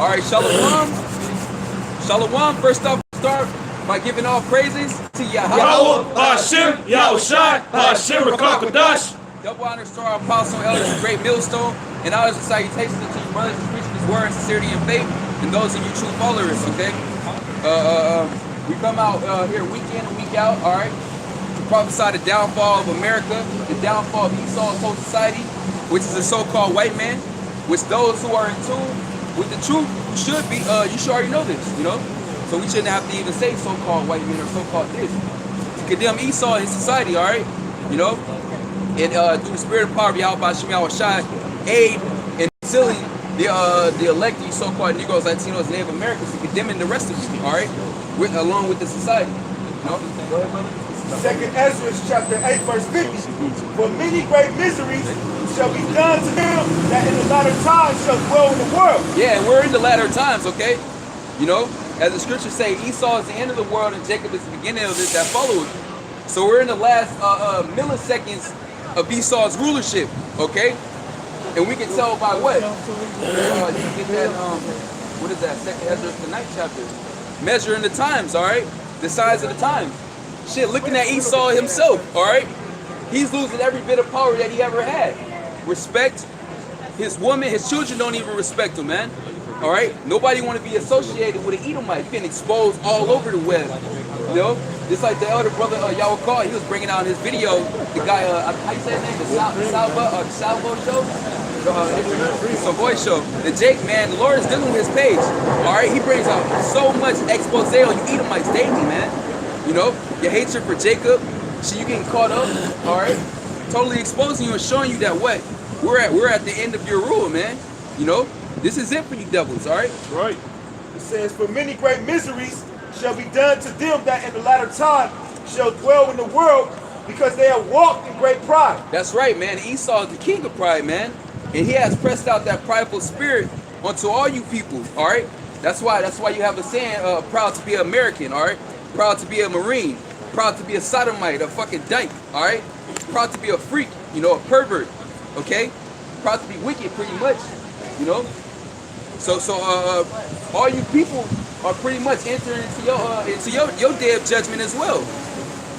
All right, Shalom. Shalom. First off, start by giving all praises to Yahweh, Hashem, Yahushai, Hashem, Rakakadash. Double honors to our apostle, elders, and great millstone, and honors and salutations to you brothers who preach His word in sincerity and faith, and those of you true followers. Okay, we come out here week in and week out. All right, to prophesy the downfall of America, the downfall of Esau's whole society, which is the so-called white man. Which those who are in tune with the truth should be. You should already know this. You know, so we shouldn't have to even say so-called white men or so-called this to condemn Esau and his society. All right, you know. And through the spirit of power, Yahweh Shem Yahushai, aid in sealing the elected so-called Negroes, Latinos, and Native Americans, and condemning the rest of you, all right, along with the society. You know? Go ahead, brother. 2nd Ezra chapter 8 verse 50. For many great miseries shall be done to them that in the latter times shall dwell in the world. Yeah, and we're in the latter times, okay? You know, as the scriptures say, Esau is the end of the world and Jacob is the beginning of it that followeth. So we're in the last milliseconds of Esau's rulership, okay? And we can tell by what? You can get that, what is that? 2nd Ezra, the 9th chapter. Measuring the times, all right? The signs of the times. Shit, looking at Esau himself, all right? He's losing every bit of power that he ever had. Respect. His woman, his children don't even respect him, man. All right? Nobody want to be associated with an Edomite. Being exposed all over the web, you know? Just like the elder brother Yahweh called, he was bringing out in his video, the guy, how you say his name? The Salvo show? It's a voice show. The Jake, man, the Lord is dealing with his page. All right? He brings out so much expose on you Edomites daily, man. You know? Your hatred for Jacob, so you getting caught up, all right? Totally exposing you and showing you that what? We're at the end of your rule, man. You know? This is it for you devils, all right? Right. It says, for many great miseries shall be done to them that in the latter time shall dwell in the world, because they have walked in great pride. That's right, man. Esau is the king of pride, man. And he has pressed out that prideful spirit onto all you people, all right? That's why you have a saying, proud to be an American, all right? Proud to be a Marine. Proud to be a sodomite, a fucking dyke, all right? Proud to be a freak, you know, a pervert, okay? Proud to be wicked, pretty much, you know? So all you people are pretty much entering into your day of judgment as well.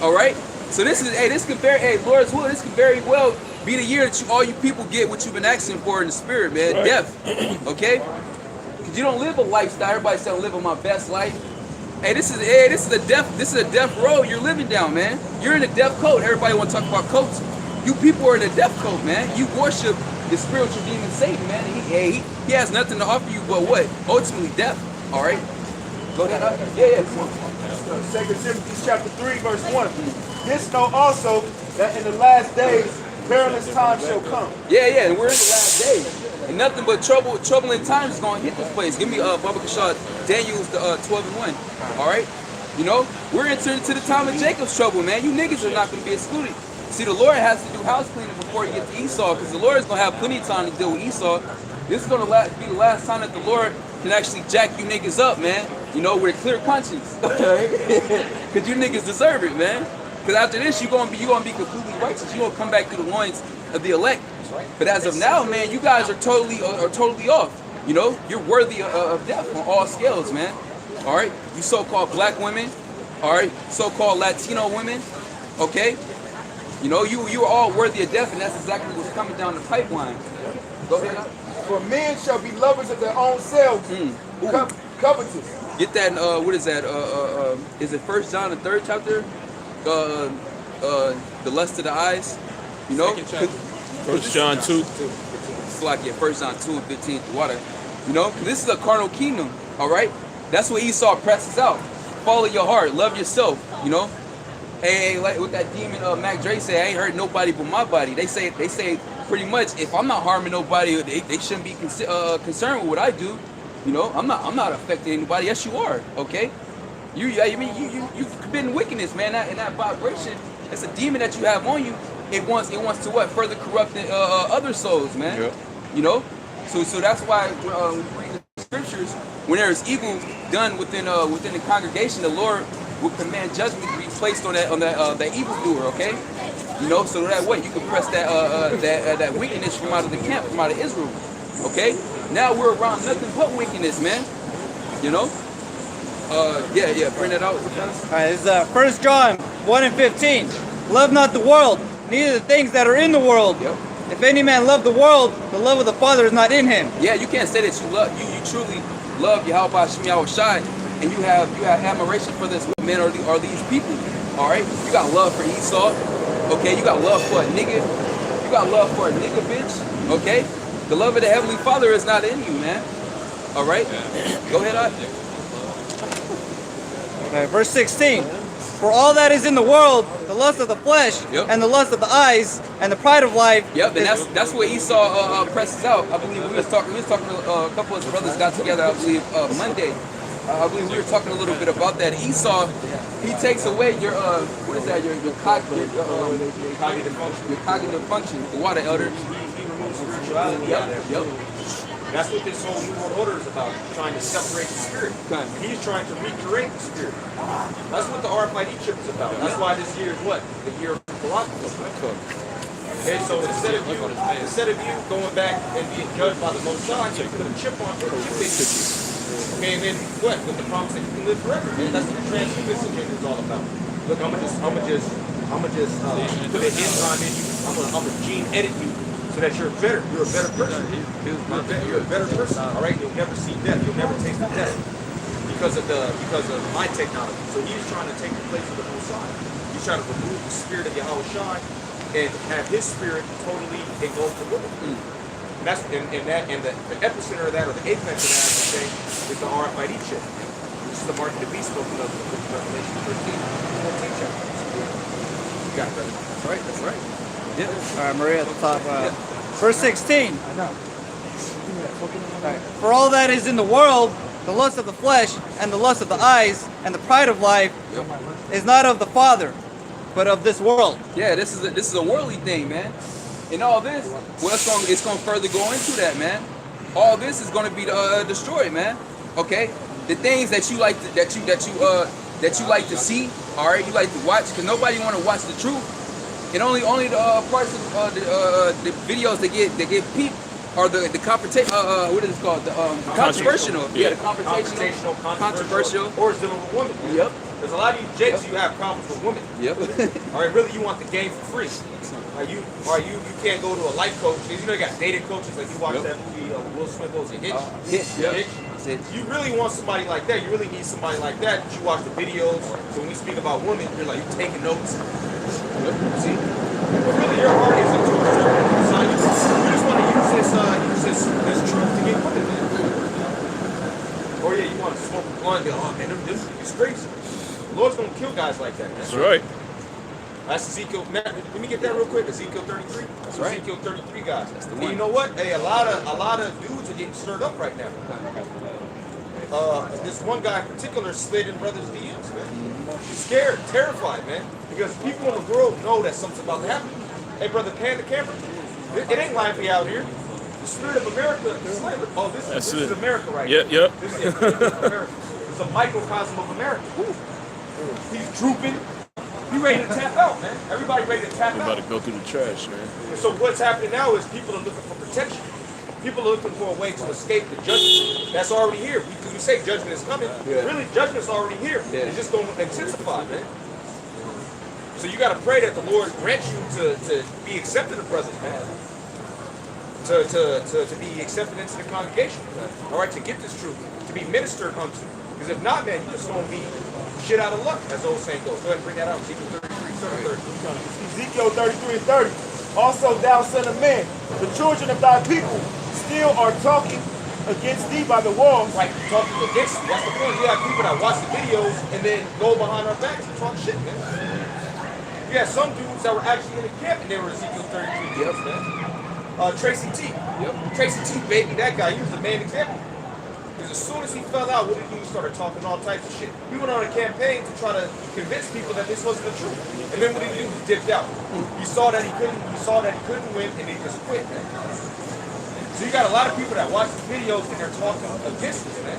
All right. So this can Lord's will. This can very well be the year that all you people get what you've been asking for in the spirit, man. Right. Death. Okay. Because you don't live a lifestyle. Everybody saying living my best life. This is a death road you're living down, man. You're in a death coat. Everybody want to talk about coats. You people are in a death coat, man. You worship the spiritual demon Satan, man. He has nothing to offer you but what? Ultimately death. All right. Go ahead. Yeah, come on. 2 Timothy chapter 3, verse 1. This know also that in the last days perilous times shall come. Yeah, and we're in the last days. And nothing but troubling times is going to hit this place. Give me Baba Kashad, Daniel's 12:1. All right? You know, we're entering into the time of Jacob's trouble, man. You niggas are not going to be excluded. See, the Lord has to do house cleaning before he gets to Esau, because the Lord is going to have plenty of time to deal with Esau. This is going to be the last time that the Lord can actually jack you niggas up, man. You know, with a clear conscience, okay? Because you niggas deserve it, man. Because after this, you're gonna be completely righteous. You're gonna come back to the loins of the elect. But as of now, man, you guys are totally off. You know, you're worthy of death on all scales, man. All right, you so-called black women, all right, so-called Latino women, okay. You know, you are all worthy of death, and that's exactly what's coming down the pipeline. Go ahead. For men shall be lovers of their own selves, covetous. Get that, what is that, is it 1 John, the 3rd chapter? The lust of the eyes, you know? 1 John 2. It's like, 1 John 2 and 15, the water. You know, this is a carnal kingdom, all right? That's what Esau presses out. Follow your heart, love yourself, you know? Hey, like what that demon Mac Dre said, I ain't hurt nobody but my body. They say pretty much, if I'm not harming nobody, they shouldn't be concerned with what I do. You know, I'm not affecting anybody. Yes, you are. Okay, you committing wickedness, man. In that vibration, it's a demon that you have on you. It wants to what? Further corrupt other souls, man. Yep. You know, so that's why when we read the scriptures, when there is evil done within the congregation, the Lord will command judgment to be placed on that evildoer. Okay, you know, so that way you can press that wickedness from out of the camp, from out of Israel. Okay. Now we're around nothing but wickedness, man. You know? Yeah, bring it out. All right, this is 1 John 1 and 15. Love not the world, neither the things that are in the world. Yep. If any man love the world, the love of the Father is not in him. Yeah, you can't say that you truly love Yahweh Hashem Yahweh Shai, and you have admiration for this man or these people. All right, you got love for Esau. Okay, you got love for a nigga. You got love for a nigga, bitch. Okay, the love of the Heavenly Father is not in you, man. All right, go ahead, Art. Okay, verse 16. For all that is in the world, the lust of the flesh, Yep. and the lust of the eyes, and the pride of life. Yep, and that's what Esau presses out. I believe we was talking to a couple of his brothers got together. I believe Monday. I believe we were talking a little bit about that. Esau, he takes away your what is that? Your cognitive function. The water elder. He removes spirituality out of there. Yep. That's what this whole New World Order is about, trying to separate the spirit. Okay. He's trying to recreate the spirit. That's what the RFID chip is about. That's why this year is what? The year of philosophy. Okay, so instead of you going back and being judged by the Most High, you put a chip on it, okay, and then what? With the promise that you can live forever. And that's what the transhumanism is all about. Look, I'm gonna just put an enzyme in you. I'm gonna gene edit you so that you're a better person. You're a better person. All right, you'll never see death. You'll never taste the death because of my technology. So he's trying to take the place of the Most High. He's trying to remove the spirit of Yahweh Shai and have his spirit totally engulf the world. And that's the epicenter of that, or the apex of that, I should say, is the RFID chip. This is the mark of the beast spoken of in Revelation 13, 14 chapter. You got it, brother. That's right. That's right. Yeah. All right, Maria at the top. Verse 16. Right. For all that is in the world, the lust of the flesh, and the lust of the eyes, and the pride of life, is not of the Father, but of this world. Yeah, this is a worldly thing, man. And all this, well, it's gonna further go into that, man. All this is gonna be destroyed, man. Okay, the things that you like you like to see, all right, you like to watch, because nobody want to watch the truth. And only the parts of the videos that get peeped are the confrontation. What is it called? The controversial. Yeah, the confrontational, controversial. Or it's dealing with women. Yep. There's a lot of you jakes, you have problems with women. Yep. All right, really, you want the game for free. You can't go to a life coach. You know, you got dating coaches. Like you watch that movie, Will Smith goes to Hitch. Hitch. You really want somebody like that. You really need somebody like that. You watch the videos. So when we speak about women, you're like, you're taking notes. See? But really, your heart isn't too certain. So you just want to use this truth to get women, man. Or yeah, you want to smoke a blunt and go, oh man, this is crazy. The Lord's gonna kill guys like that, man. That's right. That's Ezekiel. Let me get that real quick. Ezekiel 33. That's right. Ezekiel 33, guys. That's the And one. you know what? Hey, a lot of dudes are getting stirred up right now. This one guy in particular slid in brothers' DMs, man. He's scared, terrified, man, because people in the world know that something's about to happen. Hey, brother, pan the camera. It ain't lively out here. The spirit of America is slavery. Oh, this is America right here. Yep. This is America. It's a microcosm of America. He's drooping. He ready to tap out, man. Everybody ready to tap I'm out. about to go through the trash, man. And so what's happening now is people are looking for protection. People are looking for a way to escape the judgment that's already here. We say judgment is coming. Yeah. Really, judgment's already here. Yeah. It's just going to intensify, man. So you got to pray that the Lord grants you to be accepted of brothers, man. To be accepted into the congregation. All right, to get this truth, to be ministered unto. Because if not, man, you're just going to be shit out of luck, as the old saying goes. Go ahead and bring that out. Ezekiel 33, 30. Ezekiel 33 and 30. Also, thou son of man, the children of thy people still are talking against thee by the walls. Right, talking against you. That's the point. You have people that watch the videos and then go behind our backs and talk shit, man. You had some dudes that were actually in the camp and they were Ezekiel 33 deals, man. Tracy T. Yep. Tracy T, baby, that guy, he was the main example. Because as soon as he fell out, what did he do? He started talking all types of shit. He went on a campaign to try to convince people that this wasn't the truth. And then what did he do? He dipped out. He saw that he couldn't win, and he just quit, man. So you got a lot of people that watch the videos and they're talking against this, man.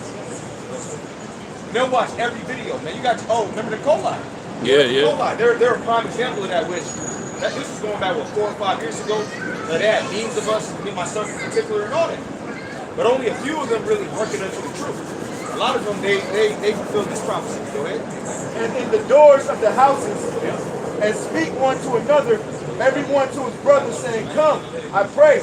And they'll watch every video, man. You got remember the Coli? Yeah. Coli. They're a prime example of that, this was going back 4 or 5 years ago. They had memes of us, me and my son in particular, and all that. But only a few of them really hearken unto the truth. A lot of them, they fulfill this prophecy. Go ahead. And in the doors of the houses, and speak one to another, every one to his brother, saying, Come, I pray,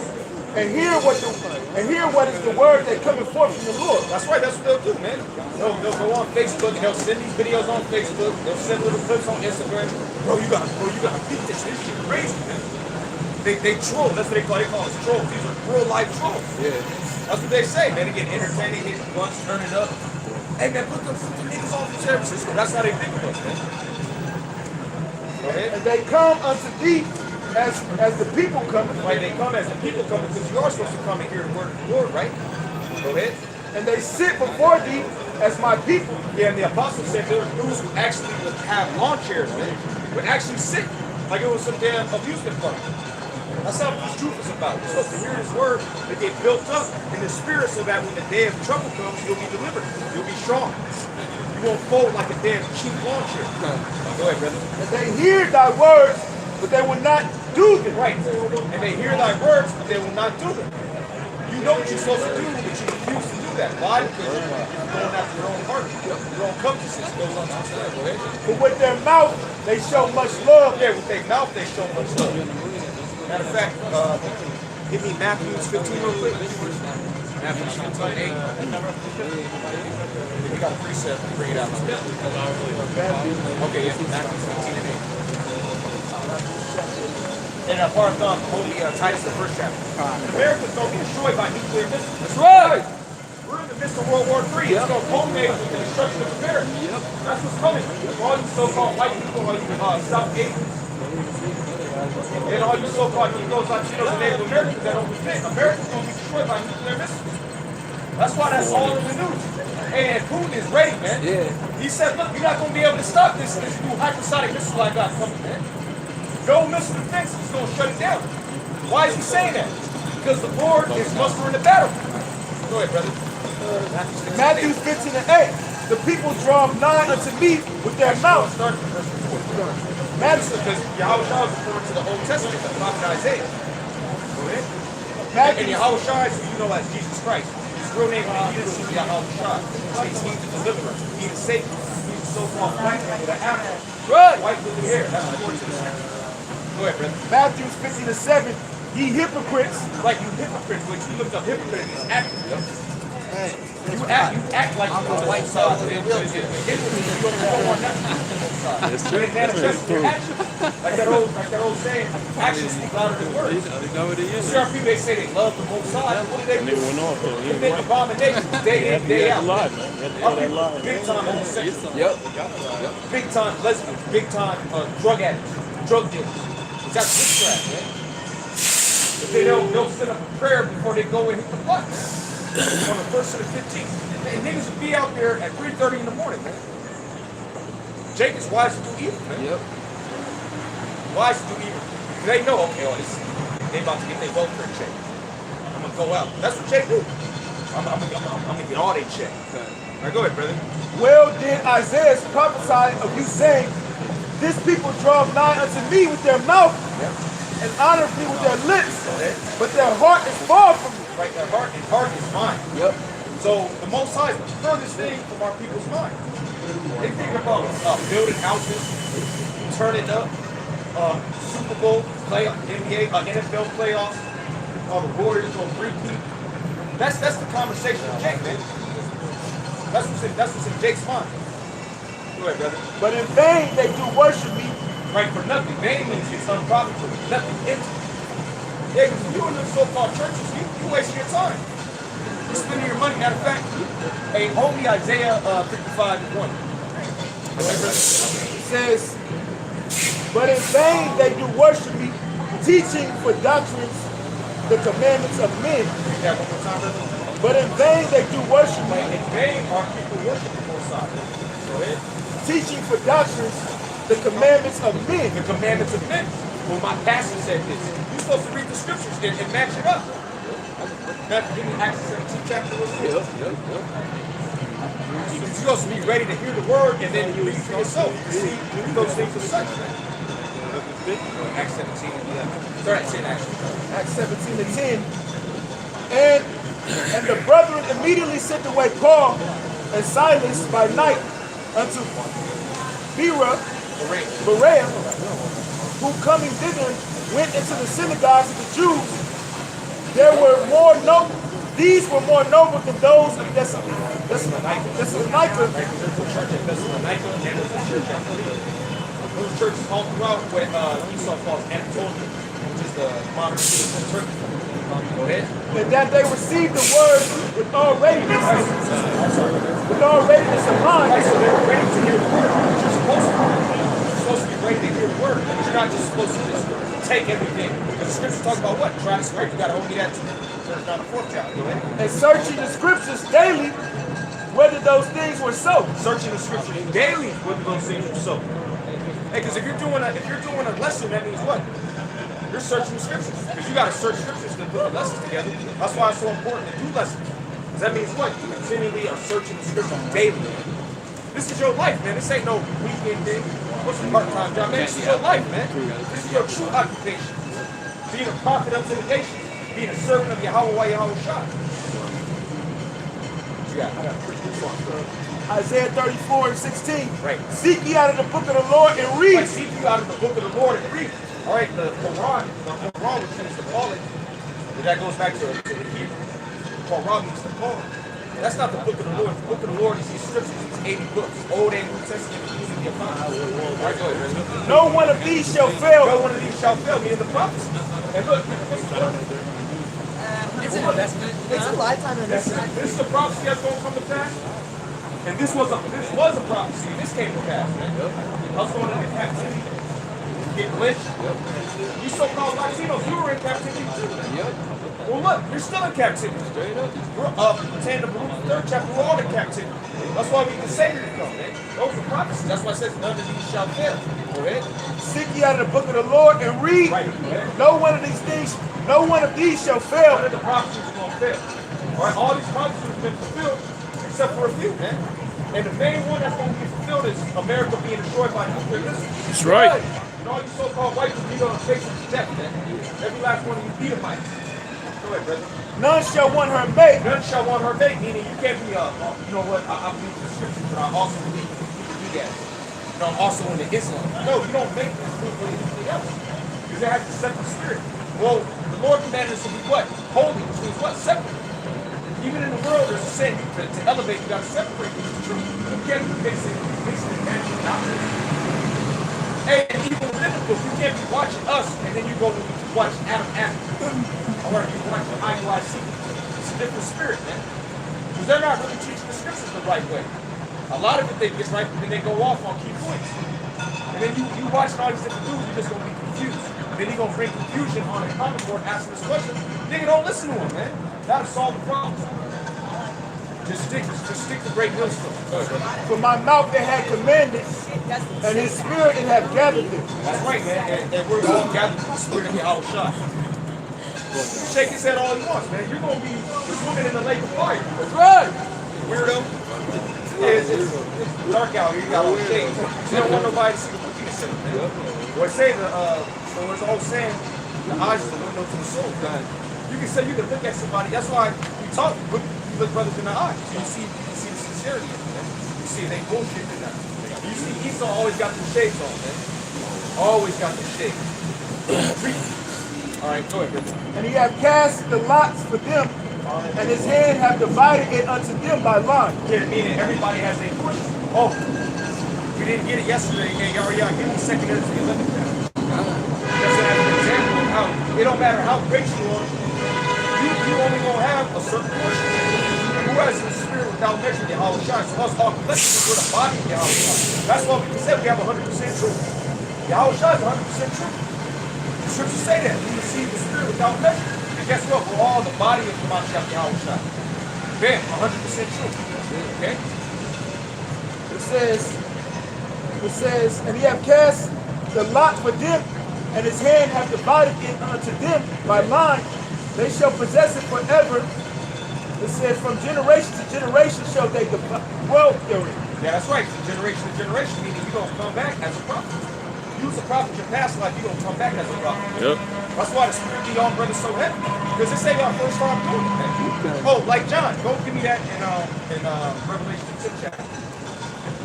and hear what is the word that cometh forth from the Lord. That's right, that's what they'll do, man. They'll go on Facebook and they'll send these videos on Facebook. They'll send little clips on Instagram. Bro, you gotta beat this. This shit crazy, man. They troll. That's what they call us trolls. These are real life trolls. Yeah. That's what they say, man. They get entertaining, hit guns, turning up. Hey, man, put the niggas off in San Francisco. That's how they think of us, man. Go ahead. And they come unto thee as the people coming. Right, they come as the people come because you are supposed to come and hear the word of the Lord, right? Go ahead. And they sit before thee as my people. Yeah, and the apostle said there were dudes who actually would have lawn chairs, man. Would actually sit like it was some damn amusement park. That's how this truth is about. You're supposed to hear his word to get built up in the spirit so that when the day of trouble comes, you'll be delivered. You'll be strong. You won't fold like a damn cheap lawn chair. Go ahead, brother. And they hear thy words, but they will not do them. Right. And they hear thy words, but they will not do them. You know what you're supposed to do, but you refuse to do that. Why? Because you're going after your own heart, your own covetousness. Go ahead. But with their mouth, they show much love. Yeah, with their mouth, they show much love. Matter of fact, give me Matthew 15 real quick. Matthew 15:8. We got a precept to bring it out. Okay, yeah, Matthew 15:8. And part of Holy Titus, the first chapter. America's going to be destroyed by nuclear missiles. That's right. We're in the midst of World War III. It's going to culminate with the destruction of America. That's what's coming. For all you so-called white people, all you South Asians, and all you so-called Negroes, Latinos, and Native Americans that don't repent, America's going to be destroyed by nuclear missiles. That's why that's all in the news. And Putin is ready, man. Yeah. He said, look, you're not going to be able to stop this new hypersonic missile I got coming, man. No missile defense is going to shut it down. Why is he saying that? Because the Lord is mustering the battle. Go ahead, brother. Matthew 15:8. The people draw nigh unto me with their mouth. Start from verse 4. Matthew, because Yahweh Shah is referring to the Old Testament, the prophet Isaiah. Go ahead. And Yahweh Shah is who you know as Jesus Christ. His real name is Yahweh Shah. He's the deliverer. He's the savior. He's the so-called black man with an apple. Right. White with the hair. That's according to the scripture. Go ahead, brother. Matthew 15:7. Ye hypocrites. Like you hypocrites, which you looked up hypocrite means acting. You act like you're on the white side. You don't want nothing. That's But it manifests in action. Like that old saying, actions speak louder than words. You know what it is. See our people, they say they love the Most High. What do they And do? they went off though. They make abominations day in, day That's a out. lie, man. That's Our that people, lie. big time homosexuals, Yep. big time lesbians, big time drug addicts, drug dealers. That's witchcraft, man. But they'll set up a prayer before they go and hit the block, man. On the 1st to the 15th. And niggas will be out there at 3:30 in the morning, man. Jake is wise to do evil, man. Yep. Wise to do evil. They know, okay, they about to get their welfare check. I'm gonna go out. That's what Jake do. I'm gonna get all they check. All right, go ahead, brother. Well did Isaiah prophesy of you, saying, This people draw nigh unto me with their mouth, and honor me with their lips, but their heart is far from me. Right, their heart is mine. Yep. So the Most High is the furthest thing from our people's mind. They think about building houses, turning up, Super Bowl playoff, NBA, NFL playoffs, the Warriors on repeat. That's the conversation with Jake, man. That's what's in Jake's mind. Go ahead, brother. But in vain they do worship me. Right, for nothing. Vain means it's unprofitable. Nothing empty. Yeah, because if you in them so-called churches, you wasting your time. You're spending your money. Matter of fact, hey, hold me Isaiah 55:1. It says, But in vain they do worship me, teaching for doctrines the commandments of men. Read that one more time, brother. But in vain they do worship me, In vain are people worshiping the Most High. Go ahead. teaching for doctrines the commandments of men. The commandments of men. Well, my pastor said this. You're supposed to read the scriptures and match it up. Give me Acts 17 chapter real quick. Yep. You're supposed to be ready to hear the word and then you read for yourself. You see those things are such. Acts 17 and 11. Start at 10 actually. Acts 17:10. And And the brethren immediately sent away Paul and Silas by night unto Berea, who coming thither went into the synagogues of the Jews. These were more noble than those of Thessalonica. Those churches all throughout what Esau calls Anatolia, which is the modern city of Turkey. Go ahead. And that they received the word with all readiness of mind. So they're ready to hear the word. You're supposed to be ready to hear the word. But you're not just supposed to just take everything. Because the scriptures talk about what? Try the script. You got to hold me that church down the fourth chapter. Go ahead. And searching the scriptures daily whether those things were so. Searching the scriptures daily whether those things were so. Hey, because if you're doing a lesson, that means what? You're searching the scriptures. Because you got to search scriptures to put the lessons together. That's why it's so important to do lessons. Because that means what? You continually are searching the scriptures daily. This is your life, man. This ain't no weekend thing. What's a part-time job, man? This is your life, man. This is your true occupation. Being a prophet unto the nations. Being a servant of Yahweh Shah. What you got? I got a pretty good song, bro. Isaiah 34:16. Right. Seek ye out of the book of the Lord and read. Like, seek you out of the book of the Lord and read. All right, the Quran, which means to call it, but that goes back to the Hebrew. Quran means to call it. That's not the book of the Lord. The book of the Lord is these scriptures, these 80 books, Old and New Testament, including the Apocrypha. All right, go ahead. No one of these shall fail. No one of these shall fail, meaning the prophecy. And look, It's a lifetime investment. this is a prophecy that's going to come to pass. And this was a prophecy. This came to pass, man. I was going into captivity. Get lynched. You so-called Latinos, you were in captivity too. Well, look, you're still in captivity. We're pertaining to the 3rd chapter, we're all in captivity. That's why we can say to come, man. Those are prophecies. That's why it says none of these shall fail. Go ahead. Seek ye out of the book of the Lord and read. Right. No one of these things, no one of these shall fail. None of the prophecies are going to fail. All right, all these prophecies have been fulfilled, except for a few, man. And the main one that's going to be fulfilled is America being destroyed by nuclear missiles. That's right. And all you so-called white people, you're going to face them to death, man. Every last one of you Edomites. Go ahead, brother. None shall want her mate. None shall want her mate, meaning you can't be you know what, I believe in the scriptures, but I also believe in the guys. You know, I'm also into Islam. No, you don't make this thing for anything else. Because it has a separate spirit. Well, the Lord commanded us to be what? Holy, which means what? Separate. Even in the world, there's a saying, to elevate, you got to separate these truth. You can't be mixing and doctrine. Hey, and even within the book, you can't be watching us and then you go to watch Adam. Or you watch the IUIC. It's a different spirit, man. Because they're not really teaching the scriptures the right way. A lot of it they get right, but then they go off on key points. And then you watching all these different dudes, you're just going to be confused. And then he's going to bring confusion on the comment board asking this question. Nigga, don't listen to him, man. That'll solve the problem. Just stick to great millstone. For my mouth it had commanded, and his spirit it had gathered it. That's right, man. And we're all gathered in the spirit of Yahweh Shah. Shake his head all he wants, man. You're going to be swimming in the lake of fire. That's right. Weirdo. It's dark out here. You got all the shades. You don't want nobody to see the cookie center, man. Well, I say there's an old saying, the eyes is the window to the soul. You can look at somebody. That's why we talk. You look brothers in the eyes. You see the sincerity in them. You see they bullshit in them. You see Esau always got the shades on, man. Always got the shades. All right, go ahead. And he hath cast the lots for them, and his hand hath divided it unto them by lot. Yeah, meaning everybody has a portion. Oh, we didn't get it yesterday. Yeah, give me 2 Corinthians 11. Just as an example of how it don't matter how great you are, you only gonna have a certain portion. Who has the spirit without measure, Yahweh Shai? So us all collectively, we're the body of Yahweh Shai. That's why we can say we have 100% truth. Yahweh Shai is 100% truth. The scriptures say that. We receive the spirit without measure. And guess what? We're all the body of the Mashiach Yahweh Shai. Bam, 100% truth. Okay? It says, and he hath cast the lot for them, and his hand hath divided it unto them by line. They shall possess it forever. It says, from generation to generation shall they dwell therein. Yeah, that's right. From generation to generation, meaning you're going to come back as a prophet. use a prophet in your past life, you're gonna come back as a prophet. Yep. That's why the spirit be on brothers so heavy. Because this ain't our first time doing it, man. Oh, like John, go give me that in Revelation 10 chapter.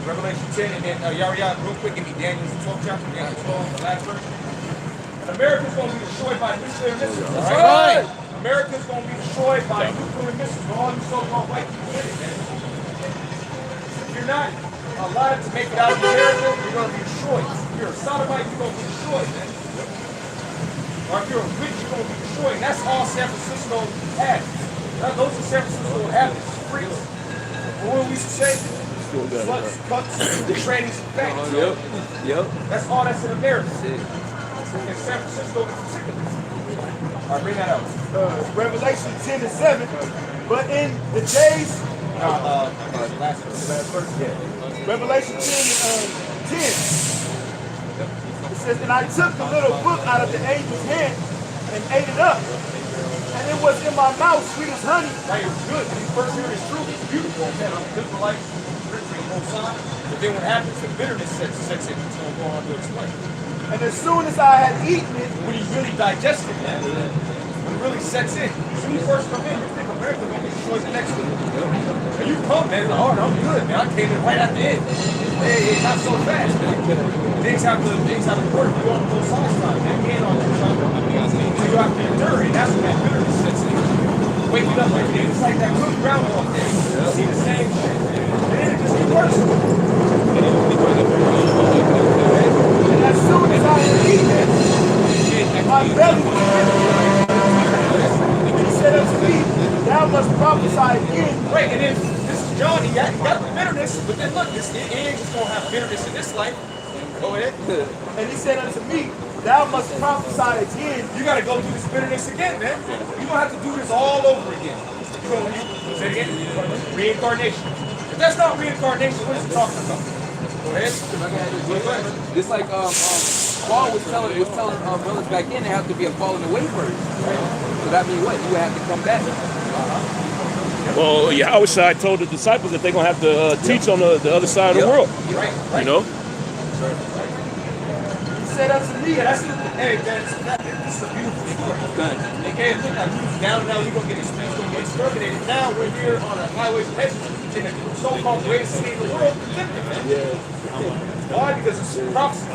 Revelation 10 and then Yariah, real quick, give me Daniel's 12th chapter, Daniel 12, the last verse. And America's gonna be destroyed by nuclear missiles. That's right. America's gonna be destroyed by nuclear missiles. All you so-called white people in it, man. If you're not allowed to make it out of America, you're gonna be destroyed. If you're a sodomite, you're gonna be destroyed, man. Or if you're a witch, you're gonna be destroyed. And that's all San Francisco has. Those are San Francisco habits, freaks. What we used to say? Sluts, cuts, trannies, and faggots. Yep. That's all that's in America. In San Francisco in particular. All right, bring that out. Revelation 10 and 7. But in the days, Last verse. Yeah. Revelation 10 and 10. It says, and I took the little book out of the angel's hand and ate it up. And it was in my mouth sweet as honey. Right, it was good. When you first hear it's true, it's beautiful. Man, I'm good for life. Both sides. But then what happens, the bitterness sets in. It's going to go on to explain. And as soon as I had eaten it, When you really digest it, man, when it really sets in. When you first come in, you think America going to be destroyed the next week. And you come, man, oh, I'm good, man. I came in right at the end. Hey, not so fast, man. Things have to work. You on both sides, man. You ain't on that side. So you have to endure it. That's when that bitterness sets in. Waking up every day. It's like that good groundhog day. You see the same shit. And then it just gets worse. and as soon as I had eaten it, my belly was empty. And he said unto me, thou must prophesy again. Right, and then this is John, he got the bitterness, but then look, it ain't just gonna have bitterness in this life. Go ahead. And he said unto me, thou must prophesy again. You gotta go through this bitterness again, man. You don't have to do this all over again. Say it again. Reincarnation. If that's not reincarnation, what is it talking about? Go ahead. Just like Paul was telling brothers back then, there has to be a falling away first. Right? So that means what? You would have to come back. Well, Yahweh told the disciples that they're gonna have to teach on the other side of the world. Right. You know. He said unto me, This is a beautiful story. Okay, look like he's down now, he's gonna get exterminated. Now we're here on a highway of heaven in the so-called greatest city in the world. Why? Because it's prophecy.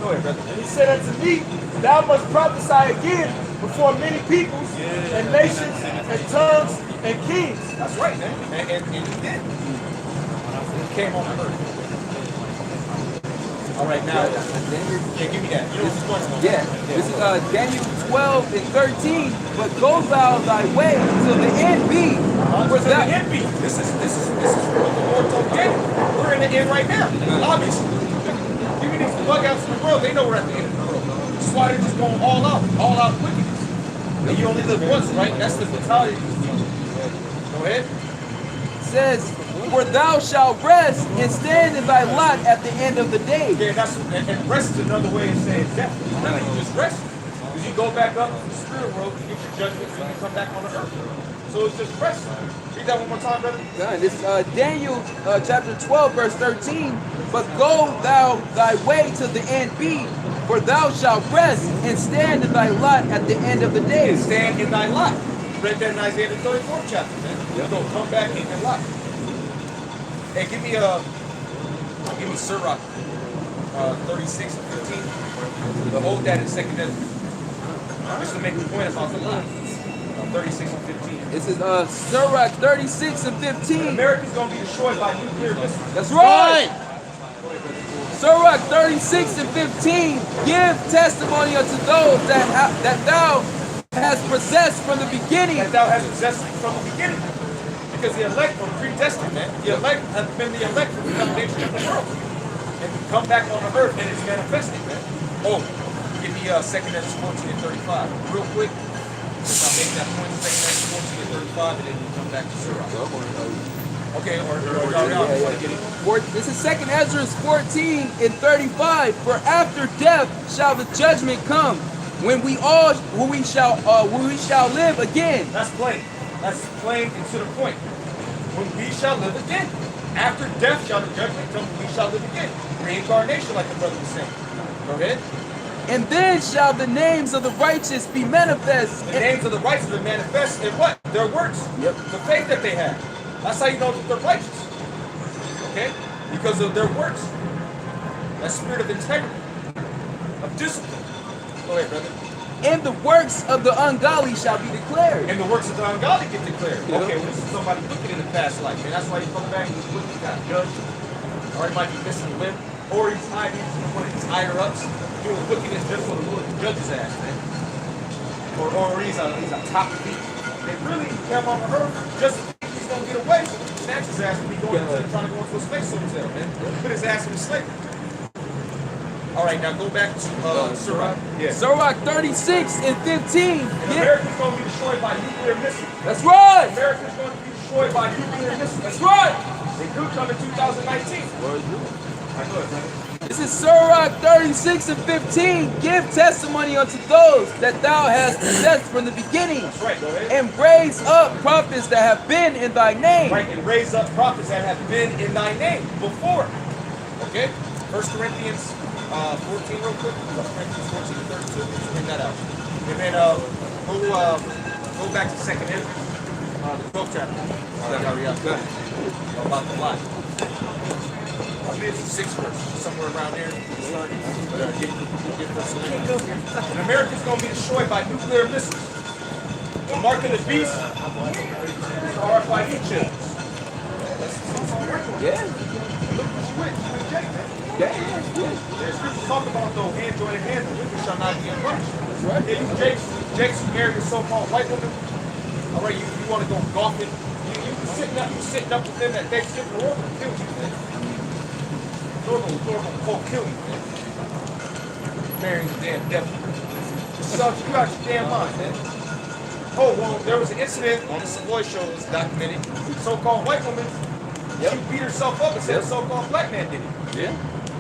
Go ahead, brother. and he said unto me, thou must prophesy again before many peoples and nations and tongues and kings. That's right, man. And he did. He came on the earth. All right, now, yeah, give me that. You know what's going on? Yeah. This is Daniel 12 and 13. But go thou thy way till the end be. Where's the end be? This is what the Lord told Daniel. We're in the end right now. Obviously. Even these bug outs in the world, they know we're at the end of the world. That's why they're just going all out wickedness. And you only live once, right? That's the mentality. Go ahead. It says, for thou shalt rest and stand in thy lot at the end of the day. Yeah, and rest is another way of saying death. Really, you just rest. Because you go back up to the spirit world, you get your judgment, and you come back on the earth. So it's just rest. Read that one more time, brother. Done. This is Daniel chapter 12, verse 13. But go thou thy way till the end be, for thou shalt rest and stand in thy lot at the end of the day. And stand in thy lot. Read that in Isaiah the 34th chapter, man. You don't come back in your lot. Hey, give me Sirach 36 and 15. The hold that in second Ezra. Just to make the point about the lot. 36 and 15. This is Sirach 36 and 15. America's gonna be destroyed by nuclear missiles. That's right. Sirach 36 and 15. Give testimony unto those that thou hast possessed from the beginning. That thou hast possessed from the beginning. Because the elect were predestined, man. The elect have been the elect from the foundation of the world. And to come back on the earth and it's manifesting, man. Oh, give me 2nd Ezra 14 and 35. Real quick. I'll make that point, 2nd Ezra 14 and 35, and then we'll come back to Sirach. Okay, or This is 2nd Ezra 14 and 35. For after death shall the judgment come, when we shall live again. That's plain. That's plain and to the point. When we shall live again. After death shall the judgment come, we shall live again. Reincarnation, like the brother was saying. Go ahead. And then shall the names of the righteous be manifest. The names of the righteous are manifest in what? Their works. Yep. The faith that they have. That's how you know that they're righteous. Okay? Because of their works. That spirit of integrity. Of discipline. Go ahead, brother. And the works of the ungodly shall be declared. And the works of the ungodly get declared. Yep. Okay, well, this is somebody wicked in the past life. And that's why you come back and he's wicked, he got judged. Or he might be missing a limb. Or he's hiding one of these higher ups doing wickedness just for the Lord to judge his ass, man. Or he's a top thief. They really have on her just he's gonna get away, snatch his ass and be going trying to go into a space hotel, man. Put his ass in the slave. All right, now go back to Sirach. Yeah. Sirach 36 and 15. And Yeah. America's gonna be destroyed by nuclear missiles. That's right. America's going to be destroyed by nuclear missiles. That's right. They do come in 2019. This is Sirach 36 and 15. Give testimony unto those that thou hast possessed from the beginning. That's right, go ahead. And raise up prophets that have been in thy name. Right, and raise up prophets that have been in thy name before. Okay? 1 Corinthians 14 real quick. 1 Corinthians 14 and 32. Let's bring that out. And then go back to 2nd Ezra, the 12th chapter. About the lie. I mean, it's the 6th verse, somewhere around there. And America's going to be destroyed by nuclear missiles. The mark of the beast is RFID chips. Yeah. Look what you went. You went Jake, man. Yeah. There's scriptures talk about though, hand joined hand, the wicked shall not be punished. That's right. Yeah, you Jakes who married a so-called white woman. All right, you want to go golfing. You sitting up with them at Thanksgiving, the Lord will kill you, man. Lord will kill you, man. Marrying the damn devil. So you got your damn mind, man. Oh, well, there was an incident on the Savoy show that was documented. So-called white woman, she beat herself up and said a so-called black man did it. Yeah.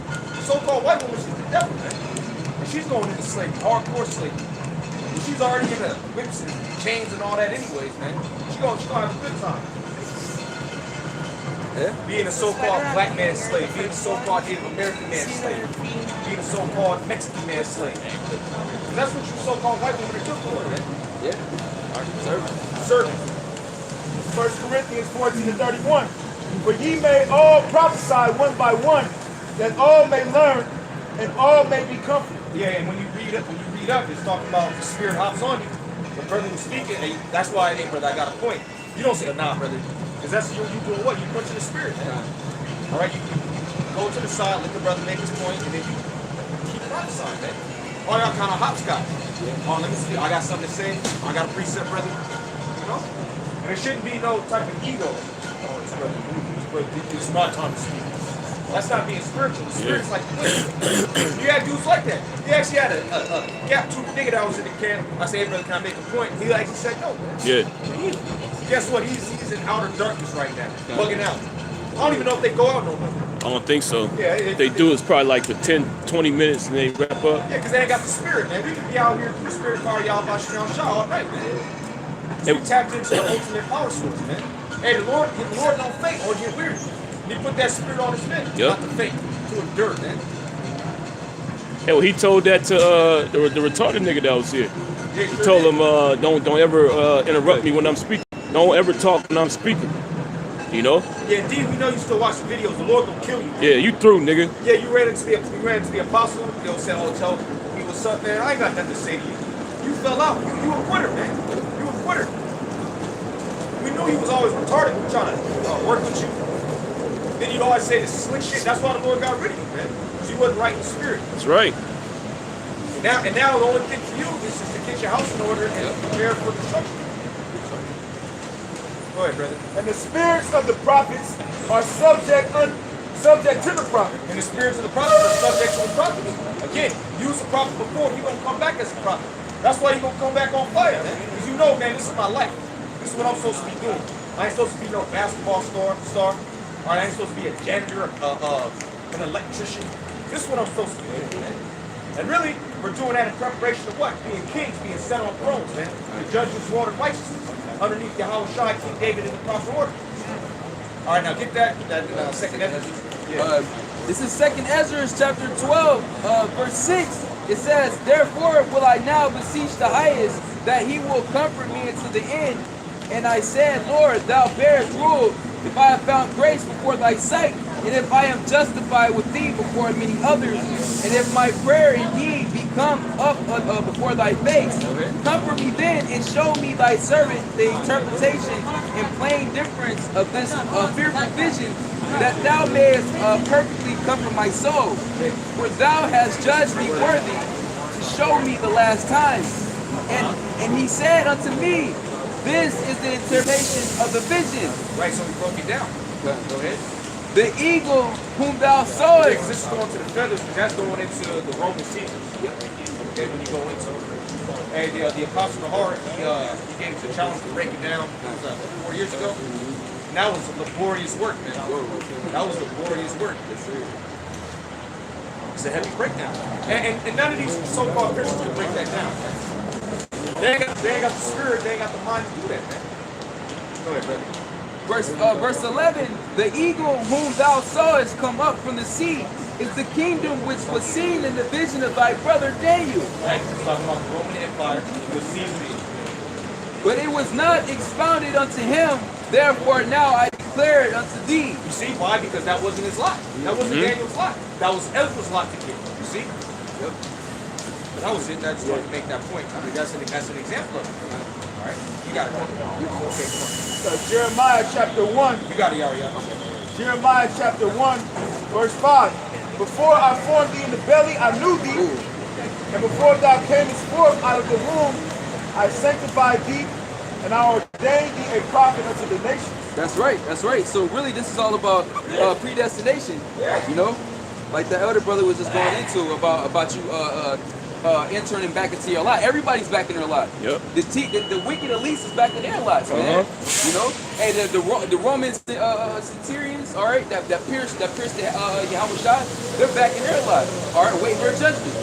The so-called white woman, she's the devil, man. And she's going into slavery, hardcore slavery. And she's already in the whips and chains and all that anyways, man. She's gonna have a good time. Yeah. Being a so-called black man slave, being a so-called Native American man slave, being a so-called Mexican man slave. That's what you so-called white women are good for, man. Yeah. Servant. 1 Corinthians 14 and 31. For ye may all prophesy one by one, that all may learn and all may be comforted. Yeah, and when you read up, it's talking about the spirit hops on you. The brother was speaking, and that's why, hey brother, I got a point. You don't say, nah, brother, because that's you doing what? You punching the spirit, man. All right, you go to the side, let the brother make his point, and then you keep prophesying, man. Or y'all kind of hopscotch. Oh, let me see, I got something to say. I got a precept, brother. You know? And there shouldn't be no type of ego. Oh, it's brother, but it's my time to speak. That's not being spiritual. The spirit's like this. You had dudes like that. He actually had a gap tooth nigga that was in the camp. I said, hey brother, can I make a point? He actually said no, man. Yeah. Guess what? He's in outer darkness right now, bugging out. I don't even know if they go out no more. I don't think so. Yeah, If they do, it's probably like for 10, 20 minutes and they wrap up. Yeah, because they ain't got the spirit, man. We could be out here through the spirit car, y'all about Shroud Shaw all night, man. So we tapped into the ultimate power source, man. Hey, the Lord don't faint or get weary. He put that spirit on his men, not to faint, to endure, man. Hey, well, he told that to the retarded nigga that was here. Yeah, He told him, don't ever interrupt me when I'm speaking. Don't ever talk when I'm speaking. You know? Yeah, indeed, we know you still watch the videos. The Lord gonna kill you. Yeah, you through, nigga. Yeah, you ran into the apostle. You know, said, tell me what's up, man. I ain't got nothing to say to you. You fell out. You a quitter, man. You a quitter. We knew he was always retarded. We were trying to work with you. Then you'd always say this slick shit. That's why the Lord got rid of you, man. Because you wasn't right in the spirit. That's right. And now the only thing for you is just to get your house in order and prepare for destruction. Go ahead, brother. And the spirits of the prophets are subject to the prophet. And the spirits of the prophets are subject to the prophets. Again, you was a prophet before, you're going to come back as a prophet. That's why you're going to come back on fire, man. Because you know, man, this is my life. This is what I'm supposed to be doing. I ain't supposed to be no basketball star. Or I ain't supposed to be a janitor, an electrician. This is what I'm supposed to be doing, man. And really, we're doing that in preparation of what? Being kings, being set on thrones, man. The judges, sword, and righteousness. Underneath Yahweh Shai, King David in the proper order. All right, now get that second Ezra. Yeah. This is 2nd Ezra chapter 12, verse 6. It says, "Therefore will I now beseech the highest that he will comfort me unto the end. And I said, Lord, thou bearest rule, if I have found grace before thy sight, and if I am justified with thee before many others, and if my prayer indeed be come up before thy face, comfort me then, and show me thy servant the interpretation and plain difference of this fearful vision, that thou mayest perfectly comfort my soul. For thou hast judged me worthy to show me the last times. And he said unto me, this is the interpretation of the vision. Right, so we broke it down. Go ahead. The eagle whom thou sawest." Yeah, this is going to the feathers, but that's going into the Roman Caesars. Okay, when you go into it. And the Apostle Nahar, he gave us a challenge to break it down 4 years ago. And that was laborious work, man. That was laborious work. It's a heavy breakdown. And none of these so-called Christians can break that down. They ain't got the spirit, they ain't got the mind to do that, man. Go ahead, brother. Verse 11, "The eagle whom thou sawest come up from the sea is the kingdom which was seen in the vision of thy brother Daniel. Right, it's talking about the Roman Empire with Caesar. But it was not expounded unto him, therefore now I declare it unto thee." You see why? Because that wasn't his lot. That wasn't Daniel's lot. That was Ezra's lot to get. You see? Yep. But that was it. I just wanted to make that point. I mean, that's an example of it. All right, you got it. Okay, come on. So Jeremiah chapter 1. You got it, Yari. Jeremiah chapter 1, verse 5. "Before I formed thee in the belly, I knew thee. And before thou camest forth out of the womb, I sanctified thee, and I ordained thee a prophet unto the nations." That's right, that's right. So really this is all about predestination, you know? Like the elder brother was just going into about you entering back into your lot. Everybody's back in their lot. Yep. The wicked at least is back in their lots, man. You know, and the Roman centurions, all right, that pierced Yahweh shot, they're back in their lot. All right, waiting for judgment.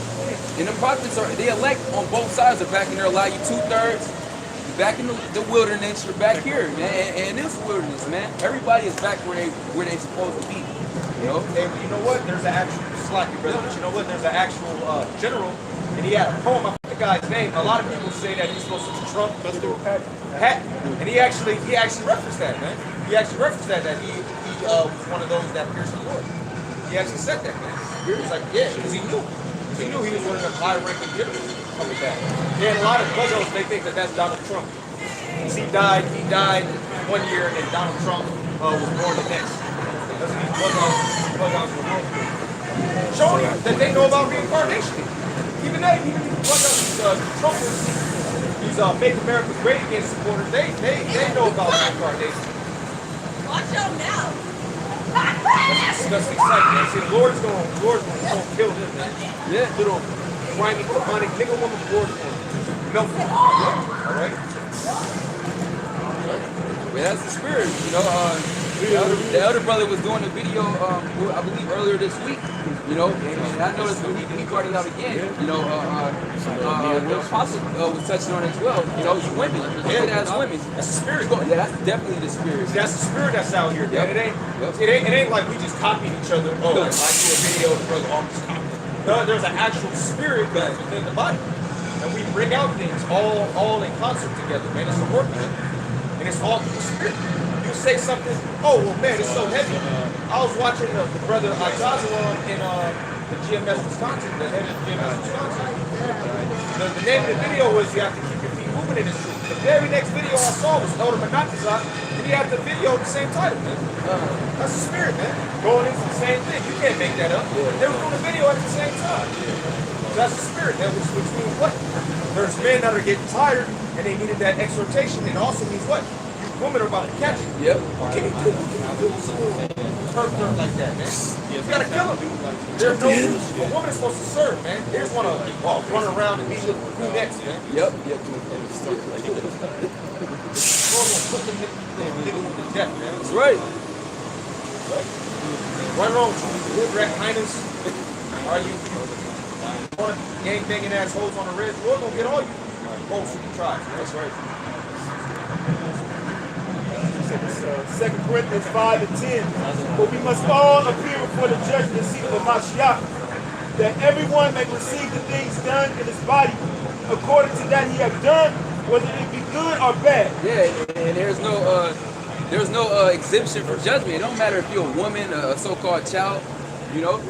And the prophets they elect on both sides are back in their lot. You 2/3. You're back in the wilderness. You're back here, man. And this wilderness, man. Everybody is back where they supposed to be. You know. And you know what? There's an actual slacky brother, but you know what? There's an actual general. And he had a poem, I forget the guy's name. A lot of people say that he's supposed to Trump hat. And he actually referenced that, man. He actually referenced that he was one of those that pierced the Lord. He actually said that, man. He's like, yeah, because he knew. He knew he was one of the high-ranking generals coming back. Yeah, and a lot of buzzos, they think that that's Donald Trump. Because he died 1 year, and Donald Trump was born the next. Doesn't he buzz showing that they know about reincarnation. Even these Trumpers, these Make America Great Again supporters, they know about reincarnation. Watch out now. That's disgusting sight, man. See, the Lord's gonna kill them, man. Yeah. Little grimy, demonic nigga woman, the Lord's gonna melt them. All right? Well, that's the spirit, you know. The elder brother was doing a video, I believe earlier this week, you know, and I noticed when he brought it out again, you know, the apostle was touching on it as well, you know, women, as women. That's the spirit. Yeah, that's definitely the spirit. That's the spirit that's out here, man. It ain't like we just copied each other. Oh, I do a video, the brother always copied. No, there's an actual spirit that's within the body. And we bring out things all in concert together, man. It's a working. And it's all through the spirit. You say something, oh, well, man, it's so heavy. I was watching the brother Azazelon in the GMS Wisconsin, the head of GMS Wisconsin. The name of the video was You Have to Keep Your Feet Moving in the Street. The very next video I saw was Elder Manatazak, and he had the video with the same title, man. That's the spirit, man. Going into the same thing. You can't make that up. They were doing the video at the same time. So that's the spirit. That was which means what? There's men that are getting tired, and they needed that exhortation. It also means what? Women are about to catch it. Yep. What can you do? Turf like that, man. You gotta kill them. There's no a woman is supposed to serve, man. They just wanna run around and be with who next, man. Yep. Put them to death, man. That's right. Run wrong with you. Direct highness. Are you gang banging assholes on the red? Lord gonna get all you folks who can try. That's right. 2 Corinthians 5 and 10. But we must all appear before the judgment seat of Mashiach, that everyone may receive the things done in his body according to that he have done, whether it be good or bad. Yeah, and there's no exemption from judgment. It don't matter if you're a woman, a so-called child. You know,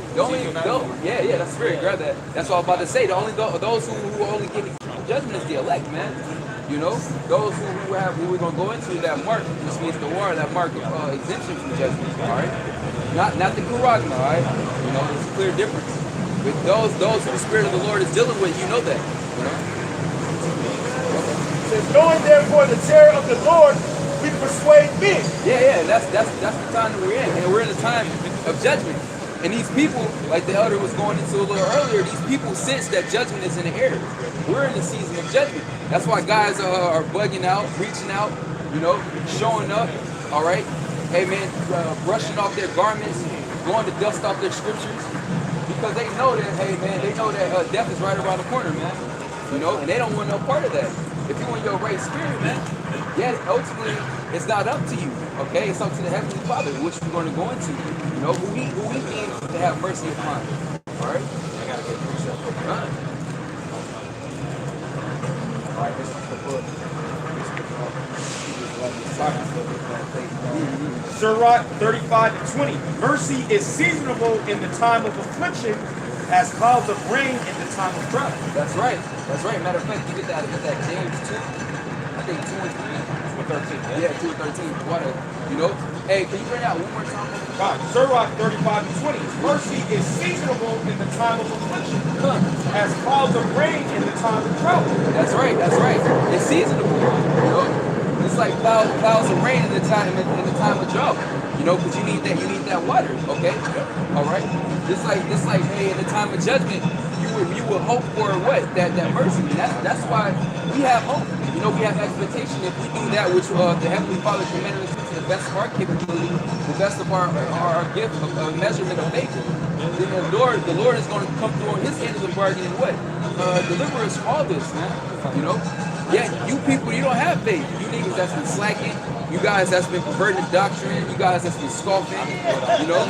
yeah, that's very grab that. That's what I was about to say. Those who only get judgment is the elect, man. You know, those who we're gonna go into that mark, which means the war, that mark of exemption from judgment. All right, not the kuragma. All right, you know, there's a clear difference. With those who the Spirit of the Lord is dealing with, you know that. You know. It says, knowing therefore the terror of the Lord, we persuade men. Yeah, that's the time that we're in, and we're in the time of judgment. And these people, like the elder was going into a little earlier, these people sense that judgment is in the air. We're in the season of judgment. That's why guys are bugging out, reaching out, you know, showing up, all right? Hey, man, brushing off their garments, going to dust off their scriptures, because they know that, hey, man, they know that death is right around the corner, man, you know, and they don't want no part of that. If you want your right spirit, man, yeah, ultimately, it's not up to you, okay? It's up to the Heavenly Father, which we're going to go into. You know, who we mean to have mercy upon. All right? I got to get through that. All right, this is the book. Sirach 35:20. Mercy is seasonable in the time of affliction, as clouds of rain in the time of drought. That's right. That's right. Matter of fact, you get that James 2, I think 2 and 3. 13. Yeah, 2 and 13. What you know? Hey, can you bring that one more time? God, Sirach 35:20. Mercy is seasonable in the time of affliction, as clouds of rain in the time of drought. That's right. That's right. It's seasonable. You know, it's like clouds of rain in the time of drought. You know, because you need that water. Okay. All right. Just like hey, in the time of judgment, you will hope for what that mercy. And that's why we have hope. You know, we have expectation if we do that which the Heavenly Father commanded us to the best of our capability, the best of our gift of measurement of faith. Then the Lord is going to come through on His end of the bargain and what? Deliver us from all this, man. You know? Yeah, you people, you don't have faith. You niggas that's been slacking. You guys that's been perverting the doctrine. You guys that's been scoffing. You know?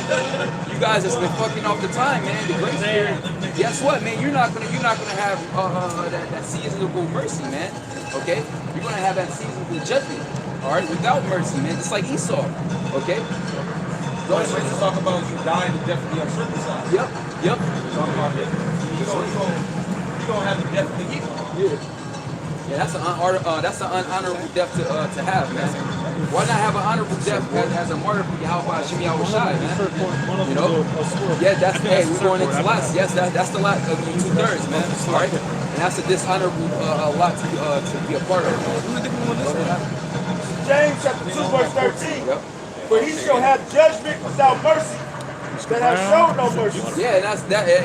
You guys that's been fucking off the time, man. The grace spirit. Guess what, man? You're not gonna have that seasonable mercy, man. Okay? You're gonna have that seasonable judgment. All right, without mercy, man. Just like Esau. Okay? Those verses talk about you dying the death of the uncircumcised. Yep. Talk about it. You're gonna have the death of the evil. Yeah, that's an unhonorable death to have, man. Why not have an honorable death as a martyr for Yahweh Shemi Yahushai, man? You know? Yeah, hey, we're going into lots. Yes, that's the lot of 2/3, man. All right? And that's a dishonorable lot to be a part of. James chapter 2, verse 13. Yep. For he shall have judgment without mercy, that have shown no mercy. Yeah,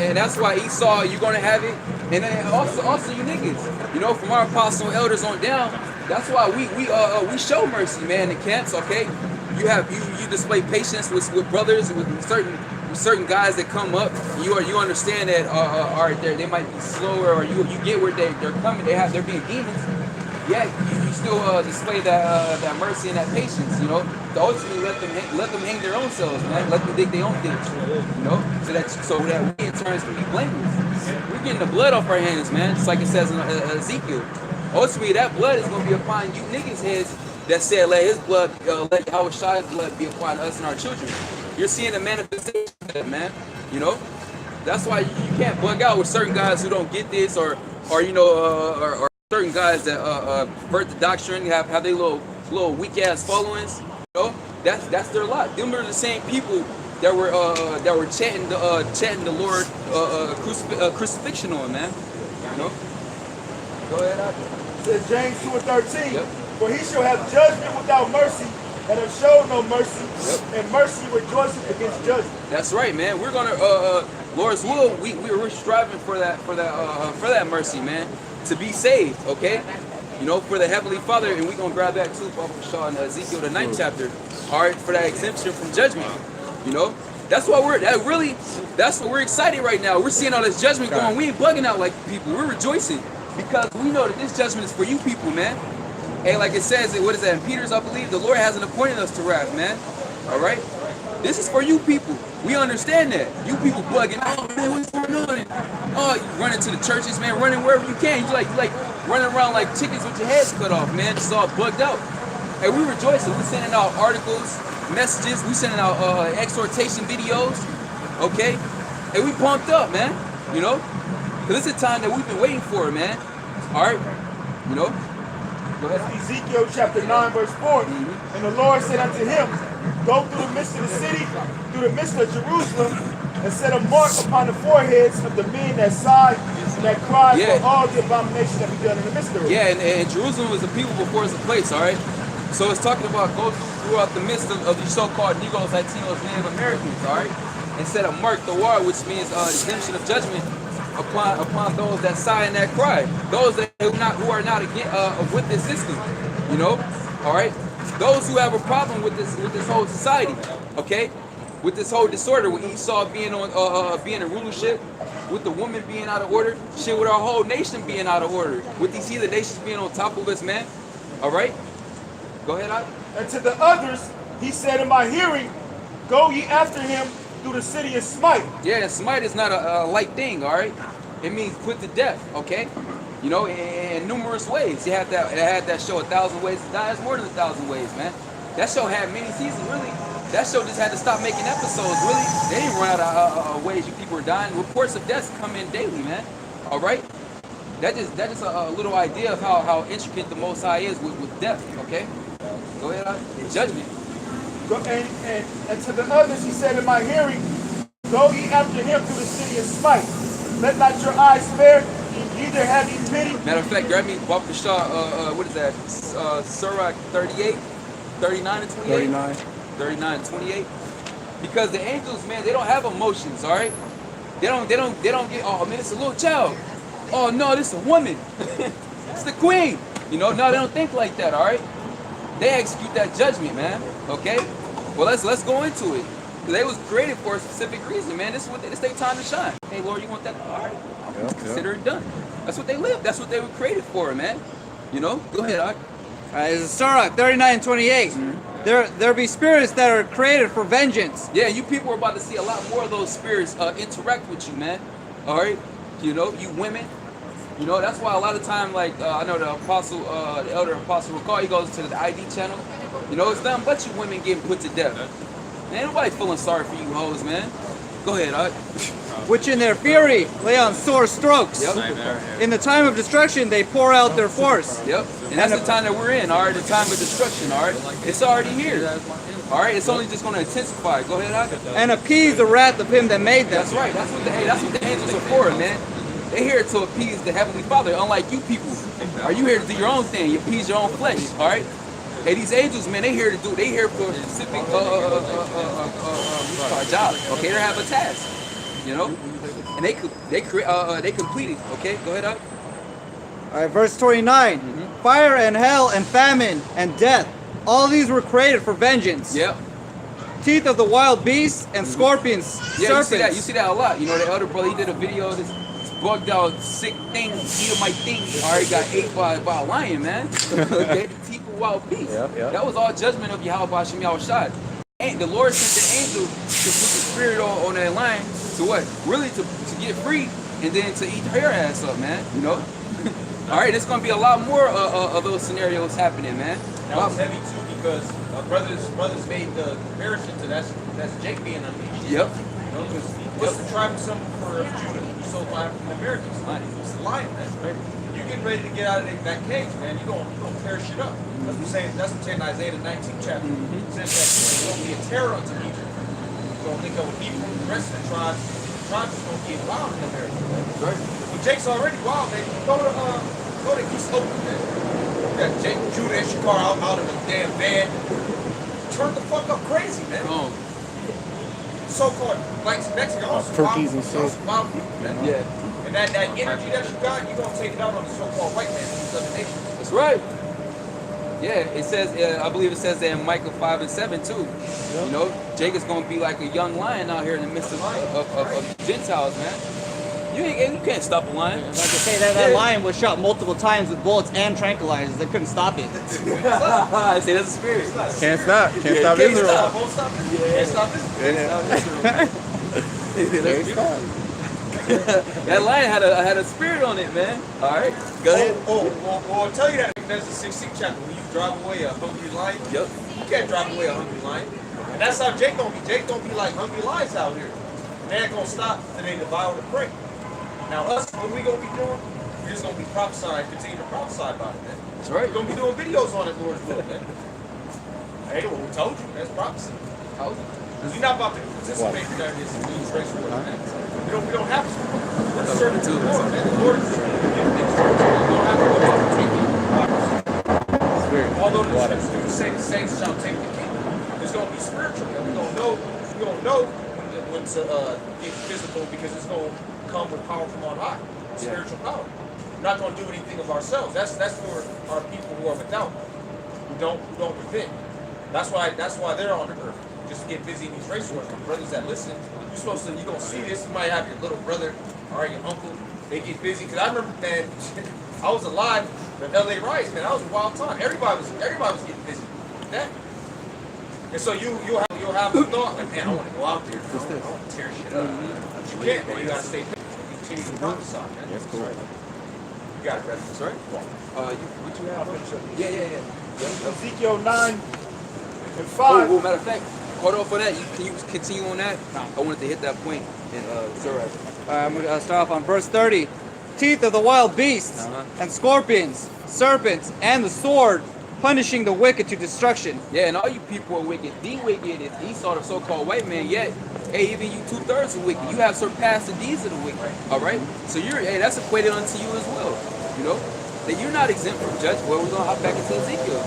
and that's why Esau, you're gonna have it. And then also you niggas, you know, from our apostle elders on down, that's why we show mercy, man, in camps, okay? You display patience with brothers, with certain guys that come up. You understand that they might be slower, or you get where they're coming. They're being demons. Yeah, you still display that mercy and that patience, you know. To ultimately let them hang their own selves, man. Let them dig their own ditch, you know. So that we in turn can be blameless. We're getting the blood off our hands, man. Just like it says in Ezekiel. Ultimately, that blood is going to be upon you niggas' heads that said, let His blood, let Yahweh's blood be upon us and our children. You're seeing the manifestation of that, man. You know. That's why you can't bug out with certain guys who don't get this, or you know, or certain guys that pervert the doctrine, have their little weak ass followings. You know, that's their lot. Them are the same people that were chanting the Lord crucifixion on, man. You know. Go ahead, out there. It says James 2 and 13. Yep. For he shall have judgment without mercy, and have showed no mercy, and mercy rejoiceth against judgment. That's right, man. We're gonna, Lord's will. We're striving for that mercy, man. To be saved, okay? You know, for the Heavenly Father, and we're going to grab that too, Papa Shaw, in Ezekiel, the 9th chapter, all right, for that exemption from judgment, you know? That's what we're excited right now. We're seeing all this judgment going. We ain't bugging out like people. We're rejoicing because we know that this judgment is for you people, man. Hey, like it says, what is that in Peter's, I believe, the Lord hasn't appointed us to wrath, man. All right? This is for you people. We understand that. You people bugging, oh man, what's going on? Oh, you running to the churches, man, running wherever you can. You like running around like chickens with your heads cut off, man. Just all bugged out. Hey, we rejoicing. We sending out articles, messages. We sending out exhortation videos. Okay? Hey, we pumped up, man. You know? Because this is a time that we've been waiting for, man. All right? You know? Go ahead. Ezekiel chapter 9, verse 4. And the Lord said unto him, go through the midst of the city, through the midst of Jerusalem, and set a mark upon the foreheads of the men that sigh and that cry for all the abomination that be done in the midst of it. Yeah, and Jerusalem was the people before it's a place, all right? So it's talking about go throughout the midst of these so-called Negroes, Latinos, Native Americans, all right? And set a mark the war, which means exemption of judgment upon those that sigh and that cry, those that who are not with this system, you know, all right. Those who have a problem with this whole society, okay, with this whole disorder, with Esau being being in rulership, with the woman being out of order, shit, with our whole nation being out of order, with these heathen nations being on top of us, man. All right, go ahead, Ike. And to the others, he said in my hearing, go ye after him through the city and smite. Yeah, and smite is not a light thing, all right? It means put to death, okay? You know, in numerous ways. It had that show, 1,000 Ways to Die. It's more than 1,000 ways, man. That show had many seasons, really. That show just had to stop making episodes, really. They didn't run out of ways you people are dying. Reports of deaths come in daily, man. All right? That just a little idea of how intricate the Most High is with death, okay? Go ahead, judgment. And to the others he said in my hearing, go ye after him through the city and smite. Let not your eyes spare, neither have ye pity. Matter of fact, grab me Bop the Shaw, what is that? Sirach 38, 39 and 28? 39 and 28. Because the angels, man, they don't have emotions, all right? They don't get, oh man, it's a little child. Oh no, this is a woman. It's the queen. You know, no, they don't think like that, all right? They execute that judgment, man. Okay? Well, let's go into it. They was created for a specific reason, man. This is their time to shine. Hey, Lord, you want that? All right, consider it done. That's what they live. That's what they were created for, man. You know? Go ahead, Ike. This is Sirach 39 and 28. There be spirits that are created for vengeance. Yeah, you people are about to see a lot more of those spirits interact with you, man. All right? You know, you women. You know, that's why a lot of time, like, I know the apostle, the elder apostle Ricard, he goes to the ID channel. You know, it's nothing but you women getting put to death. Ain't nobody feeling sorry for you hoes, man. Go ahead, Ike. Which in their fury lay on sore strokes. Yep. In the time of destruction, they pour out their force. Yep. And that's the time that we're in, all right? The time of destruction, all right? It's already here. All right? It's only just going to intensify. Go ahead, Ike. And appease the wrath of him that made them. That's right. That's what the angels are for, man. They're here to appease the Heavenly Father, unlike you people. Are you here to do your own thing? You appease your own flesh, all right? Hey, these angels, man, they here for a specific job. Okay, they have a task, you know, and they complete it. Okay, go ahead, Ike. All right, verse 29. Fire and hell and famine and death, all these were created for vengeance. Yep. Teeth of the wild beasts and scorpions, Yeah, serpents. you see that a lot. You know, the elder brother, he did a video of this bugged out sick thing, Edomite thing. Already got ate by a lion, man. Okay, the teeth of wild beasts. That was all judgment of Yahweh Shem Yahushai. And the Lord sent the angel to put the spirit on that lion to what? Really to get free and then to eat her ass up, man. You know? All right, there's gonna be a lot more of those scenarios happening, man. That was heavy too because brothers made the comparison to that's Jake being unleashed. Yep. You know, because what's the tribe symbol for Judah? You so lion from the Americans. It's the lion, man. Right? You get ready to get out of that cage, man. You gonna tear shit up. That's what I'm saying in Isaiah the 19th chapter. It says that it's gonna be a terror unto Egypt. You're gonna think of Hebrew, the rest of the tribes. The tribes is gonna get wild in America. Right? Well, Jake's already wild, man. Go to East Oakland, man. You got Jake, Judah, and Shakar out of the damn van. Turn the fuck up crazy, man. Oh. So-called whites in Mexico, turkeys and shit. Wild people, man. Yeah. And that energy that you got, you're gonna take it out on the so-called white man in these other nations. That's right. Yeah, it says, I believe it says that in Micah 5 and 7 too. You know, Jacob's gonna be like a young lion out here in the midst of Gentiles, man. You can't stop a lion. Like I say, that lion was shot multiple times with bullets and tranquilizers. They couldn't stop it. I say that's a spirit. Can't stop. Can't stop Can't Israel. stop. Won't stop this. Can't stop this. That lion had a spirit on it, man. All right, go ahead. Well, I'll tell you that. There's a 16th chapter when you drive away a hungry lion. Yep. You can't drive away a hungry lion. And that's how Jake don't be. Jake don't be like hungry lions out here. And they ain't gonna stop till they devour the prey. Now us, what we gonna be doing? We're just gonna be prophesying, continue to prophesy about it, man. That's right. We're gonna be doing videos on it, Lord's will, man. Hey, well, we told you, that's prophecy. Because we're not about to participate in these race wars, man. We don't have to. We're serving to the Lord, man. The Lord is we don't have to go out and take it. Although the scriptures do say the saints shall take the kingdom, it's gonna be spiritual, man. We're gonna know when to get physical because it's gonna come with power from on high, spiritual power. We're not gonna do anything of ourselves. That's for our people who are without, who don't repent. That's why they're on the earth, just to get busy in these race wars. My brothers that listen, you gonna see this. You might have your little brother or your uncle. They get busy because I remember, man, I was alive when LA riots, man. That was a wild time. Everybody was getting busy with that. And so you'll have the thought like, man, I want to go out there. I want to tear shit up. But you can't, man. You gotta stay patient. Continue to prophesy, man. That's cool. You got it, brother. That's right. What you have? Yeah. Ezekiel 9 and 5. Oh, matter of fact, hold on for that. Can you continue on that? I wanted to hit that point. And I'm going to start off on verse 30. Teeth of the wild beasts, and scorpions, serpents, and the sword, punishing the wicked to destruction. yeah, and all you people are wicked. The wicked is Esau, the so-called white man. Yet, hey, even you 2/3 are wicked. You have surpassed the deeds of the wicked. All right. So that's equated unto you as well. You know that you're not exempt from judgment. Well, we're gonna hop back into Ezekiel.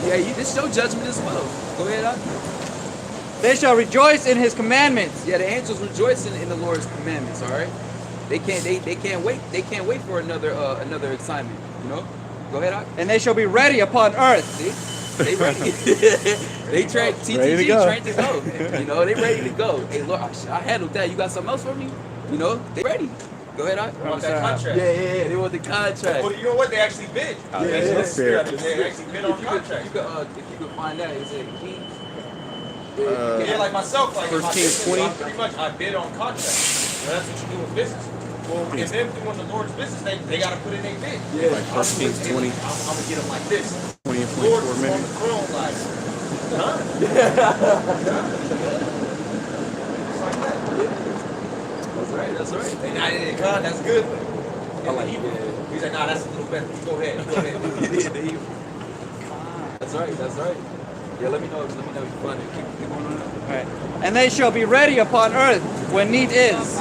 Yeah, this is your judgment as well. Go ahead, Doc. They shall rejoice in his commandments. Yeah, the angels rejoicing in the Lord's commandments. All right. They can't wait. They can't wait for another assignment. You know. Go ahead, Doc. And they shall be ready upon earth. See? They ready. They trained. TTG trained to go. You know, they ready to go. Hey, Lord, I handled that. You got something else for me? You know, they ready. Go ahead, Doc. They want that contract. Yeah. They want the contract. Well, you know what? They actually bid. that's fair. They actually bid on contract. If you could find that, is it King? Yeah, like myself, like in my 1 Kings business, 20. pretty much I bid on contract. Well, that's what you do in business. Well, if them doing the Lord's business, they got to put in their bid. Yeah. Like 1 Kings 20, I'm gonna get them like this. 20 and Lord 24 is on minutes. the throne, like, huh? Just like that. That's right. And I didn't God, that's good. I like it. He's like, nah, that's a little better. You go ahead. That's right. Yeah, let me know if you find it. Keep going on that. Right. And they shall be ready upon earth when need is.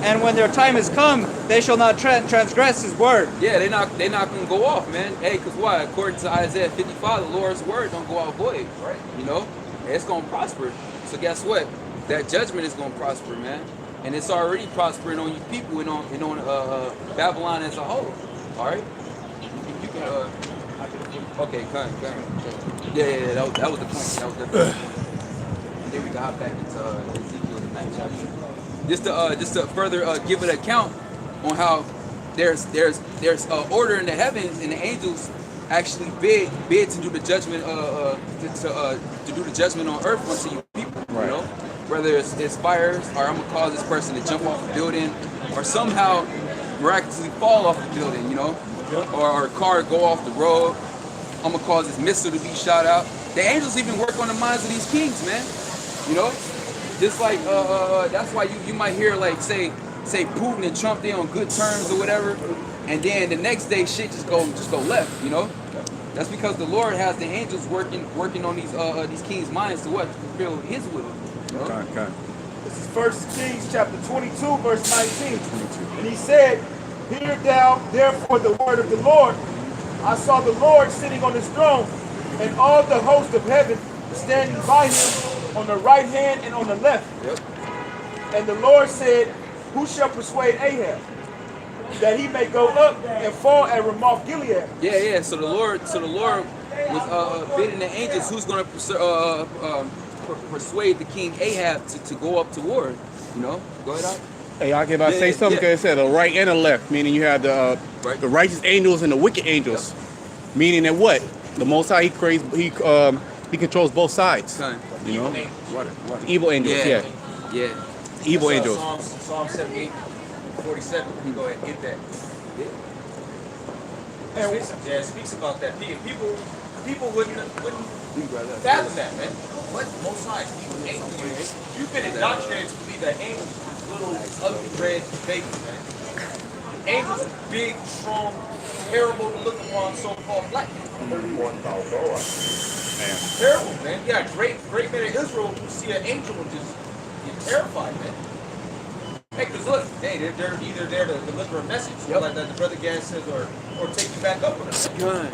And when their time is come, they shall not transgress his word. Yeah, they're not gonna go off, man. Hey, cause why? According to Isaiah 55, the Lord's word don't go out void. Right. You know, it's gonna prosper. So guess what? That judgment is gonna prosper, man. And it's already prospering on you people and on Babylon as a whole. All right. You can okay, come. Yeah. That was the point. That was the point. And then we can hop back into Ezekiel the 9th chapter. Just to further give an account on how there's order in the heavens and the angels actually bid to do the judgment to do the judgment on earth unto you people. Right. You know, whether it's fires or I'm gonna cause this person to jump off the building or somehow miraculously fall off the building. You know, or a car go off the road. I'm gonna cause this missile to be shot out. The angels even work on the minds of these kings, man. You know, just like that's why you might hear like say Putin and Trump they on good terms or whatever, and then the next day shit just go left. You know, that's because the Lord has the angels working on these kings' minds to what? To fulfill His will. You know? Okay. This is 1 Kings chapter 22, verse 19. And he said, hear thou therefore the word of the Lord. I saw the Lord sitting on his throne, and all the host of heaven standing by him on the right hand and on the left. Yep. And the Lord said, who shall persuade Ahab, that he may go up and fall at Ramoth Gilead? Yeah. So the Lord was bidding the angels who's going to persuade the king Ahab to go up to war. You know, go ahead. Hey, I can about Yeah, say something yeah. because it said a right and a left, meaning you have Right. the righteous angels and the wicked angels, meaning that what the Most High he controls both sides. Son. You know, Water. evil angels, yeah, Yeah. evil That's, angels. Psalm 78, 47. Go ahead and get that. It speaks about that. People wouldn't fathom that, man. What? Most High, angels. You've been indoctrinated to believe that angels are little ugly red babies, man. Angels are big, strong, terrible to look upon, so-called black people. Terrible, man. Yeah, great men in Israel who see an angel and just get terrified, man. Hey, because look, hey, they're either there to deliver a message, like that the brother Gaz says, or take you back up on it. Gun.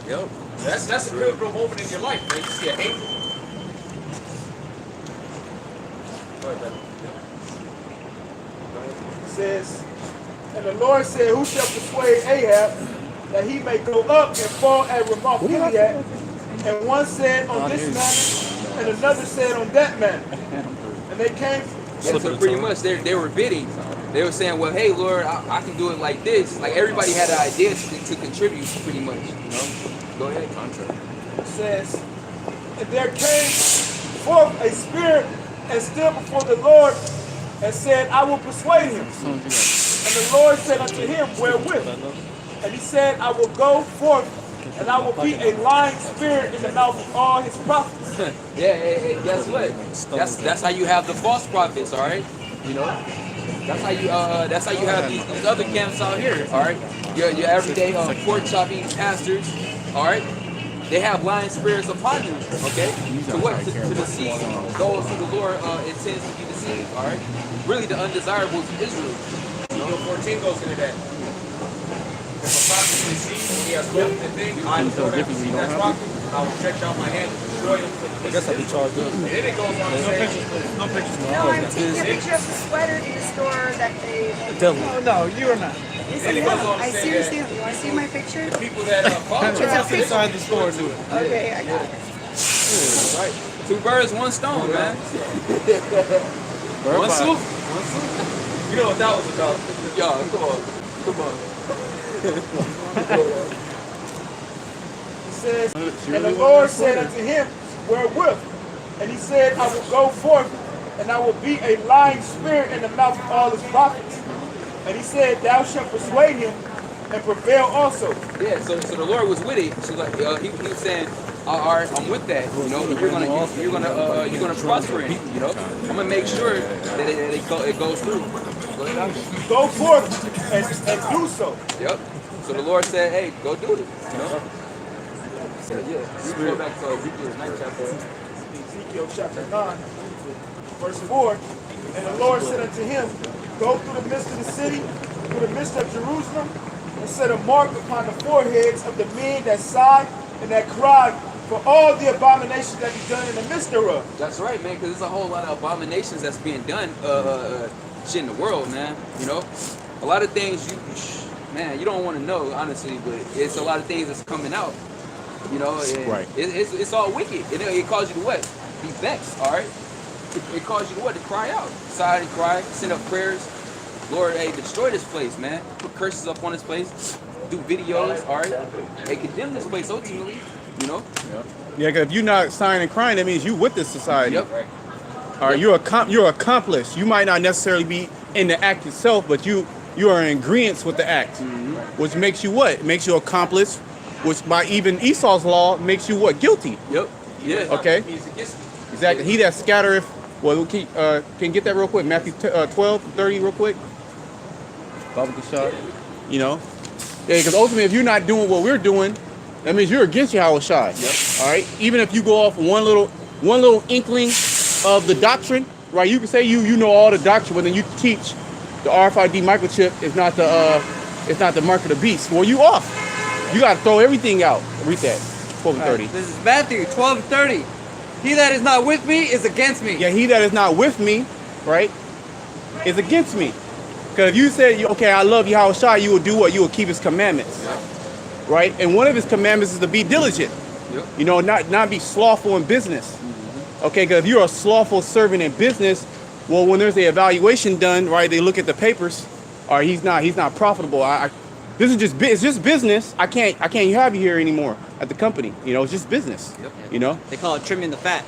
Yep. That's a pivotal moment in your life, man. You see an angel. Go ahead, brother. It says, and the Lord said, who shall persuade Ahab that he may go up and fall at Ramoth Gilead? And one said on this manner, and another said on that manner. And they came. Yeah, so pretty much they were bidding. They were saying, well, hey, Lord, I can do it like this. Like everybody had an idea to contribute pretty much. You know? Go ahead. It says, and there came forth a spirit and stood before the Lord and said, I will persuade him. And the Lord said unto him, wherewith? And he said, I will go forth, and I will be a lying spirit in the mouth of all his prophets. Hey, guess what? That's how you have the false prophets, all right? You know, that's how you have these other camps out here, all right? Your everyday pork chopping pastors, all right? They have lying spirits upon them, okay? To what? To deceive those who the Lord intends to be deceived, all right? Really, the undesirables of Israel. Ezekiel 14 goes into that. If a prophet is deceived, he has spoken the thing, I will go down to see that prophet, I will stretch out my hand and destroy him. I guess I'll be charged up. And then it goes on to say, No pictures. No, I'm taking a picture of the sweater in the store that they. Tell me. Oh no, you are not. Yes, Then I it goes am. on to I say seriously that am. You want to see my picture? people that follow It's a picture. Inside the store, do it. Okay, I got it. Right. Two birds, one stone, man. One swoop. you know what that was about. Yo, come on. It says, and the Lord said unto him, wherewith? And he said, I will go forth, and I will be a lying spirit in the mouth of all his prophets. And he said, thou shalt persuade him and prevail also. Yeah, so the Lord was with it. So like he was saying, all right, I'm with that. You know, you're gonna prosper in it. You know, I'm gonna make sure that it goes through. Go ahead. Go forth and do so. Yep. So the Lord said, hey, go do it. You know. So, yeah. We can go back to Ezekiel 9 chapter. Ezekiel chapter 9, verse 4. And the Lord said unto him, go through the midst of the city, through the midst of Jerusalem, and set a mark upon the foreheads of the men that sigh and that cry for all the abominations that be done in the midst thereof. That's right, man, because there's a whole lot of abominations that's being done shit in the world, man. You know, a lot of things you don't want to know, honestly, but it's a lot of things that's coming out. You know, and Right. It's all wicked. It calls you to what? Be vexed, all right? It calls you to what? To cry out. Sigh and cry, send up prayers. Lord, hey, destroy this place, man. Put curses up on this place. Do videos, all right? Hey, condemn this place ultimately, you know? Yeah, because if you're not sighing and crying, that means you with this society. Yep. All right, you're accomplished. You might not necessarily be in the act itself, but you are in agreement with the act, which makes you what? It makes you accomplished, which by even Esau's law makes you what? Guilty. Yep. Yeah. Okay. Exactly. He that scattereth. Well, can you get that real quick? Matthew 12:30 real quick. Baba Kashad. You know? Yeah, because ultimately, if you're not doing what we're doing, that means you're against Yahweh Shai. Yep. All right? Even if you go off one little inkling of the doctrine, right? You can say you know all the doctrine, but then you teach the RFID microchip is not the mark of the beast. Well, you off. You got to throw everything out. Read that. 12:30. This is Matthew 12:30. He that is not with me is against me. Yeah, he that is not with me, right, is against me. Because if you said, okay, I love Yahweh Shai, you will do what? You will keep his commandments. Yep. Right? And one of his commandments is to be diligent. Yep. You know, not be slothful in business. Mm-hmm. Okay, because if you're a slothful servant in business, Well, when there's the evaluation done, right, they look at the papers, or he's not profitable. This is it's just business. I can't have you here anymore at the company. You know, it's just business. Yep. You know, They call it trimming the fat.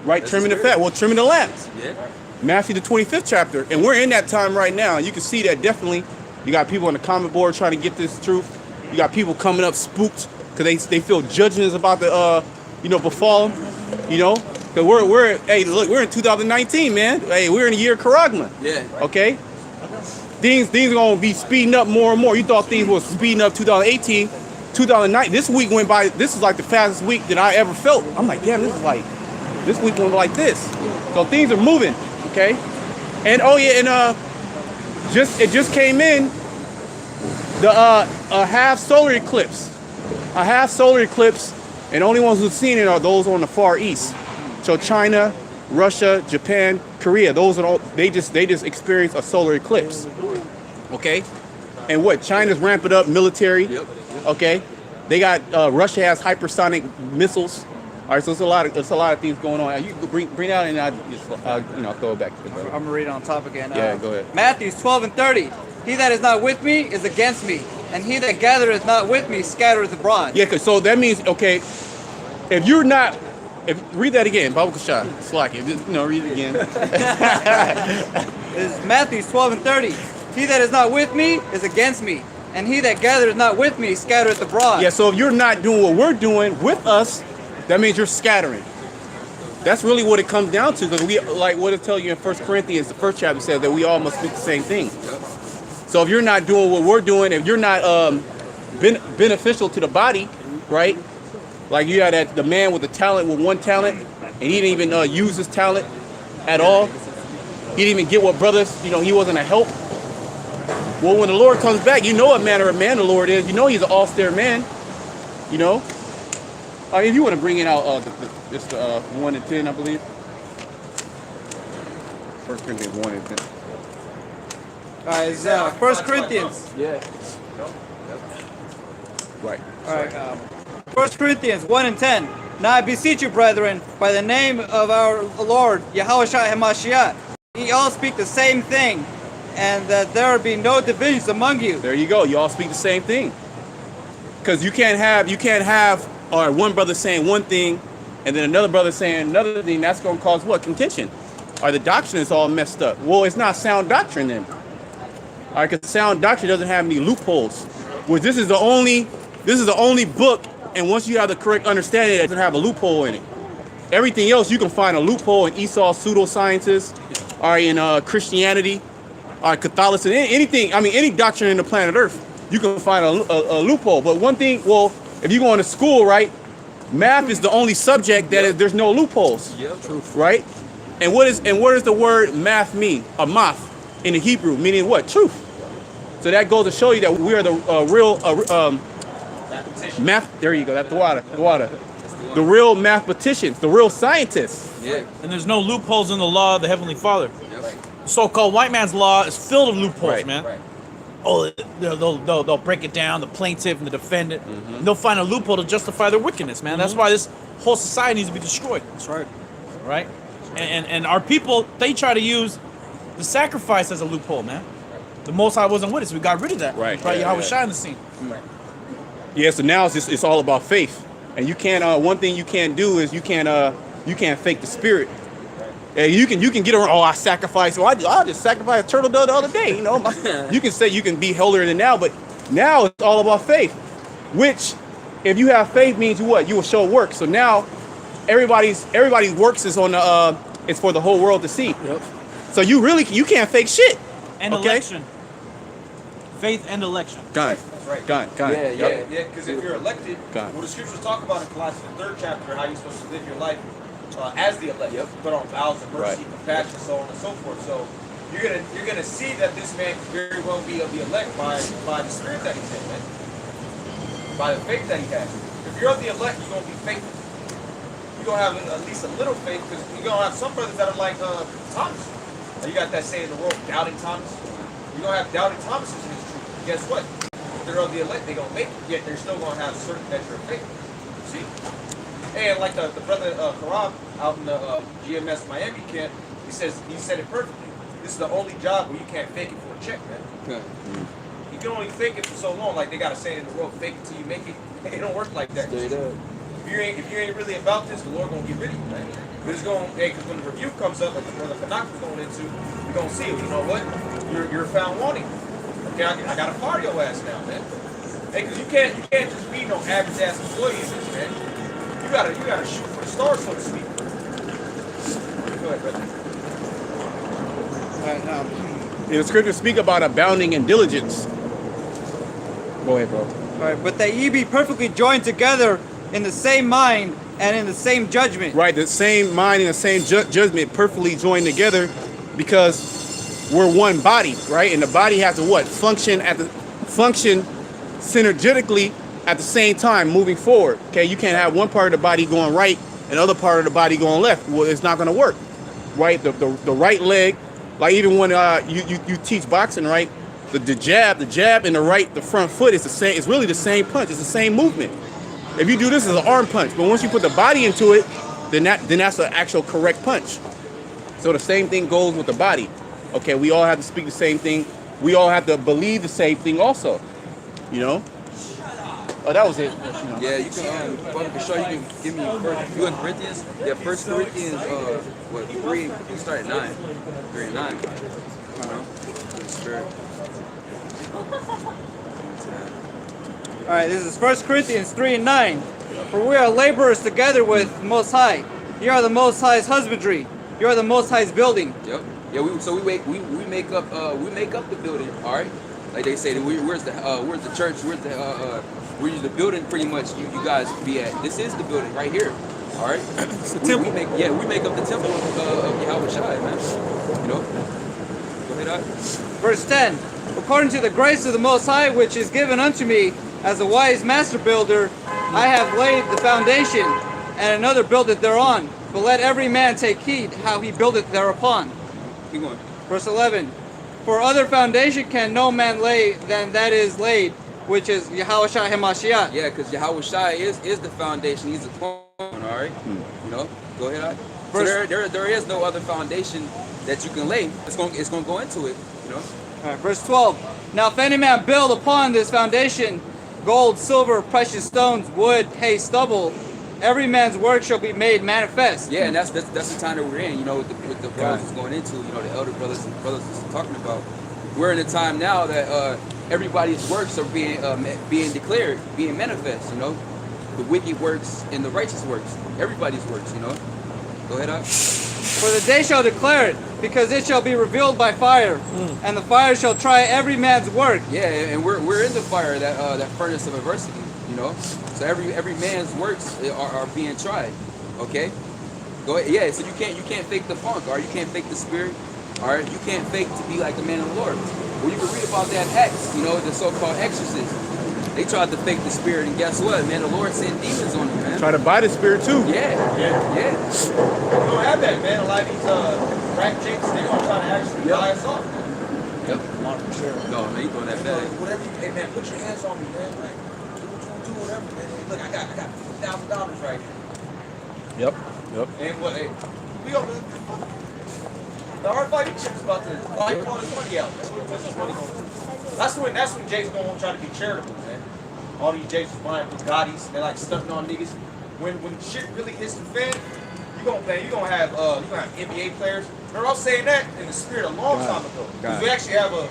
right? That's Trimming the the fat. spirit. Well, trimming the lambs. Yeah. Matthew the 25th chapter, and we're in that time right now. You can see that definitely. You got people on the comment board trying to get this truth. You got people coming up spooked because they feel judgment is about to befall them. You know, because we're in 2019, man. Hey, we're in the year of Karagma. Yeah. Okay. Things are gonna be speeding up more and more. You thought things were speeding up 2018, 2009. This week went by. This is like the fastest week that I ever felt. I'm like, damn, this week went like this. So things are moving. Okay. And it just came in the a half solar eclipse. A half solar eclipse, and the only ones who've seen it are those on the far east. So China, Russia, Japan, Korea, those are all they just experienced a solar eclipse. Okay? And what? China's ramping up military. Yep. Okay? They got Russia has hypersonic missiles. All right, so it's a lot of things going on. You can bring out and I'll throw it back to the I'm gonna read it on top again. Yeah, go ahead. Matthew 12:30. He that is not with me is against me, and he that gathereth not with me scattereth abroad. Yeah, so that means, okay, read that again, Bible Kashah, slack it, read it again. This is Matthew 12:30. He that is not with me is against me, and he that gathereth not with me scattereth abroad. Yeah, so if you're not doing what we're doing with us, that means you're scattering. That's really what it comes down to, because we, like what it tells you in 1 Corinthians, the first chapter says that we all must speak the same thing. So if you're not doing what we're doing, if you're not beneficial to the body, right? Like you had the man with the talent, with one talent, and he didn't even use his talent at all. He didn't even get what brothers, he wasn't a help. Well, when the Lord comes back, you know what manner of man the Lord is. You know he's an austere man. You know? If you want to bring it out, just 1 and 10, I believe. 1 Corinthians 1 and 10. All right, it's 1 Corinthians. Yeah. Right. All right, 1 Corinthians 1 and 10. Now I beseech you, brethren, by the name of our Lord, Yahushua HaMashiach, ye all speak the same thing, and that there be no divisions among you. There you go. You all speak the same thing. Because you can't have one brother saying one thing and then another brother saying another thing. That's going to cause what? Contention. Or the doctrine is all messed up. Well, it's not sound doctrine then. All right, because sound doctrine doesn't have any loopholes. Which this is the only book, and once you have the correct understanding, it doesn't have a loophole in it. Everything else, you can find a loophole in Esau's pseudosciences, or in Christianity, or Catholicism, anything. I mean, any doctrine in the planet Earth, you can find a loophole. But one thing, well, if you go into school, right, math is the only subject that there's no loopholes. Yep. Truth. Right? And what does the word math mean? A math in the Hebrew, meaning what? Truth. So that goes to show you that we are the real math. There you go. That's the water. The real mathematicians, the real scientists. Yeah. And there's no loopholes in the law of the Heavenly Father. Yep. The so-called white man's law is filled with loopholes, Right. man. Right. Oh, they'll break it down, the plaintiff and the defendant. And they'll find a loophole to justify their wickedness, man. That's why this whole society needs to be destroyed. That's right. Right? And our people, they try to use the sacrifice as a loophole, man. The Most High wasn't with us. We got rid of that. Right. Right. Yeah, Yahweh Shai in the scene. Yeah. So now it's all about faith, and you can't. One thing you can't do is you can't fake the spirit. And you can get around. Oh, I sacrificed. Well, I just sacrificed a turtle dove the other day. You can say you can be holier than now, but now it's all about faith. Which, if you have faith, means what? You will show work. So now, everybody's works is on the it's for the whole world to see. Yep. So you can't fake shit. And Okay. election. Faith and election. Got it. That's right. Got it. Yeah. Yeah, because if you're elected, God. well, the scriptures talk about in Colossians, the 3rd chapter, how you're supposed to live your life as the elect. Yep. Put on vows of mercy, Right. compassion, so on and so forth. So you're gonna see that this man could very well be of the elect by the spirit that he's in, man. By the faith that he has. If you're of the elect, you're gonna be faithful. You're gonna have at least a little faith, because you're gonna have some brothers that are like Thomas. You got that saying in the world, doubting Thomas. You're gonna have doubting Thomases in this truth. Guess what? If they're of the elect, they're gonna make it, yet they're still gonna have a certain measure of faith. See? And like the brother Karab out in the GMS Miami camp, he said it perfectly. This is the only job where you can't fake it for a check, man. Okay. You can only fake it for so long. Like they gotta say in the world, fake it till you make it. It don't work like that. Straight up. If you ain't really about this, the Lord gonna get rid of you, man. But it's gonna, because when the review comes up, like the brother Kanak was going into, you're gonna see it. You know what? You're found wanting. Okay, I gotta fire your ass now, man. Hey, because you can't just be no average ass employee in this, man. You gotta shoot for the stars, so to speak. Go ahead, brother. All right, now. The scriptures speak about abounding in diligence. Go ahead, bro. All right, but that ye be perfectly joined together in the same mind and in the same judgment. Right, the same mind and the same judgment perfectly joined together, because we're one body, right? And the body has to what? Function synergetically at the same time, moving forward. Okay, you can't have one part of the body going right and the other part of the body going left. Well, it's not going to work, right? The right leg, like even when you teach boxing, right? The jab and the front foot is the same. It's really the same punch. It's the same movement. If you do this as an arm punch, but once you put the body into it, then that's the actual correct punch. So the same thing goes with the body. Okay, we all have to speak the same thing. We all have to believe the same thing also. You know? Oh, that was it. Yeah, you can, Brother Bashar, you can give me first, you in Corinthians? Yeah, 1 Corinthians, 3, you start at 9. 3 and 9. Spirit. All right, this is 1 Corinthians 3 and 9. For we are laborers together with the Most High. You are the Most High's husbandry. You are the Most High's building. Yep. Yeah, we make up the building. All right. Like they say, where's the church? Where's the building? Pretty much you guys be at. This is the building right here. All right. It's the temple. We make up the temple of Yahweh Shai, man. You know. Go ahead, Doc. Verse 10. According to the grace of the Most High, which is given unto me as a wise master builder, I have laid the foundation, and another buildeth thereon. But let every man take heed how he buildeth thereupon. Keep going. Verse 11. For other foundation can no man lay than that is laid, which is Yahushua HaMashiach. Yeah, because Yahweh Shai is the foundation. He's the corner. All right. You know. Go ahead, Doc. So there is no other foundation that you can lay. It's gonna go into it. You know. All right, verse 12. Now if any man build upon this foundation gold, silver, precious stones, wood, hay, stubble, every man's work shall be made manifest. Yeah, and that's the time that we're in. You know, with the brothers is going into. You know, the elder brothers and brothers is talking about. We're in a time now that everybody's works are being declared, being manifest. You know, the wicked works and the righteous works. Everybody's works. You know. Go ahead, Doc. For the day shall declare it, because it shall be revealed by fire, and the fire shall try every man's work. Yeah, and we're in the fire, that furnace of adversity, you know. So every man's works are being tried. Okay, go ahead. Yeah, so you can't fake the funk, or you can't fake the spirit, or you can't fake to be like the man of the Lord. Well, you can read about that Acts, you know, the so-called exorcists. They tried to fake the spirit, and guess what, man? The Lord sent demons on them, man. Try to buy the spirit too. Yeah. You don't have that, man. A lot of these rap jakes, they gonna try to actually buy us off. Yep. No, man, you doing that bad. Whatever you, hey man, put your hands on me, man. Like, do what you want to do, whatever, man. Hey, look, I got $50,000 right here. Yep. And what? Hey, we gonna the hard fighting chip's about to wipe all this money out. That's what this money gonna do. That's when Jake's gonna try to be charitable, man. All these Jakes is buying Bugattis, they like stunting on niggas. When shit really hits the fan, you gonna have NBA players. Remember I was saying that in the spirit a long time ago. Because we actually have a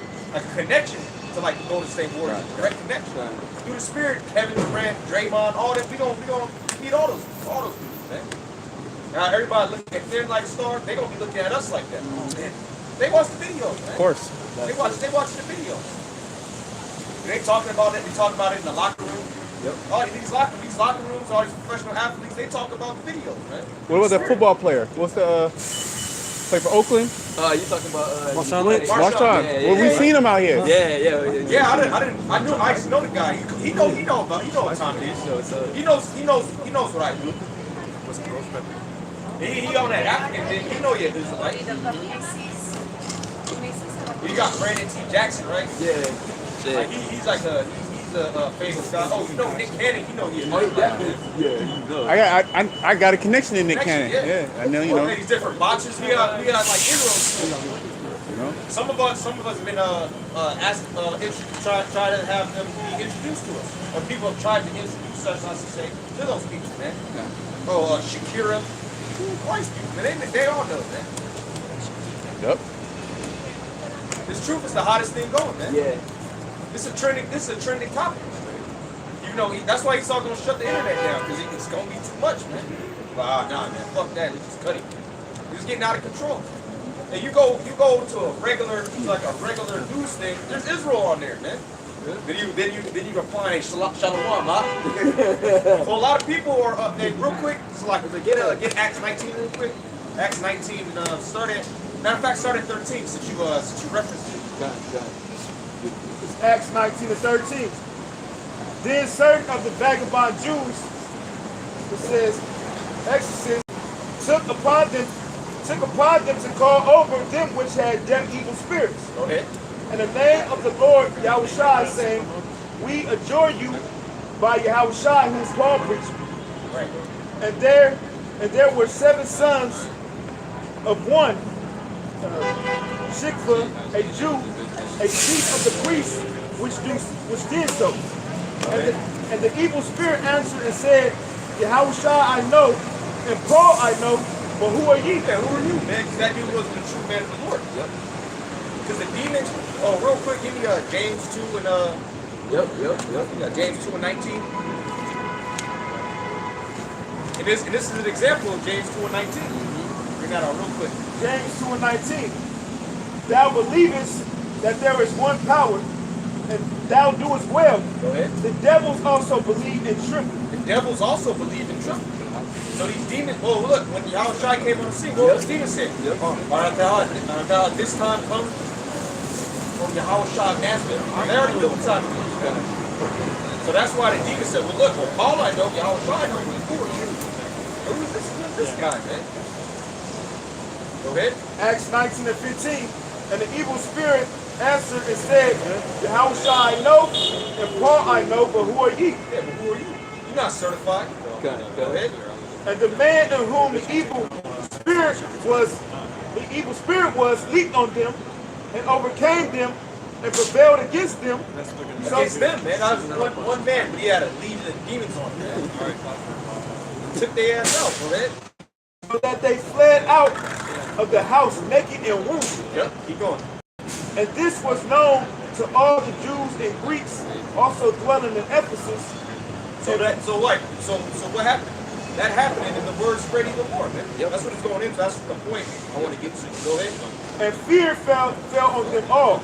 connection to like the Golden State Warriors. Direct connection. Through the spirit, Kevin Durant, Draymond, all that, we gonna beat all those dudes, man. Now everybody looking at them like a star, they gonna be looking at us like that. Oh man. They watch the videos, man. Of course. They watch the videos. They talking about it. They talk about it in the locker room. Yep. All these locker rooms, all these professional athletes, they talk about the videos, man. What was that football player? What's the play for Oakland? You talking about Marshawn. Yeah, Well, we seen him out here. Yeah, I used to know the guy. He know what time it is. He knows what I do. He on that African thing. You know you're Israelite. You got Brandon T. Jackson, right? Yeah. Like he's the famous guy. Oh, you know Nick Cannon. You know he is. Oh, definitely. I got a connection in Nick Cannon. Yeah. I know, you Well, know. these different boxers. We got like inroads. You know. Some of us have been asked, try to have them be introduced to us, or people have tried to introduce us, I should say, to those people, man. Oh, Shakira, all these people, man, they all know, man. Yep. This truth is the hottest thing going, man. Yeah. This is a trending topic. You know, that's why he's talking to shut the internet down, because it's gonna be too much, man. Nah, man, fuck that. It's just cutting. It's getting out of control. And you go to a regular news thing. There's Israel on there, man. Then you reply shalom, huh? So a lot of people are up there real quick. So like get Acts 19 real quick. Acts 19 started. Matter of fact, started 13 since you referenced it. Got it. It's Acts 19 to 13. Then certain of the vagabond Jews, it says, exorcists, took upon them to call over them which had deaf evil spirits. Go ahead. In the name of the Lord Yahushua, saying, we adjure you by Yahushua, who is Paul preached. Right. And there were 7 sons of one, Shikva, a Jew, a chief of the priests, which did so. And the evil spirit answered and said, Yahushua I know, and Paul I know, but who are ye? Yeah, who are you, man? Because that dude wasn't the true man of the Lord. Yep. Because the demons. Oh, real quick, give me James 2 and Yep. Yeah, James 2 and 19. And this is an example of James 2 and 19. Bring that out real quick. James 2 and 19. Thou believest that there is one power, and thou doest well. Go ahead. The devils also believe and tremble. The devils also believe in truth. So these demons, oh look, when Yahushua came on the scene, what was the demon saying? Art thou this time come from Yahushua of Nazareth? They already knew what time it was. So that's why the demon said, well look, Paul I know, Yahushua I know, who are you? Who is this guy, man? Go ahead. Acts 19 and 15. And the evil spirit answered and said, Yahushua I know, and Paul I know, but who are ye? Yeah, but who are you? You're not certified. Go ahead. And the man in whom the evil spirit was leaped on them and overcame them and prevailed against them. Against them, man. I was one man, but he had a legion of demons on him. Took their ass out, go ahead. So that they fled out of the house naked and wounded. Yep, keep going. And this was known to all the Jews and Greeks also dwelling in Ephesus. So what happened? That happened, and the word spread even more, man. Yep. That's what it's going into. That's the point I want to get to. Go ahead. And fear fell on them all.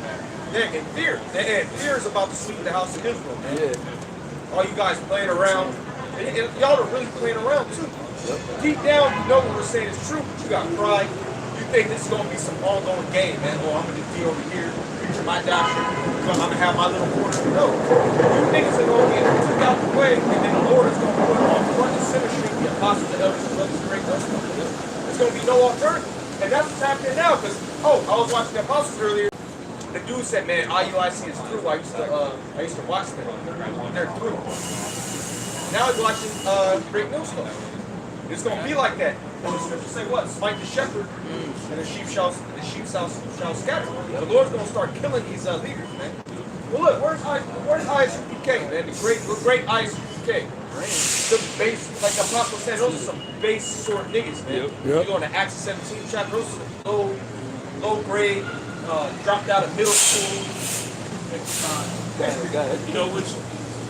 Yeah, and fear. And fear is about to sweep the house of Israel, man. Yeah. All you guys playing around. And y'all are really playing around, too. Yep. Deep down, you know what we're saying is true, but you got pride. You think this is going to be some ongoing game, man. Oh, I'm going to be over here, preaching my doctrine. I'm going to have my little corner. No. You niggas are going to get took out the way, and then the Lord is going to put on front and center street the apostles, the elders, the brothers, the great brothers. There's going to be no alternative. And that's what's happening now, because, I was watching the apostles earlier. The dude said, man, IUIC is true. I used to watch them. They're true. Now he's watching Great Millstone. It's going to be like that. The scripture say what? Smite the shepherd, and the sheep shall scatter. The Lord's going to start killing these leaders, man. Well, look, where's ISUPK, man? The great ISUPK. The base, like the apostle said, those are some base sort of niggas, man. Yep. You go into Acts 17 chapter, those are some low grade, dropped out of middle school. You know which?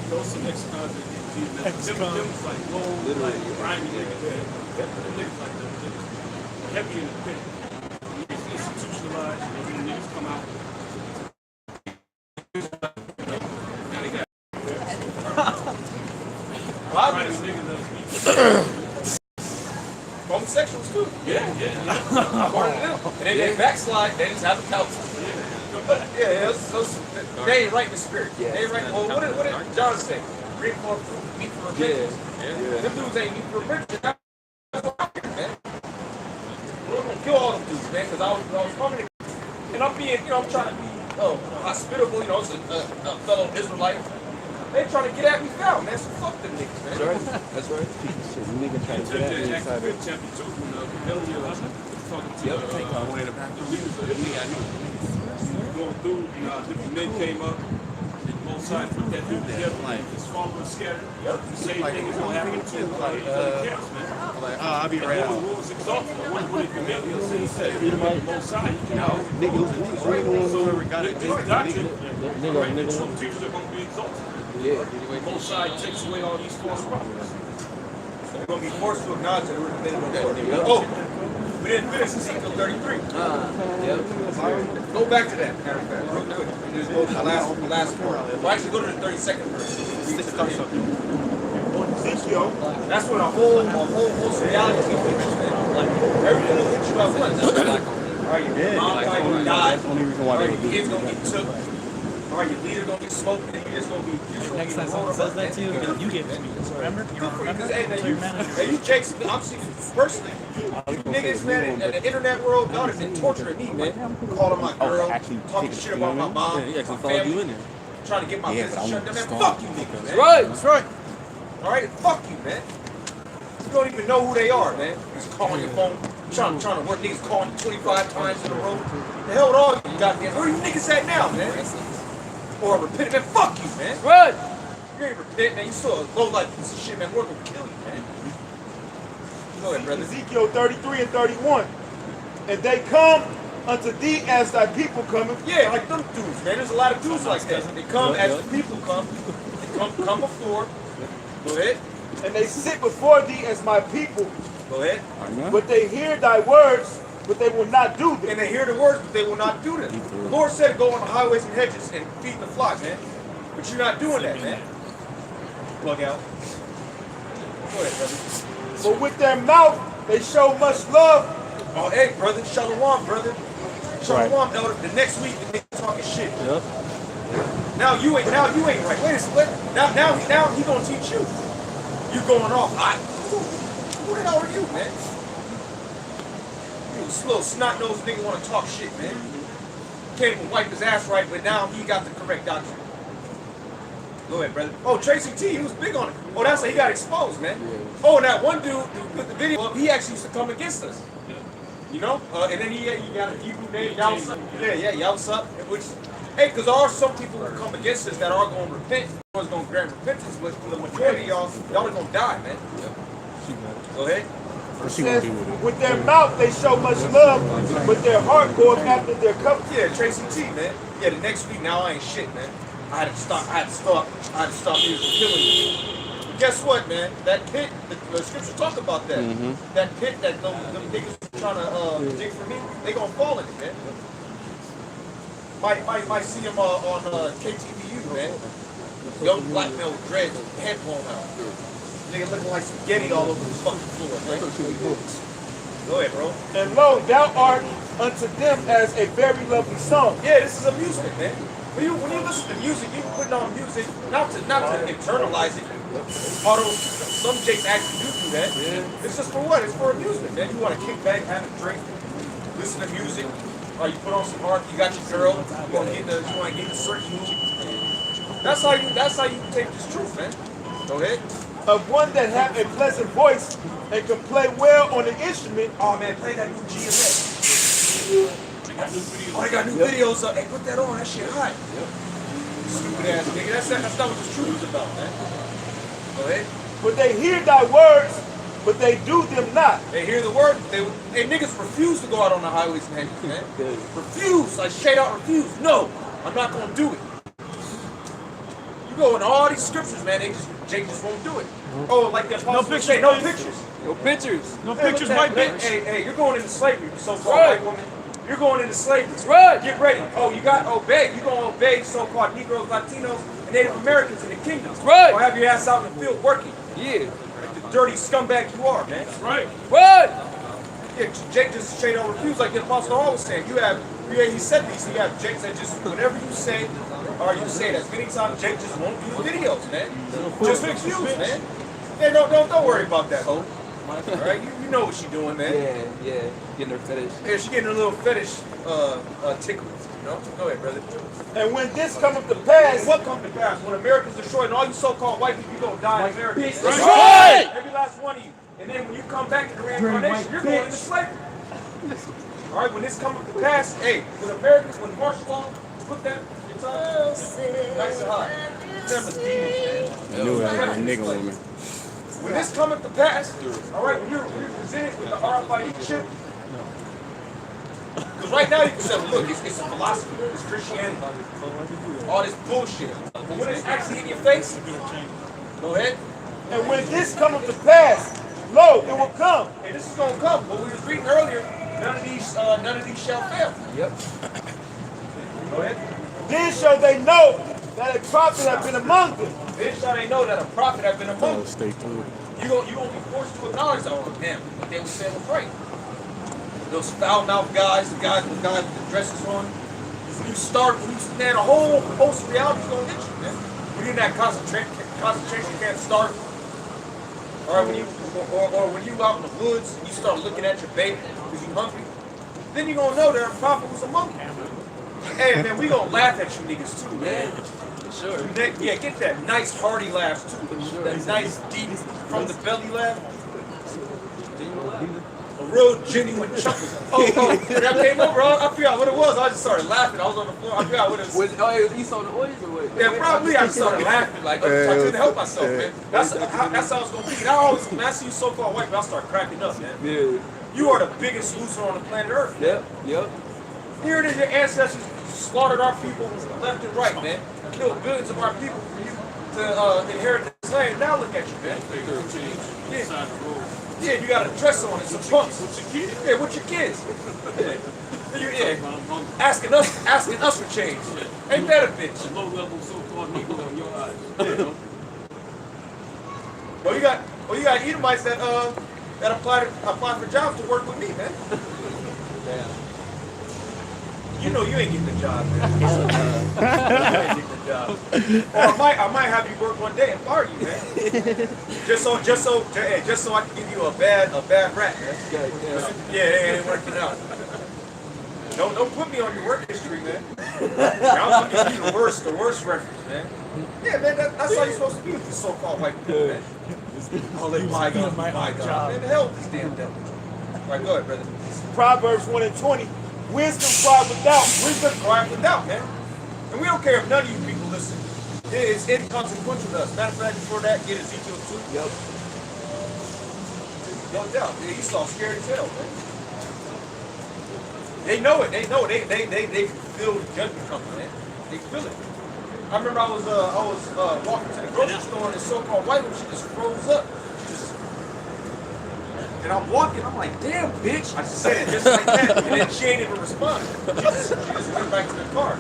Those are ex-convicts. Ex-convicts like low, like grimy niggas. Niggas like them. Heavy in the pit. Niggas institutionalized. When the niggas come out. Now they got. Homosexuals too. Yeah. According to them. And then they backslide, they just have a counsel. They ain't right in the spirit. Yeah. They ain't right. Well, what did John say? Bring forth fruit, meat for repentance. Yeah. Them dudes ain't meat for repentance. That's what I'm here, man. We're gonna kill all them dudes, man, because I was coming and I'm being, I'm trying to be hospitable, as a fellow Israelite. They trying to get at me foul, man. So fuck them niggas, man. That's right. That's right. Nigga trying to get at me inside Fifth chapter 2 from the rebellion of talking to the leaders of Italy. I knew going through, different men came up, and both sides put that thing together, just following scattered. The same thing is going to happen to other camps, man. I'll be right out. What was exalted? What did the men he said? Both sides. This doctrine, the true teachers are going to be exalted. Both sides takes away all these false prophets. We're going to be forced to acknowledge that we're in the middle of the Oh, we didn't finish Ezekiel 33. Go back to that, matter of fact, real quick. Just go to the last part. Well, actually, go to the 32nd verse. Ezekiel, That's when a whole reality hits, man. Like, everything will hit you at once. All right, your mom probably died. That's the only reason why All they right, would your do kids it. going to get took. All right, your leader going to get smoked, and you're just going to be... Next time someone says that to you, you give it to me. Remember? You don't remember? Hey, you Jakes, I'm seeing personally. You niggas, man, in the internet world, y'all have been torturing me, man. Calling my girl, talking shit about my mom, my family, trying to get my business shut down. Man, fuck you niggas, man. Right. That's right. All right, fuck you, man. You don't even know who they are, man. Just calling your phone, trying to work niggas calling you 25 times in a row. The hell with all you goddamn. Where are you niggas at now, man? Or repent, man. Fuck you, man. Right. You ain't repent, man. You still a low-life piece of shit, man. We're gonna kill you, man. Go ahead, brother. Ezekiel 33 and 31. And they come unto thee as thy people cometh. Yeah, like them dudes, man. There's a lot of dudes like that. They come as the people come. They come before. Go ahead. And they sit before thee as my people. Go ahead. But they hear thy words, but they will not do them. And they hear the words, but they will not do them. The Lord said, go on the highways and hedges and feed the flock, man. But you're not doing that, man. Plug out. Go ahead, brother. For with their mouth they show much love. Oh, hey, brother. Shalom, brother. Shalom, elder. The next week, the nigga talking shit. Yep. Now you ain't right. Wait a second. Now he gonna teach you. You going off. Who the hell are you, man? You this little snot-nosed nigga wanna talk shit, man. Can't even wipe his ass right, but now he got the correct doctrine. Go ahead, brother. Oh, Tracy T, he was big on it. Oh, that's how he got exposed, man. Oh, and that one dude who put the video up, he actually used to come against us. You know? And then he got a Hebrew name, Yalsa. Yeah, Yalsa. Which, hey, because there are some people who come against us that are going to repent. One's going to grant repentance, but for the majority of y'all are going to die, man. Go ahead. It says, with their mouth they show much love, but their heart goeth after their cup. Yeah, Tracy T, man. Yeah, the next week now I ain't shit, man. I had to stop niggas from killing you. But guess what, man? That pit, the scripture talk about that. That pit that them niggas trying to dig for me, they gonna fall in it, man. Might see him on KTVU, man. Young black man with dreads, head blown out. Nigga looking like spaghetti all over the fucking floor, man. Go ahead, bro. And lo, thou art unto them as a very lovely song. Yeah, this is amusement, man. When you listen to music, you putting on music not to internalize it. Although some jakes actually do that. Yeah. It's just for what? It's for amusement, man. You want to kick back, have a drink, listen to music, or you put on some art. You got your girl. You want to get the certain music. That's how you take this truth, man. Go ahead. Of one that hath a pleasant voice and can play well on the instrument. Oh man, play that new Gmssf. Oh, they got new videos up. Hey, put that on. That shit hot. Stupid ass nigga. That's not what this truth is about, man. Go ahead. But they hear thy words, but they do them not. They hear the word. They niggas refuse to go out on the highways and hedges, man. Refuse. Like straight out refuse. No, I'm not gonna do it. You go in all these scriptures, man. Jake just won't do it. Oh, like the apostle pictures, say, no please. pictures. No pictures. No Hey, pictures, look white at that, bitch. man. Hey, you're going into slavery, you so-called Right. white woman. You're going into slavery. Right. Get ready. Oh, you got to obey. You're going to obey so-called Negroes, Latinos, and Native Americans in the kingdom. Right. Or have your ass out in the field working. Yeah. Like the dirty scumbag you are, man. Right. Right. Yeah, Jake just straight out refused, like the Apostle Paul was saying. He said these. You have Jake that just whatever you say, or you say it as many times. Jake just won't do the videos, man. Just refuse, man. Hey, don't worry about that, ho. All right, you know what she doing, man. Yeah. Getting her fetish. Yeah, she getting a little fetish tickles. You know? Go ahead, brother. And when this cometh to pass, What comes to pass? When America's destroyed and all you so-called white people, you gonna die in America. bitch. Right? Right. Every last one of you. And then when you come back to the reincarnation, you're going into slavery. All right, when this comes to pass, hey, when Americans, when martial law, put that, it's nice and high. Them as demons, man. I knew I was a nigga woman. When this cometh to pass, all right, when you're presented with the RFID chip, because right now you can say, look, it's a philosophy, it's Christianity, all this bullshit. But when it's actually in your face, go ahead. and when this cometh to pass, lo, it will come. And this is gonna come. What we was reading earlier, none of these shall fail. Yep. Go ahead. Then shall they know that a prophet hath been among them. Then shall they know that a prophet have been among them. Stay tuned. You gonna be forced to acknowledge that with them. What they were saying was right. Those foul-mouthed guys, the guys with the dresses on. When you man, a whole host of reality's gonna hit you, man. When you're in that concentration camp start. All right, or when you out in the woods and you start looking at your baby because you hungry, then you gonna know that a prophet was among you. Hey man, we gonna laugh at you niggas too, man. Sure. Yeah, get that nice hearty laugh too. That nice deep from the belly laugh. A real genuine chuckle. Oh, that came over. I forgot what it was. I just started laughing. I was on the floor. I forgot what it was. You saw the oils or what? Yeah, probably I just started laughing. Like, I couldn't help myself, man. That's how it's going to be. And when I see you so-called white, man, I start cracking up, man. Yeah. You are the biggest loser on the planet Earth. Yep. Here it is, your ancestors slaughtered our people left and right, man. Killed billions of our people for you to inherit this land. Now look at you, man. Yeah, you got a dress on and some pumps. With your kids? Yeah, with your kids. Yeah. Asking us for change. Ain't that a bitch? Low level so-called Negro in your eyes. Yeah. Well, you got Edomites that apply for jobs to work with me, man. Damn. You know you ain't getting the job, man. You ain't getting the job. Or I might have you work one day and fire you, man. just so I can give you a bad rap, man. Yeah, it ain't working out. Don't put me on your work history, man. I'm gonna give you the worst reference, man. Yeah, man, that's how you're supposed to be with these so-called white people, man. Oh, let my God, my God. Man, the hell with this damn devil. All right, go ahead, brother. Proverbs 1:20. Wisdom cry without. Wisdom cry without, man. And we don't care if none of you people listen. It's inconsequential to us. Matter of fact, before that, get Ezekiel 2. Yep. No doubt. Yeah, Esau scared as hell, man. They know it. They feel the judgment coming, man. They feel it. I remember I was walking to the grocery store and this so-called white woman, she just froze up. And I'm walking, I'm like, damn, bitch. I just said it just like that. And then she ain't even respond. She just went back to the car.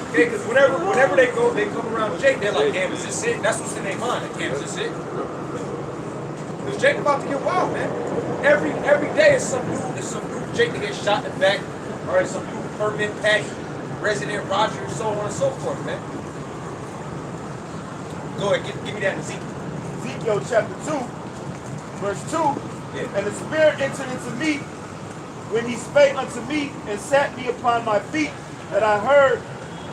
Okay, because whenever they come around Jake, they're like, damn, is this it? That's what's in their mind. Like, damn, is this it? Because Jake about to get wild, man. Every day is some new Jake that gets shot in the back, or some new permit Patty, Resident Roger, and so on and so forth, man. Go ahead, give me that in Ezekiel chapter 2, verse 2. Yeah. And the Spirit entered into me when he spake unto me and sat me upon my feet, that I heard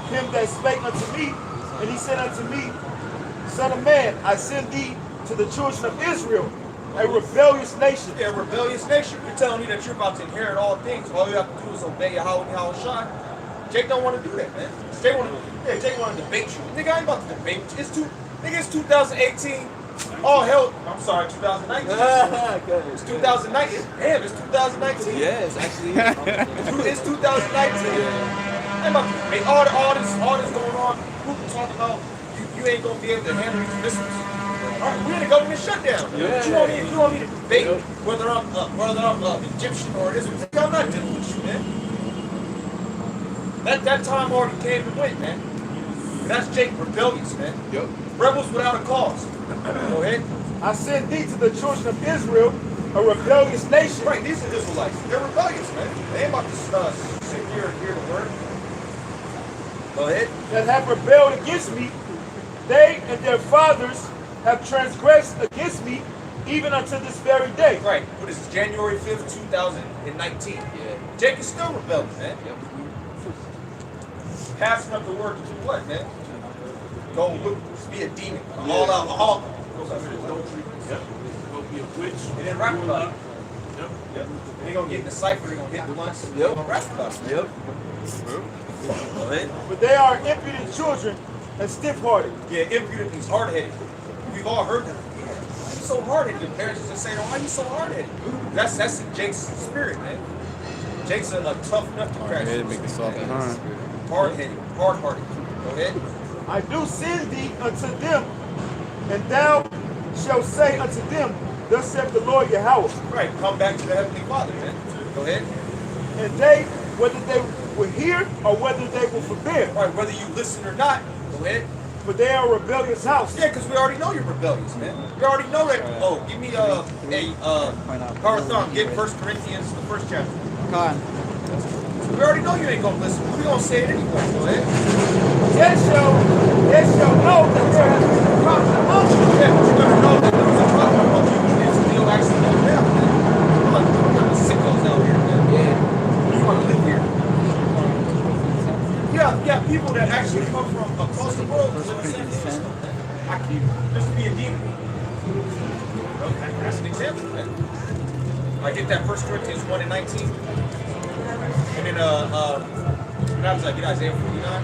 him that spake unto me. And he said unto me, Son of man, I send thee to the children of Israel, a rebellious nation. Yeah, rebellious nation. You're telling me that you're about to inherit all things. All you have to do is obey Yahweh Shai. Jake don't want to do that, man. Jake want to debate you. Nigga, I ain't about to debate you. It's 2018. Oh, hell, I'm sorry, 2019. It's 2019. Damn, it's 2019. Yes, actually. It's 2019. I'm about to debate all this going on. People talking about you ain't gonna be able to handle these missiles. All right, we're in a government shutdown. Yeah. You don't need to debate whether I'm Egyptian or Israel. I'm not dealing with you, man. That time already came and went, man. And that's Jake, rebellious, man. Yep. Rebels without a cause. Go ahead. I send thee to the children of Israel, a rebellious nation. Right, these are Israelites. They're rebellious, man. They ain't about to sit here and hear the word. Go ahead. That have rebelled against me. They and their fathers have transgressed against me even unto this very day. Right. What is this, January 5th, 2019? Yeah. Jacob's still rebelling, man. Yep. Passing up the word to do what, man? Go look, be a demon. All out, all. Yep. Go be a witch. And then rap about it. Yep. Yep. They're gonna get in the cipher, they're gonna hit the blunts, Yep. they're gonna rap about it. Yep. Go ahead. But they are impudent children and stiff-hearted. Yeah, impudent means hard-headed. We've all heard that. Yeah, why you so hard-headed? Your parents used to say, why you so hard-headed? That's in Jake's spirit, man. Jake's a tough nut to crack. Head make it soft behind. Hard-headed, hard-hearted. Go ahead. I do send thee unto them, and thou shalt say unto them, thus saith the Lord Yahweh. Right, come back to the Heavenly Father, man. Go ahead. And they, whether they will hear or whether they will forbear, Right, whether you listen or not, go ahead. for they are a rebellious house. Yeah, because we already know you're rebellious, man. We already know that. Oh, give me Parathon, get 1 Corinthians, the first chapter. Con. We already know you ain't gonna listen. We're gonna say it anyway. Go ahead. They shall know that there has been a prophet among you. Yeah, but you're gonna know that there was a prophet among you and still actually go down, man. Look, we're gonna sickos out here, man. Yeah. You wanna live here. Yeah, people that actually come from across the world to live in San Francisco, man. I keep just to be a demon. Okay, that's an example, man. I get that 1 Corinthians 1 and 19. And then what happens? I get Isaiah 49.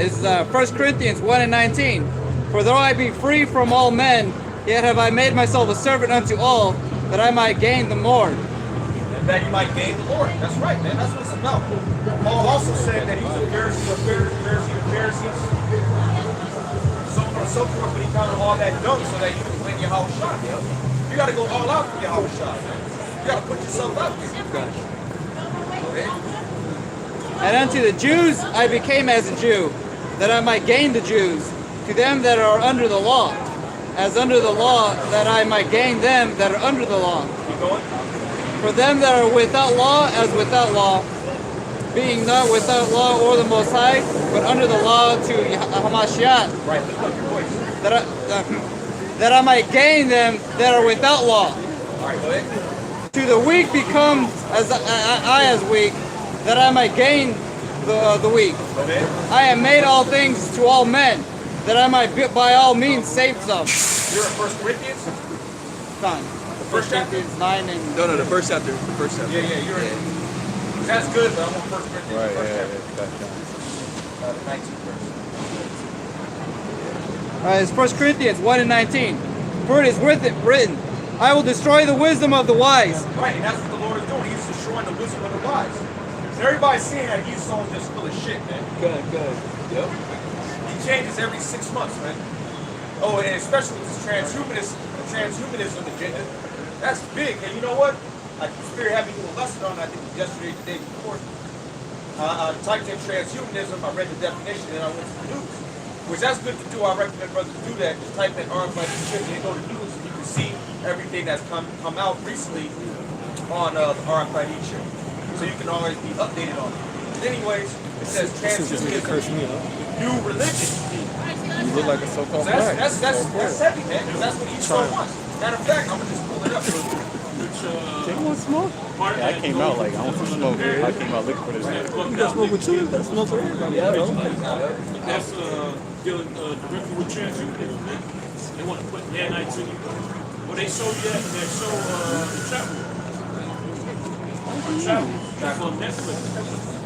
This is 1 Corinthians 1 and 19. For though I be free from all men, yet have I made myself a servant unto all, that I might gain the more. And that you might gain the Lord. That's right, man. That's what it's about. Paul also said that he was a Pharisee of Pharisees. So on and so forth, but he counted all that dung so that you can win your house shot. You got to go all out for your house shot, man. You got to put yourself out there. Okay? And unto the Jews I became as a Jew, that I might gain the Jews. To them that are under the law, as under the law, that I might gain them that are under the law. Keep going. For them that are without law, as without law, being not without law or the Most High, but under the law to Hamashiach, Right, lift up your voice. that I might gain them that are without law. All right, go ahead. To the weak become as I as weak, that I might gain the weak. Go ahead. I have made all things to all men, that I might by all means save some. You're in 1 Corinthians? Fine. First chapter? 9 and... No, the first chapter. The first chapter. Yeah, you're in. That's good, but I'm on 1 Corinthians. Right, first yeah, chapter. yeah. The 19th verse. It's 1 Corinthians 1 and 19. For it is written, I will destroy the wisdom of the wise. Right, and that's what the Lord is doing. He's destroying the wisdom of the wise. So everybody's saying that Esau's just full of shit, man. Good. Yep. He changes every 6 months, man. Oh, and especially with this transhumanism agenda. That's big. And you know what? Like the Spirit had me do a lesson on, I think yesterday, the day before. I typed in transhumanism, I read the definition, and I went to the news. Which that's good to do. I recommend brothers to do that. Just type in RFID chip and go to the news, and you can see everything that's come out recently on the RFID chip. So you can always be updated on it. But anyways, it says transhumanism, new religion. You look like a so-called So black. that's heavy, man, because that's what Esau wants. Matter of fact, I'm gonna just pull it up. They want smoke? Yeah, I came out like, I want some smoke. I came out looking for this shit. You got smoke with you? That's smoke for everybody. That's dealing directly with transhumanism, man. They want to put nanites in you. Well, they show you that, they show the travel. That's on Netflix.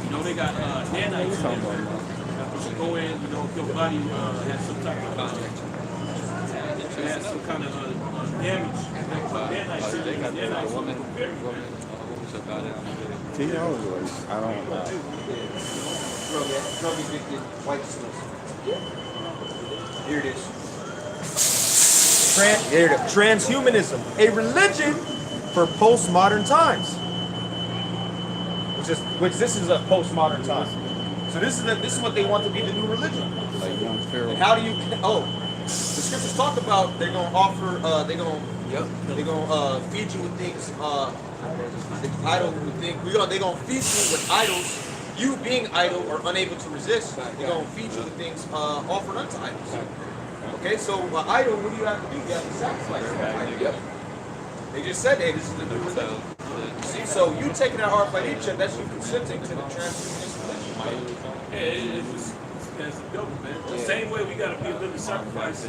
You know, they got nanites in there. You go in, you know, if your body has some type of has some kind of damage. They put nanites in there. Nanites will repair you. I don't know. Drug addicted white Muslims. Here it is. Transhumanism, a religion for postmodern times. Which this is a postmodern time. So this is what they want to be the new religion. Like young Pharaoh. And how do you? Oh, the scriptures talk about they're gonna offer. They're gonna feed you with things. The idol would think they're gonna feed you with idols. You being idle or unable to resist, they're gonna feed you with things offered unto idols. Okay, so an idol, what do you have to do? You have to sacrifice something. Yep. They just said, hey, this is the new religion. See, so you taking that RFID chip, that's you consenting to the transhumanist religion. As a double, man. The same way we got to be a living sacrifice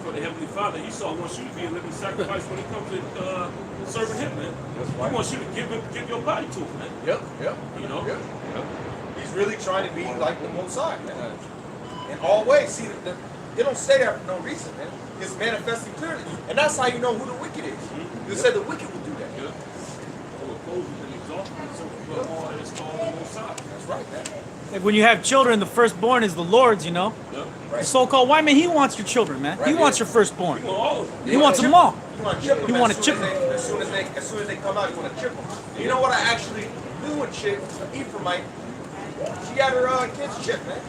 for the Heavenly Father. He wants you to be a living sacrifice when it comes to serving Him, man. He wants you to give your body to Him, man. Yep. You know? Yep. He's really trying to be like the Most High, man. In all ways. See, they don't say that for no reason, man. It's manifesting clearly. And that's how you know who the wicked is. You said the wicked will do that. Yeah. So opposed and exalted, so all that is called the Most High. That's right, man. Like when you have children, the firstborn is the Lord's, you know? Yeah. The so-called white man, he wants your children, man. Right, he wants yeah. your firstborn. You want all of them. He wants them all. You want to chip them. You want to chip them. As soon as they come out, you want to chip them. You know what I actually knew a chick, Ephraimite, she got her kids chipped, man.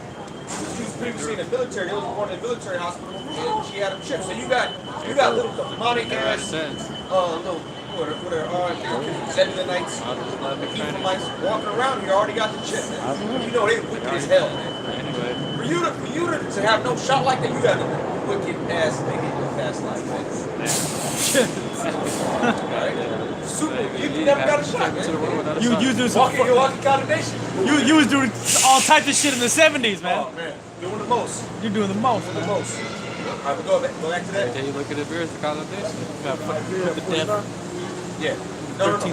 She was previously in the military. They was born in the military hospital, and she had them chipped. So you got little demonic ass, little what are Zebulonites, Ephraimites walking around here already got the chip, man. You know they wicked as hell, man. For you to have no shot like that, you got a wicked ass nigga in your past life, man. Right? Super. You never got a shot, man. You do some. Walking condemnation. You was doing all types of shit in the 70s, man. Oh man, doing the most. You're doing the most. Doing the most. All right, we go back to that. Can you look at the beers to condemnation? Got fucking put to death. Yeah. No. 13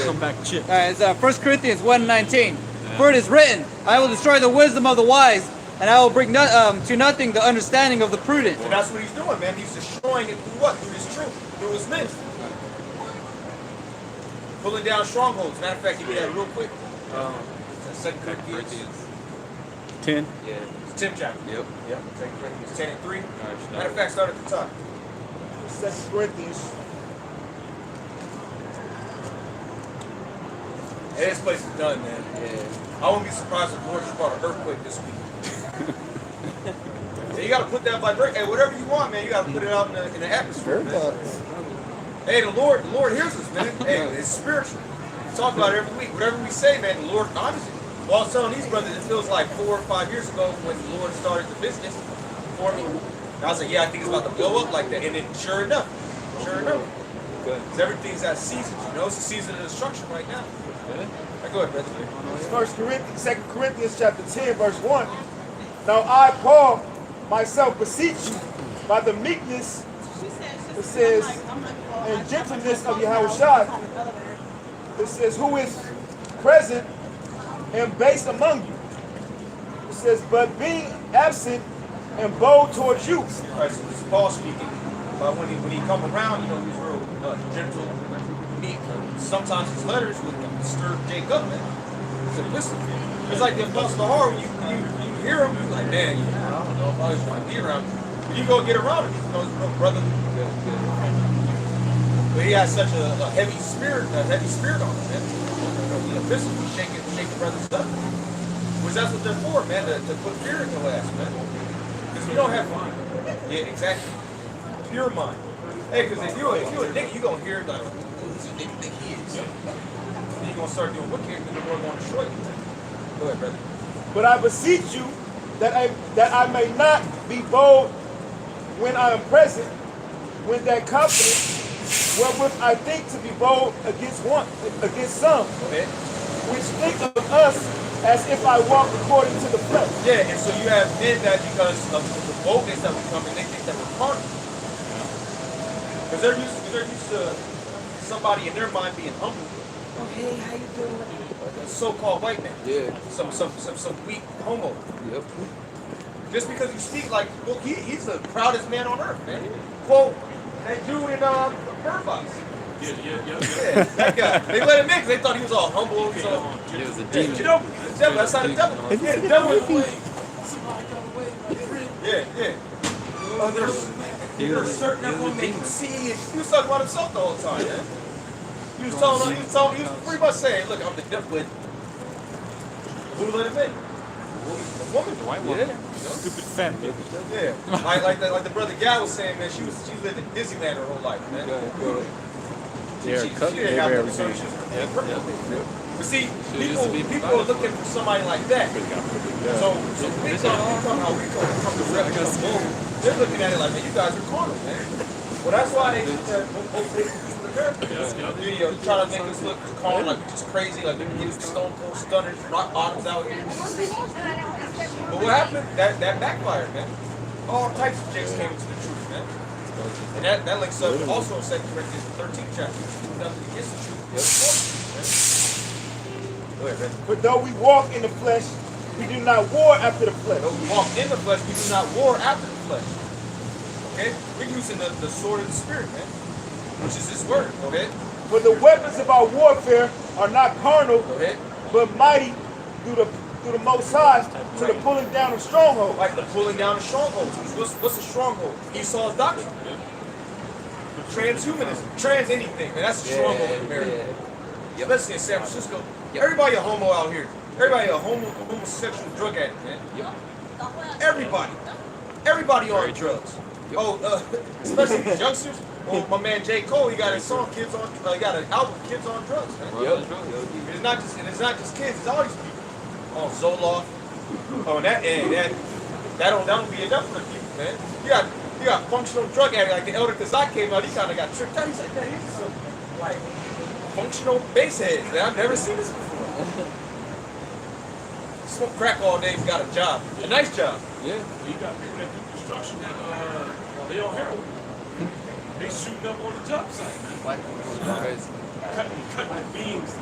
come back chip. All right, it's 1 Corinthians 1:19. For it is written, I will destroy the wisdom of the wise, and I will bring to nothing the understanding of the prudent. And that's what he's doing, man. He's destroying it through what? Through his truth, through his men. Pulling down strongholds. Matter of fact, give me that real quick. 2 Corinthians 10. Yeah. It's 10th chapter. Yep. 2 Corinthians 10 and 3. Matter of fact, start at the top. 2 Corinthians. Hey, this place is done, man. Yeah. I won't be surprised if the Lord just brought an earthquake this week. Yeah, you got to put that vibration. Hey, whatever you want, man, you got to put it out in the atmosphere, man. Hey, the Lord hears us, man. Hey, it's spiritual. We talk about it every week. Whatever we say, man, the Lord honors it. Well, I was telling these brothers, it feels like 4 or 5 years ago when the Lord started the business for me. And I was like, yeah, I think it's about to blow up like that. And then sure enough. Because everything's at seasons, you know? It's a season of destruction right now. Right, go ahead, brother. 2 Corinthians chapter 10, verse 1. Now I, Paul, myself beseech you by the meekness, it says, and gentleness of Yahushua, it says, who is present and based among you. It says, but being absent and bold towards you. All right, so this is Paul speaking. But when he come around, you know, he's real gentle, meek. Sometimes his letters would disturb Jacob, man. So listen, it's like the Apostle Har, when you hear him, you're like, man, I don't know if I just want to be around him. But you go get around him, you know, he's a brother. But he has such a heavy spirit on him, man. You know, the epistle, shake brothers up. Because that's what they're for, man, to put fear in your ass, man. Because you don't have mind. Yeah, exactly. Pure mind. Hey, because if you're a nigga, you're going to hear, like, who's a nigga think he is? Then you're going to start doing wicked, and the Lord going to destroy you. Go ahead, brother. But I beseech you that I may not be bold when I am present, when that confidence wherewith I think to be bold against some, which think of us as if I walk according to the flesh. Yeah, and so you have men that because of the boldness that we come in, they think that we're carnal. Because they're used to somebody in their mind being humble. Oh, hey, how you doing? A so-called white man. Yeah. Some weak homo. Yep. Just because you speak like, well, he's the proudest man on earth, man. Quote, that dude in Bird Box. Yeah, that guy. They let him in because they thought he was all humble. So, He was a demon. the devil. That's not the devil. Yeah, the devil is away. Yeah. There's certain that will make him see. He was talking about himself the whole time, man. He was pretty much saying, look, I'm the devil. Who let him in? The woman. The white woman. Stupid fat bitch. Yeah. like the brother Gal was saying, man, she lived in Disneyland her whole life, man. She didn't have no services. But see, people are looking for somebody like that. So we come how we come to rep the bull. they're looking at it like, man, you guys are carnal, man. Well, that's why they did that. Video trying to make us look carnal, like we're just crazy, like we're getting stone cold stunners, rock bottoms out here. But what happened? That backfired, man. All types of jakes came into the truth, man. And that links up also in 2 Corinthians 13th chapter. Nothing against the truth. Go ahead, man. But though we walk in the flesh, we do not war after the flesh. Though we walk in the flesh, we do not war after the flesh. Okay? We're using the sword of the Spirit, man. Which is His word. Okay? For the weapons of our warfare are not carnal, Go ahead. but mighty through the Most High to the pulling down of strongholds. Like the pulling down of strongholds. What's a stronghold? Esau's doctrine. Transhumanism. Trans anything, man. That's a stronghold in America. Especially in San Francisco. Everybody a homo out here. Everybody a homosexual drug addict, man. Everybody. Everybody on drugs. Oh, especially these youngsters. Oh, my man J. Cole, he got his song "Kids on." He got an album "Kids on Drugs." Man. It's not just kids. It's all these people. Oh, Zoloft. Oh, and that'll be enough for the people, man. You got functional drug addict like the Elder Kazak came out. He kind of got tricked out. He's like, man, he's some like functional bass heads, man. I've never seen this before. Smoke crack all day. He's got a job, a nice job. Yeah. You got people that do construction that they on heroin. They shooting up on the job site. Cutting the beams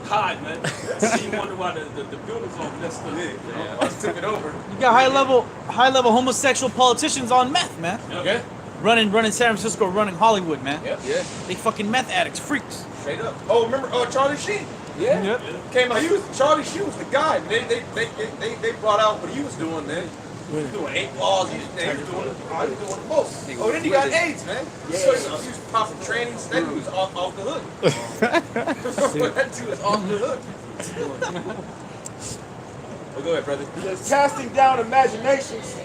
high, man. You wonder why the building's all messed up. Yeah. I took it over. You got high level homosexual politicians on meth, man. Okay. Running San Francisco, running Hollywood, man. Yeah. They fucking meth addicts, freaks. Straight up. Oh, remember Charlie Sheen? Yeah. Yep. Came out. Charlie Sheen was the guy. They brought out what he was doing, man. He was doing 8 balls. He was doing the most. Oh, then he got AIDS, man. So he was popping trannies. That dude was off the hook. That dude was off the hook. Oh, go ahead, brother. He says, casting down imaginations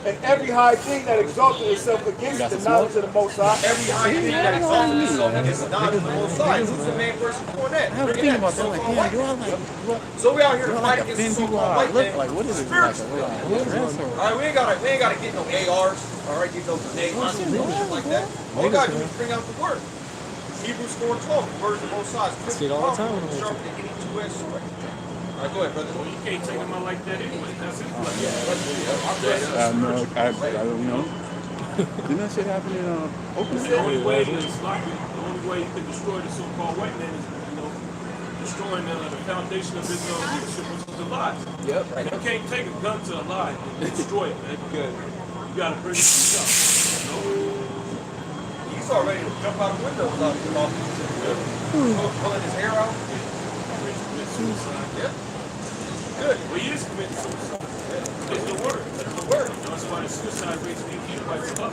and every high thing that exalted itself against the knowledge of the Most High. Every high thing that exalted itself against the knowledge of the Most High. Who's the main person doing that? I was thinking about that. Like, yeah, do I like So we out here to fight like against the people so-called I white look man. like? What is it like? Spiritual. All right, we ain't gotta get no ARs. All right, get no grenades, shit like that. All we gotta do is bring out the word. Hebrews 4:12. The word of the Most High. See it all the time. Sharper than any two-edged sword. All right, go ahead, brother. Well, you can't take them out like that anyway. That's his blood. I don't know. Didn't that shit happen in Oakland? The only way you can destroy the so-called white man is, destroying the foundation of his leadership, which is the lie. Yep. Right. You can't take a gun to a lie and destroy it, man. Good. You gotta bring it to yourself. He's already to jump out the window without pulling his hair out. Yep. Good. Well, he is committing suicide. It's the word. That's the word. That's why the suicide rate's being quite up.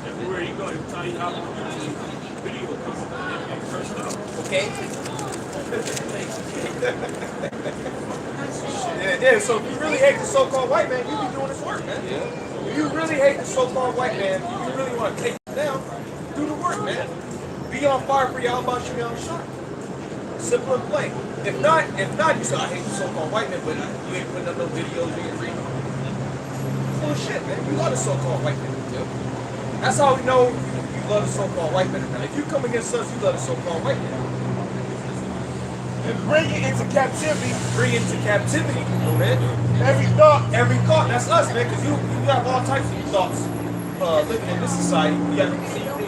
Everywhere you go, he'll tell you how to do video comes and cursed out. Okay. Yeah, so if you really hate the so-called white man, you be doing this work, man. Yeah. If you really hate the so-called white man, if you really want to take him down, do the work, man. Be on fire for Yahweh Shem Shah. Simple and plain. If not, you say, I hate the so-called white man, but you ain't putting up no videos, you ain't reading. Full of shit, man. You love the so-called white man. Yep. That's how we know you love the so-called white man. Now, if you come against us, you love the so-called white man. And bring it into captivity. Bring it to captivity, man. Every thought. That's us, man, because you have all types of thoughts living in this society. You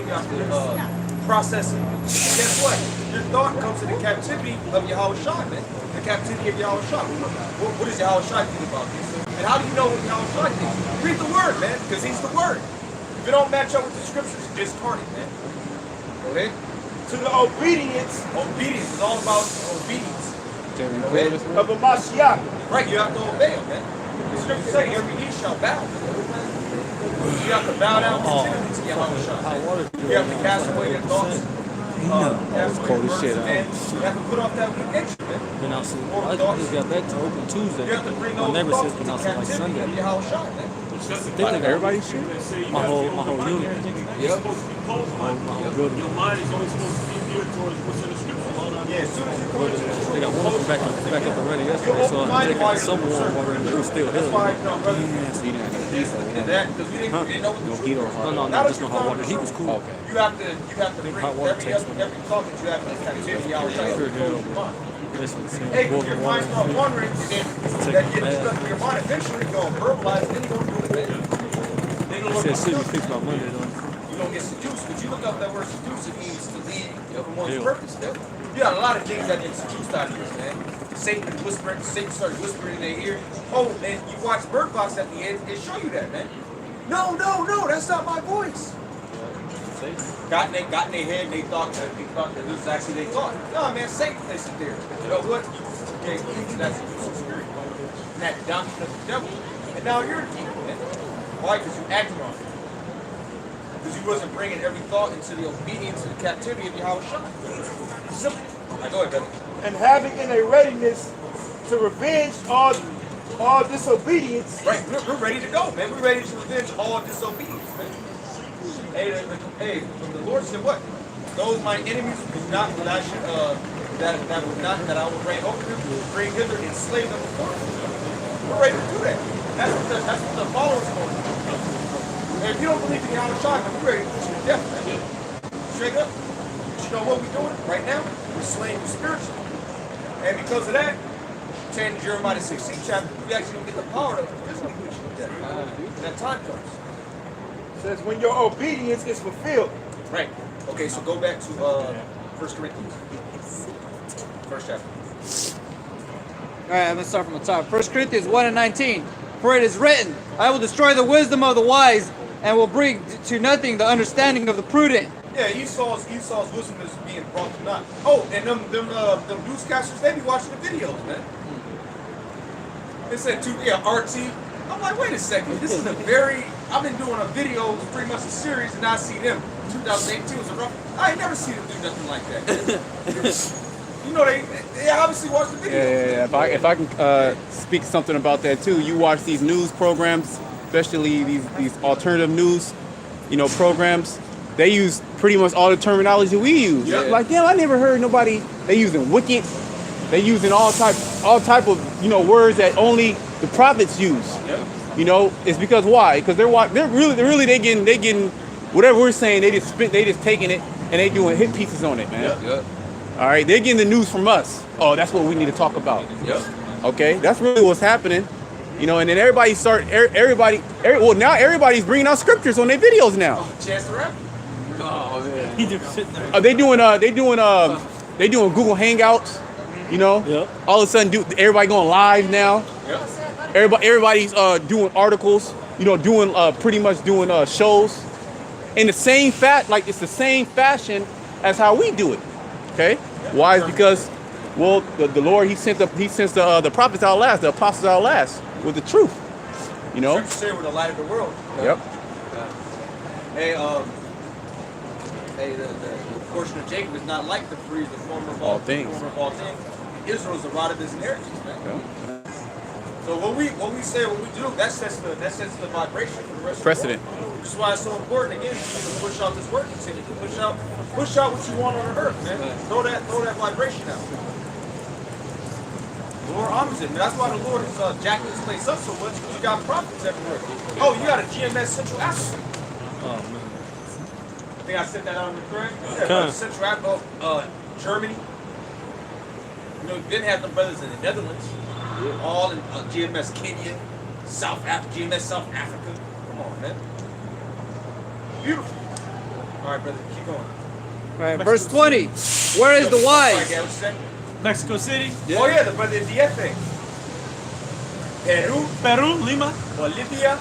have to process it. Guess what? Your thought comes to the captivity of Yahweh Shai, man. The captivity of Yahweh Shai. What does Yahweh Shai think about this? And how do you know what Yahweh Shai thinks? Read the word, man, because he's the word. If it don't match up with the scriptures, discard it, man. Okay? To the obedience. Obedience is all about obedience. Okay? Of a Mashiach. Right, you have to obey him, man. The scriptures say every knee shall bow. You have to bow down to Yahweh Shai. You have to cast away your thoughts. That's cold as shit. You have to put off that weak nature, man. Then I just got back to open Tuesday. You have to bring My those neighbor thoughts says to when I the said like captivity Sunday. of Yahweh Shai, man. Everybody's shit? My whole unit. You're supposed to be closed minded. My whole building. Your mind is only supposed to be geared towards what's in the scriptures. Yeah, as soon as you come into the They truth, got one back up and running yesterday, so they got some warm water and they're still that's here. why, you know, brother, So you didn't have any heat or and whatever. that, because we didn't know what the truth was. No, just no hot water. He was cool. Okay. You have to bring hot water every takes thought that you have in captivity out of your mind. This one's saying Hey, boiling your mind water. start wandering, and then that gets stuck in your mind. Eventually, you're going to verbalize, then you're going to do it, man. Then you're He going said shit be to fixed by Monday though. you're going to get seduced. But you look up that word seduce, it means to lead from one's Yeah. purpose. Man. You got a lot of things that get seduced out of this, man. Satan started whispering in their ear. Oh, and you watch Bird Box at the end, it show you that, man. No, that's not my voice. Got in their head, and they thought that this was actually they thought. No, man, Satan placed it there. You know what? You gave into that seducing spirit, and that dominance of the devil, and now you're the evil, man. Why? Because you acted on it. Because you wasn't bringing every thought into the obedience and the captivity of Yahushua. Simple. Now go ahead, brother. And having in a readiness to revenge all disobedience. Right, we're ready to go, man. We're ready to revenge all disobedience, man. Hey, the Lord said what? Those my enemies would not that I should that I will reign over them, bring hither and slay them before them. We're ready to do that. That's what the followers are going to do. And if you don't believe in Yahushua, we're ready to put you to death, man. Straight up. But you know what we're doing right now? We're slaying you spiritually. And because of that, 10 Jeremiah 16 chapter, we actually don't get the power to physically put you to death. When that time comes. Says when your obedience is fulfilled. Right. Okay, so go back to 1 Corinthians. First chapter. Alright, I'm going to start from the top. 1 Corinthians 1 and 19. For it is written, I will destroy the wisdom of the wise and will bring to nothing the understanding of the prudent. Yeah, Esau's wisdom is being brought to naught. Oh, and them newscasters, they be watching the videos, man. They said RT. I'm like, wait a second. This is I've been doing a video, pretty much a series, and I see them. 2018 was a rough. I ain't never seen them do nothing like that. You know, they obviously watch the video. Yeah. If I can speak something about that too, you watch these news programs, especially these alternative news, programs. They use pretty much all the terminology we use. Yeah. Like, I never heard nobody. They using wicked. They using all type of words that only the prophets use. Yep. It's because why? Because they're really getting whatever we're saying. They just taking it and they doing hit pieces on it, man. Yep. All right, they're getting the news from us. Oh, that's what we need to talk about. Yep. Okay, that's really what's happening. And then now everybody's bringing out scriptures on their videos now. Chance the Rapper. Oh man. He just sitting there. They doing Google Hangouts. Yep. All of a sudden, everybody going live now. Yep. Everybody's doing articles. Pretty much doing shows. In the same it's the same fashion as how we do it. Okay. Why? Is because the Lord he sent the prophets out last, the apostles out last with the truth. Scripture say we're the light of the world. Yep. Hey, the portion of Jacob is not like the free, the former of All things. Israel is the rod of his inheritance, man. Yeah. So what we say, what we do, that sets the vibration for the rest Precedent. of the world. Which is why it's so important again to push out this work continue, to push out what you want on the earth, man. Throw that vibration out. The Lord honors it. And that's why the Lord is jacking this place up so much, because you got prophets everywhere. Oh, you got a GMS Central Africa. Oh man. I think I said that out in the thread. Okay. Central Africa, Germany. You then have the brothers in the Netherlands. All in GMS Kenya, GMS South Africa. Come on, man. Beautiful. All right, brother, keep going. Alright, verse 20. Where is the Right, wise? Gab, what you say? Mexico City, Oh yeah, the brother in DF. Peru, Lima. Bolivia.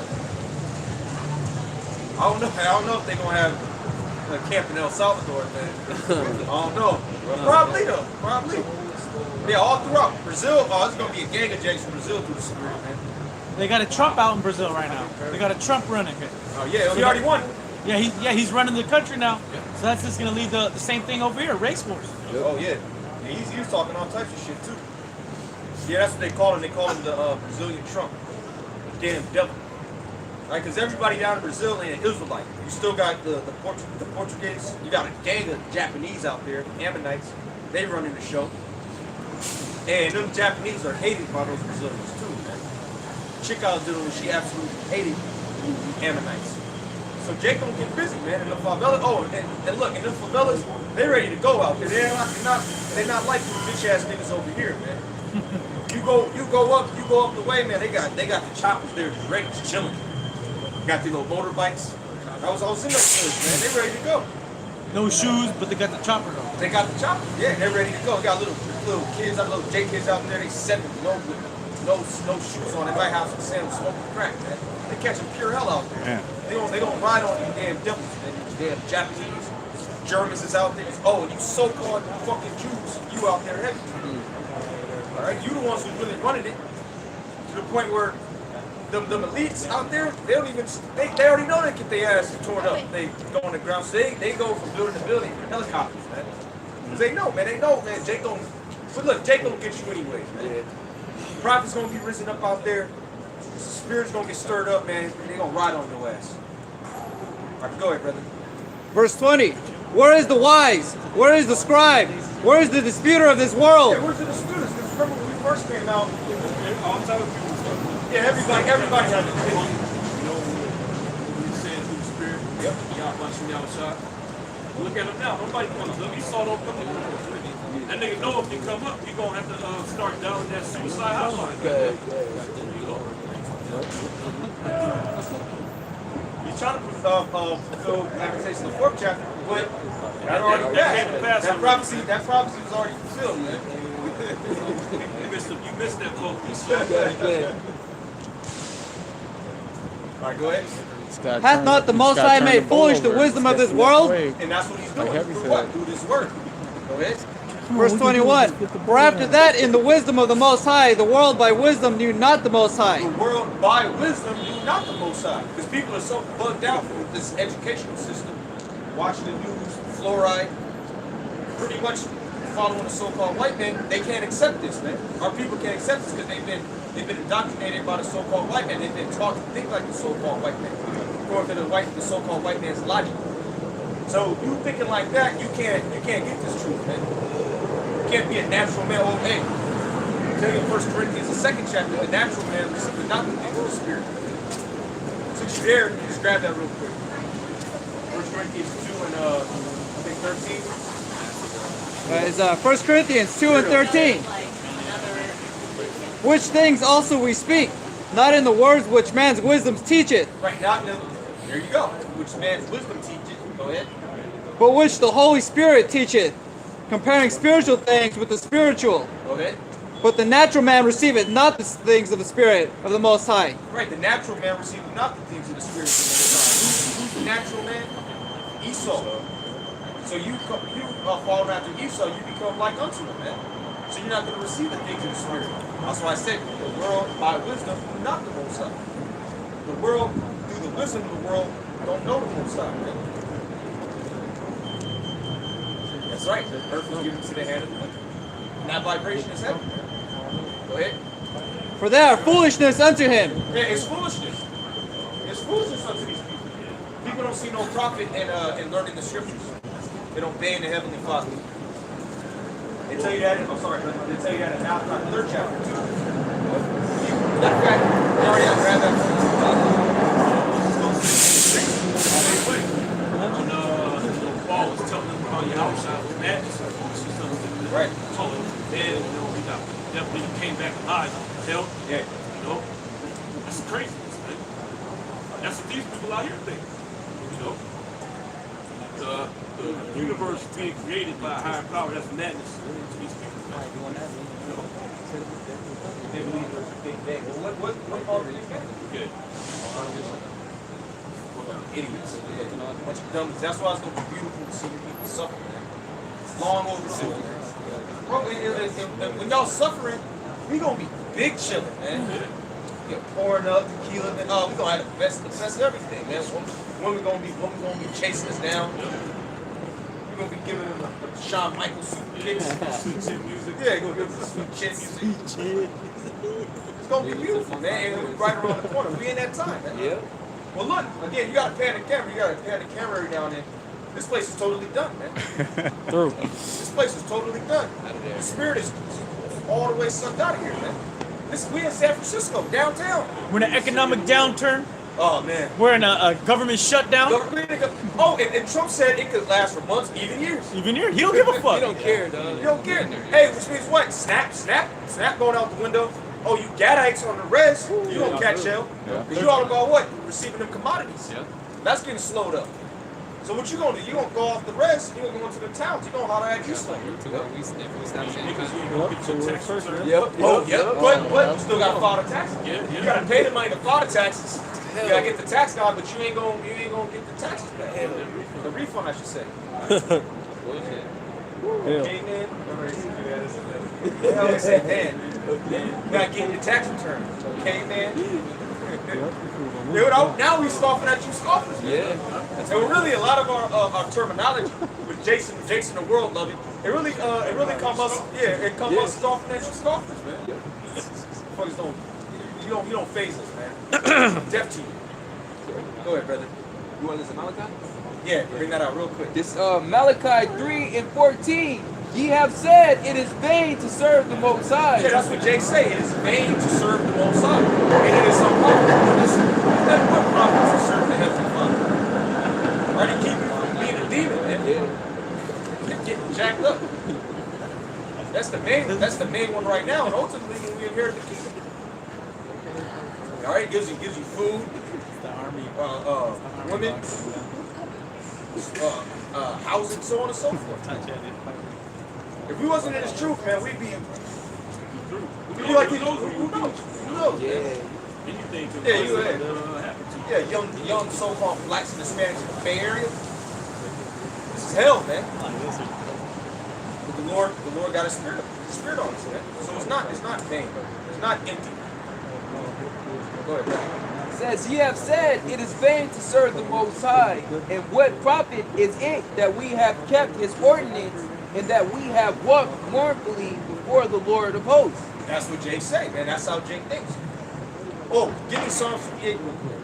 I don't know if they're gonna have a camp in El Salvador, man. I don't know. Probably though. Probably. Yeah, all throughout Brazil. Oh, it's gonna be a gang of Jakes from Brazil through the spirit, man. They got a Trump out in Brazil right now. They got a Trump running. Oh yeah, he already won. Yeah, he's running the country now. So that's just gonna lead the same thing over here, race wars. Oh yeah. He's talking all types of shit too. Yeah, that's what they call him. They call him the Brazilian Trump. The damn devil. Right? Because everybody down in Brazil ain't an Israelite. You still got the Portuguese. You got a gang of Japanese out there, Ammonites. They running the show. And them Japanese are hated by those Brazilians too, man. Chick I was dealing with, she absolutely hated Ammonites. So Jake gonna get busy, man. And the favelas, and look, and them favelas, they ready to go out there. They're not like you bitch ass niggas over here, man. You go up the way, man. They got the choppers there, just ready, just chilling. Got the little motorbikes. I was in those things, man. They ready to go. No shoes, but they got the chopper though. They got the chopper. Yeah, they're ready to go. Got little kids, little J kids out there. They 7, no shoes on. They might have some sand, smoking crack, man. They catching pure hell out there. Yeah. They don't ride on these damn devils, man. These damn Japanese, Germans is out there. And you so-called fucking Jews, you out there heavy. All right, you the ones who's really running it to the point where them elites out there, they already know they get their ass torn up. They go on the ground, so they go from building to building in helicopters, man. Cause they know, man, Jake don't, but look, Jake don't get you anyways, man. Yeah. Prophet's gonna be risen up out there, the spirit's gonna get stirred up, man, they gonna ride on your ass. All right, go ahead, brother. Verse 20. Where is the wise? Where is the scribe? Where is the disputer of this world? Yeah, where's the disputers? Because remember when we first came out, all the time yeah, everybody had an opinion. You know, when you saying through the spirit, yep. y'all bunching y'all shot. Look at him now. Nobody comes up. He saw don't come up. That nigga know if he come up, he gonna have to start down that suicide hotline. He's trying to fulfill Lamentation, the 4th chapter, but that prophecy was already fulfilled, man. You missed that focus. All right, go ahead. Hath not the Most High made foolish the wisdom of this world? And that's what he's doing. Through what? Through this word. Go ahead. Verse 21. For after that, in the wisdom of the Most High, the world by wisdom knew not the Most High. The world by wisdom knew not the Most High. Because people are so bugged out with this educational system, watching the news, fluoride, pretty much following the so-called white man. They can't accept this, man. Our people can't accept this because they've been indoctrinated by the so-called white man. They've been taught to think like the so-called white man, according to the so-called white man's logic. So you thinking like that, you can't get this truth, man. You can't be a natural man. Oh, hey, tell you in 1 Corinthians, the 2nd chapter, the natural man receiveth not the things of the spirit. Since you're there, you just grab that real quick. 1 Corinthians 2 and I think 13. It's 1 Corinthians 2 and 13. Which things also we speak, not in the words which man's wisdom teacheth. Right, now, there you go. Which man's wisdom teacheth. Go ahead. But which the Holy Spirit teacheth, comparing spiritual things with the spiritual. Go ahead. But the natural man receiveth not the things of the Spirit of the Most High. Right, the natural man receiveth not the things of the Spirit of the Most High. Who's the natural man? Esau. So you fall after Esau, you become like unto him, man. So you're not going to receive the things of the Spirit. That's why I said the world by wisdom, not the Most High. The world, through the wisdom of the world, don't know the Most High, man. That's right. The earth was given to the hand of the wicked. And that vibration is heaven. Go ahead. For they are foolishness unto him. Yeah, it's foolishness. It's foolishness unto these people. People don't see no profit in learning the scriptures. They don't obey the Heavenly Father. They tell you that in, they tell you that in Malachi 3rd chapter 2. Matter of fact, they already have grabbed that. When Paul was telling them about your outside was madness, right? Told him, man, he got definitely came back alive. Hell, yeah, that's craziness, man. That's what these people out here think, The universe being created by a higher power, that's madness to these people. They believe there's a big bang. Well, what called the big bang? Okay. Idiots. A bunch of dummies. That's why it's going to be beautiful to see you people suffer, man. It's long overdue. Bro, when y'all suffering, we going to be big chilling, man. Get pouring up, tequila, and we're going to have the best of everything, man. When we going to be chasing us down. We're going to be giving them the Shawn Michaels super kicks. Sweet chin music. Yeah, going to give them the sweet chin music. It's going to be beautiful, man. And we're right around the corner. We in that time, man. Yeah. Well, look, again, you got to pan the camera. You got to pan the camera every now and then. This place is totally done, man. Through. This place is totally done. The spirit is all the way sucked out of here, man. We in San Francisco, downtown. We're in an economic downturn. Oh, man. We're in a government shutdown. Oh, and Trump said it could last for months, even years. Even here, he don't give a fuck. You don't care, dog. You don't care. Hey, which means what? Snap going out the window. Oh, you Gadites on the res, you don't catch hell. Because you all about what? Receiving them commodities. Yeah. That's getting slowed up. So what you gonna do? You gonna go off the res, you gonna go into the towns, you gonna holler at you slow. We stop saying Because you don't get your tax return. Oh, yeah, but you still gotta file the taxes. You gotta pay the money to file the taxes. You gotta get the tax guy, but you ain't gonna get the taxes back. The refund, I should say. Okay, man. They always say, man, you gotta get your tax return. Okay, man. Dude, now we scoffing at you scoffers. Yeah. And really, a lot of our terminology with Jason the world loving, it really comes us scoffing at you scoffers, man. Fuckers you don't phase us, man. Deaf to you. Go ahead, brother. You want to listen to Malachi? Yeah, bring that out real quick. This Malachi 3:14. Ye have said it is vain to serve the Most High. Yeah, that's what Jay say. It is vain to serve the Most High. And it is unprofitable. Listen, that's what prophets to serve the Heavenly Father. Already keep you from being a demon, man. Yeah. Getting jacked up. That's the main one right now, and ultimately when we inherit the kingdom. Alright, gives you food, women, housing, so on and so forth. If we wasn't in this truth, man, we'd be like, who knows? Who knows? Yeah. Anything could happen to you. Yeah, young so-called blacks and Hispanics in the Bay Area. This is hell, man. But the Lord got a spirit on us, man. So it's not vain. It's not empty. Go ahead, brother. It says, ye have said it is vain to serve the Most High. And what profit is it that we have kept his ordinance and that we have walked mournfully before the Lord of hosts? That's what Jake say, man. That's how Jake thinks. Oh, give me Psalms 58 real quick.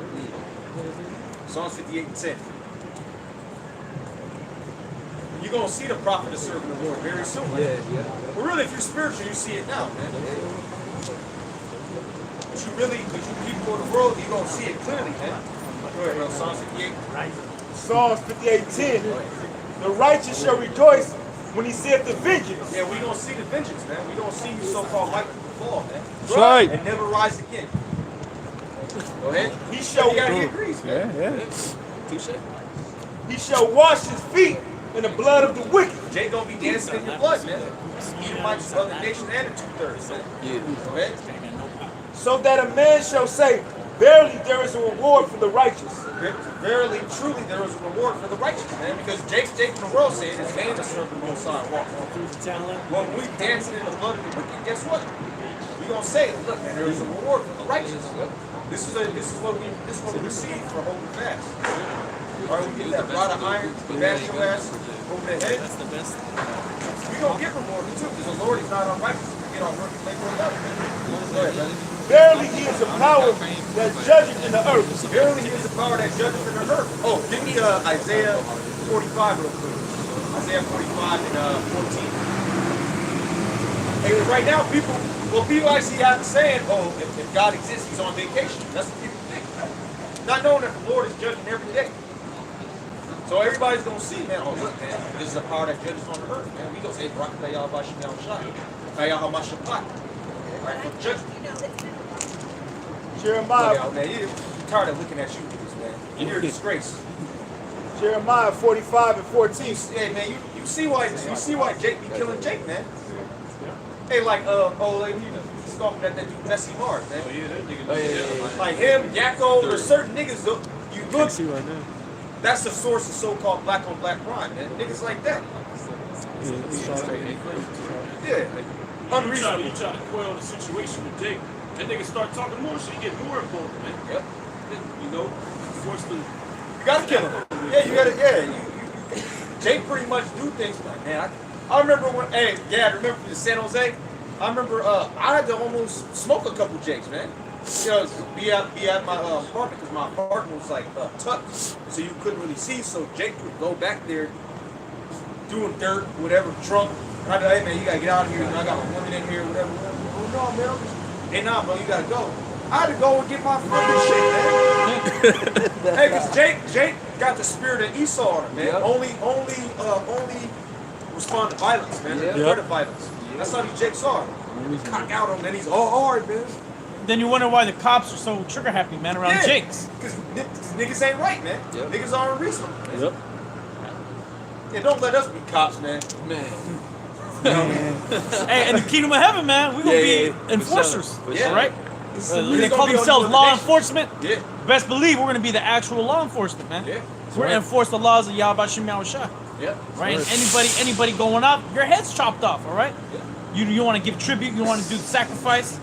Psalms 58:10. You're going to see the prophet is serving the Lord very soon. Man. Yeah. But really, if you're spiritual, you see it now, man. But you people of the world, you're going to see it clearly, man. Go ahead, bro. Psalms 58. Psalms 58:10. The righteous shall rejoice when he seeth the vengeance. Yeah, we're going to see the vengeance, man. We're going to see you so-called white people fall, man. That's right. And never rise again. Go ahead. He shall, He agrees, man. Touche. he shall wash his feet in the blood of the wicked. Jay gonna be dancing in your blood, man. Edomites, other nations, and the 2/3, man. Yeah. Go ahead. So that a man shall say, verily there is a reward for the righteous. Verily, truly, there is a reward for the righteous, man. Because Jake in the world said it's vain to serve the Most High. When we dancing in the blood of the wicked, guess what? We gonna say, look, man, there is a reward for the righteous. This is what we receive for holding fast. All right, we get that rod of iron, bash your ass over the head. That's the best. We gonna get rewarded too, because the Lord is not unrighteous. We get our work and labor of love. Go ahead, brother. Verily he is a power that judgeth in the earth. Verily he is the power that judges in the earth. Oh, give me Isaiah 45 real quick. Isaiah 45 and 14. Hey, right now people actually have saying, oh, if God exists, he's on vacation. That's what people think. Not knowing that the Lord is judging every day. So everybody's gonna see, man, oh look, man, this is a power that judges on the earth, man. We gonna say, Barakatayah Bashim Shah. Kayah Hamashapat. Right, for judgment. Jeremiah, Look out, man. You're tired of looking at you niggas, man. You're a disgrace. Jeremiah 45 and 14. Hey, man, you see why Jake be killing Jake, man. Hey, like, you scoffing at that dude Messy Hard, man. Oh, yeah, that nigga. Like him, Yakko, or certain niggas, you look, See right now. that's the source of so-called black on black crime, man. Niggas like that. Yeah. Unreasonable. You try to quell the situation with Jake. That nigga start talking more shit, he get more involved, man. Yep. You know, force the. You gotta kill him. Yeah, you gotta, Jake pretty much do things like, man, I remember when, I remember in San Jose, I remember, I had to almost smoke a couple Jakes, man. be at my apartment because my apartment was like tucked, so you couldn't really see. So Jake would go back there doing dirt, whatever, drunk. And I'd be like, hey man, you gotta get out of here. I got a woman in here, whatever. Oh no, man. Hey, nah, bro, you gotta go. I had to go and get my fucking shit, man. Hey, cause Jake got the spirit of Esau on him, man. Yep. Only respond to violence, man. Yep. Threat of violence. That's how these Jakes are. We cock out on him, and he's all hard, man. Then you wonder why the cops are so trigger happy, man, around Jakes. Because niggas ain't right, man. Yep. Niggas aren't reasonable. Man. Yep. Yeah, don't let us be cops, man. Hey, in the kingdom of heaven, man, we're gonna be enforcers, For sure. all right? Really They gonna call be on themselves the law nation. enforcement. Yeah. Best believe we're gonna be the actual law enforcement, man. Yeah. We're gonna enforce the laws of Yahweh Shem Yahushua. Yep. Right? And anybody going up, your head's chopped off, all right? You want to give tribute, you want to do the sacrifice,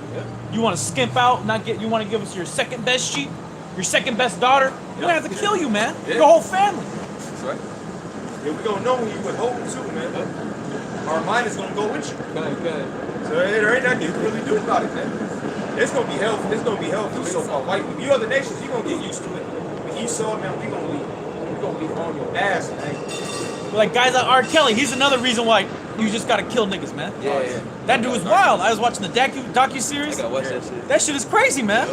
you want to skimp out, you want to give us your second best sheep, your second best daughter. We're gonna have to kill you, man. Yeah. Your whole family. That's right. Yeah, we gonna know when you withhold too, man. Our mind is gonna go with you. Okay. So there ain't nothing you can really do about it, man. It's gonna be hell. It's gonna be hell for so-called white people. You other nations, you gonna get used to it. But Esau, man, we gonna be on your ass, man. Like guys like R. Kelly, he's another reason why you just gotta kill niggas, man. Yeah. That dude was wild. I was watching the docu-series. I gotta watch that shit. That shit is crazy, man.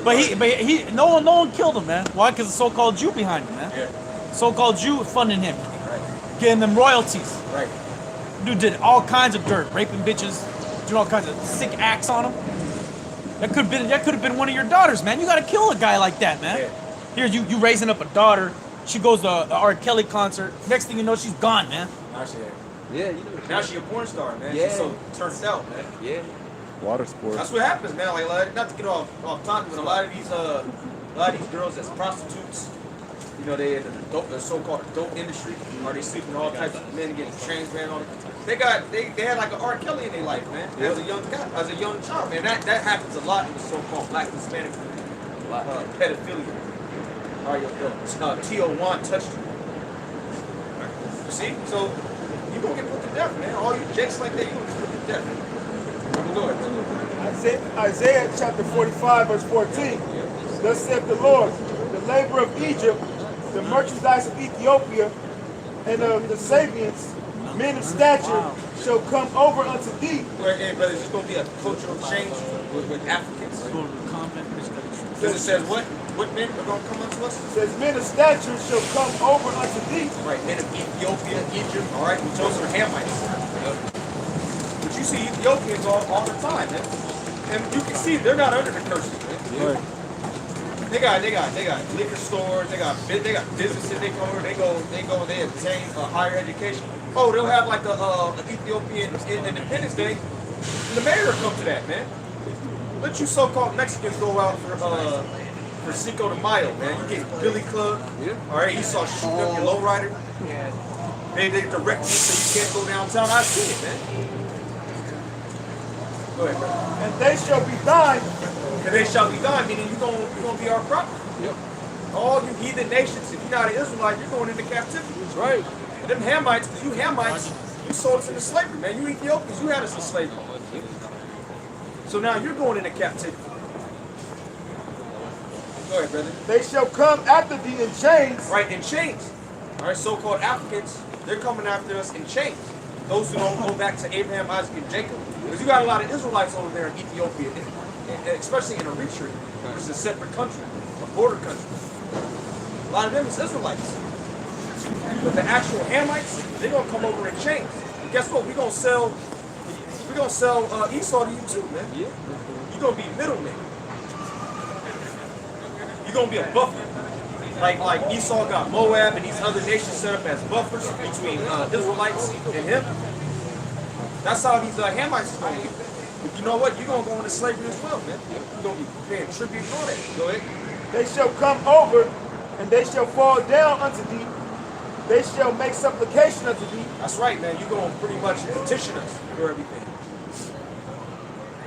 But he no one killed him, man. Why? Because the so-called Jew behind him, man. Yeah. So-called Jew funding him, getting them royalties. Right. Dude did all kinds of dirt, raping bitches, doing all kinds of sick acts on them. That could have been one of your daughters, man. You gotta kill a guy like that, man. Yeah. Here you raising up a daughter. She goes to a R. Kelly concert. Next thing you know, she's gone, man. Yeah, you know. Now she a porn star, man. Yeah. She's so turned out, man. Yeah. Water sports. That's what happens, man. Like not to get off topic, but a lot of these girls that's prostitutes, you know, they in the so-called adult industry, or they sleeping with all types of men, getting trans men on it. They had like an R. Kelly in their life, man. As a young guy, as a young child, man. That happens a lot in the so-called Black Hispanic community. Pedophilia. All right, TO1 touched you. You see? So you gonna get put to death, man. All you jakes like that, you gonna get put to death. Go ahead. Isaiah chapter 45, verse 14. Thus saith the Lord, the labor of Egypt, the merchandise of Ethiopia, and of the Sabians, men of stature, shall come over unto thee. But is this gonna be a cultural change with Africans? Because it says what? What men are gonna come unto us? It says, men of stature shall come over unto thee. Right, men of Ethiopia, Egypt, all right, those are Hamites. But you see Ethiopians all the time, man. And you can see they're not under the curses, man. Right. They got liquor stores, they got businesses they go, they obtain a higher education. Oh, they'll have like a Ethiopian Independence Day. The mayor will come to that, man. Let you so-called Mexicans go out for Cinco de Mayo, man. You get Billy Club. Yeah. All right, you saw shooting up your lowrider. They direct you so you can't go downtown. I see it, man. Go ahead, bro. And they shall be thine. And they shall be done, meaning you're gonna be our property. Yep. All you heathen nations, if you're not an Israelite, you're going into captivity. That's right. And them Hamites, because you Hamites, you sold us into slavery, man. You Ethiopians, you had us in slavery. So now you're going into captivity. Go ahead, brother. They shall come after thee in chains. Right, in chains. All right, so-called Africans, they're coming after us in chains. Those who don't go back to Abraham, Isaac, and Jacob. Because you got a lot of Israelites over there in Ethiopia, especially in Eritrea, which is a separate country, a border country. A lot of them is Israelites. But the actual Hamites, they're gonna come over in chains. And guess what? We're gonna sell Esau to you too, man. Yeah. You're gonna be middlemen. You're gonna be a buffer. Like Esau got Moab and these other nations set up as buffers between Israelites and him. That's how these Hamites is gonna be. But you know what? You're gonna go into slavery as well, man. You're gonna be paying tribute and all that. Go ahead. They shall come over, and they shall fall down unto thee. They shall make supplication unto thee. That's right, man. You're gonna pretty much petition us for everything.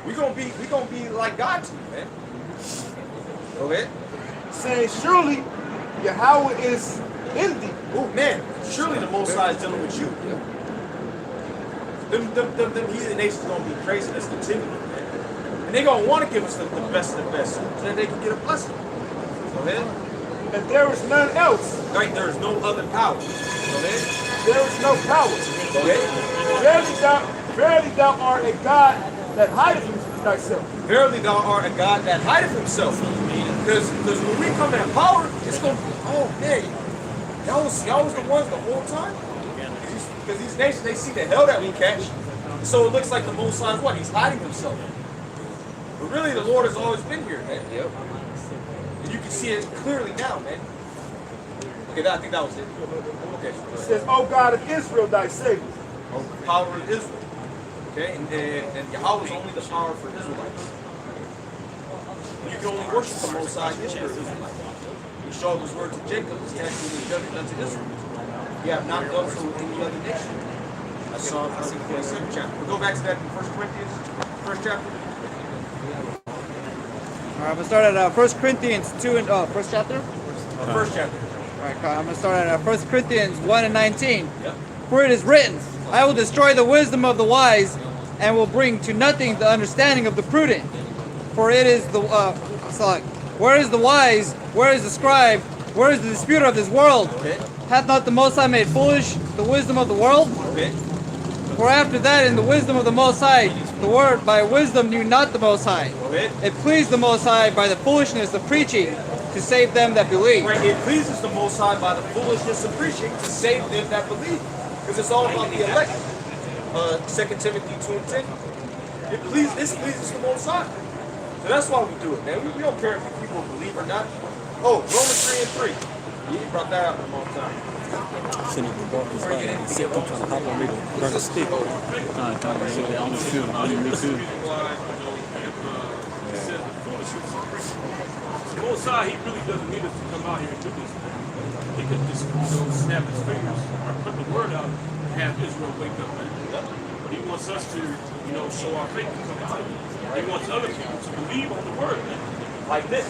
We're gonna be like God to you, man. Go ahead. Saying, surely Yahweh is in thee. Oh man, surely the Most High is dealing with you. Them heathen nations gonna be crazy. That's continuing, man. And they're going to want to give us the best of the best so that they can get a blessing. Go ahead. And there is none else. Right, there is no other power. Go ahead. There is no power. Go ahead. Verily thou art a God that hideth thyself. Verily thou art a God that hideth himself. Because when we come in power, it's going to be, oh man, y'all was the ones the whole time? Because these nations, they see the hell that we catch. So it looks like the Most High is what? He's hiding himself. But really, the Lord has always been here, man. Yep. And you can see it clearly now, man. Okay, I think that was it. Okay. It says, O God of Israel, thy Savior. Oh, the power of Israel. Okay, and Yahweh is only the power for Israelites. You can only worship the Most High if you're Israelite. He showed his word to Jacob, his statute and judgment unto Israel. You have not done so with any other nation. That's Psalm 147th chapter. We'll go back to that in 1 Corinthians, first chapter. All right, I'm gonna start at 1 Corinthians 2 and first chapter. First chapter. All right, I'm gonna start at 1 Corinthians 1 and 19. Yep. For it is written, I will destroy the wisdom of the wise, and will bring to nothing the understanding of the prudent. For it is the where is the wise? Where is the scribe? Where is the disputer of this world? Okay. Hath not the Most High made foolish the wisdom of the world? Okay. For after that, in the wisdom of the Most High, the word by wisdom knew not the Most High. Okay. It pleased the Most High by the foolishness of preaching to save them that believe. Right, it pleases the Most High by the foolishness of preaching to save them that believe. Because it's all about the elect. 2 Timothy 2 and 10. This pleases the Most High. So that's why we do it, man. We don't care if people believe or not. Oh, Romans 3 and 3. You brought that out in a long time. Sitting in the bar, he's like, he's trying to hop on me to burn a stick. Trying to sit there on the too. Me too. Most High, he really doesn't need us to come out here and do this. He could just snap his fingers or put the word out and have Israel wake up, man. But he wants us to, show our faith and come out. He wants other people to believe on the word, man. Like this.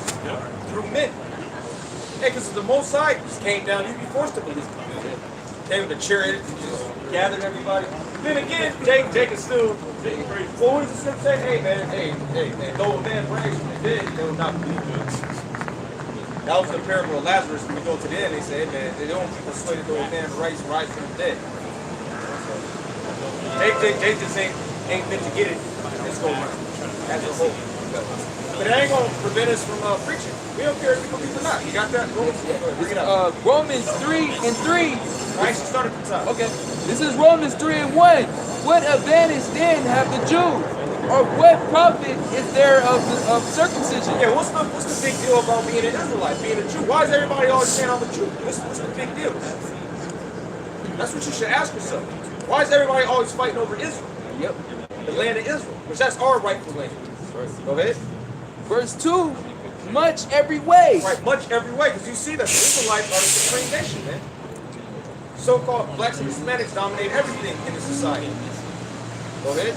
Through men. Hey, because the Most High just came down, you'd be forced to believe. Came with a chariot and just gathered everybody. Then again, Jacob still, well, what does the scripture say? Hey, man, though a man raised from the dead, they will not believe him. That was the parable of Lazarus. When we go to the end, they say, hey, man, they don't be persuaded though a man rise from the dead. They just ain't meant to get it. Let's go around. That's the whole. But it ain't going to prevent us from preaching. We don't care if people believe or not. You got that? Bring it up. Romans 3 and 3. Alright, so start at the top. Okay. This is Romans 3 and 1. What advantage then have the Jews? Or what profit is there of circumcision? Yeah, what's the big deal about being an Israelite, being a Jew? Why is everybody always saying I'm a Jew? What's the big deal? That's what you should ask yourself. Why is everybody always fighting over Israel? Yep. The land of Israel, which that's our rightful land. Go ahead. Verse 2, much every way. Right, much every way, because you see that the Israelites are the supreme nation, man. So-called blacks and Hispanics dominate everything in the society. Go ahead.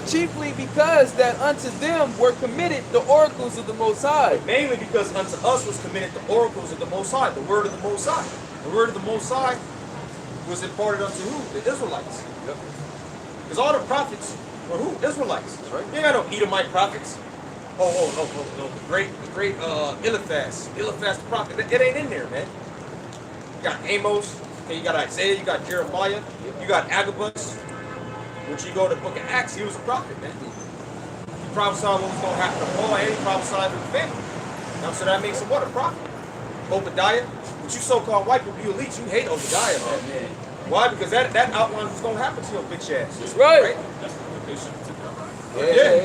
Chiefly because that unto them were committed the oracles of the Most High. Mainly because unto us was committed the oracles of the Most High, the word of the Most High. The word of the Most High was imparted unto who? The Israelites. Yep. Because all the prophets were who? Israelites. That's right. You ain't got no Edomite prophets. No. The great Eliphaz. Eliphaz the prophet. It ain't in there, man. You got Amos, okay, you got Isaiah, you got Jeremiah, you got Agabus. When you go to the book of Acts, he was a prophet, man. He prophesied what was going to happen to Paul, and he prophesied to the family. Now, so that makes him what? A prophet. Obadiah. But you so-called white people, you elites, you hate Obadiah, man. Why? Because that outlines what's going to happen to your bitch ass. That's right. Yeah.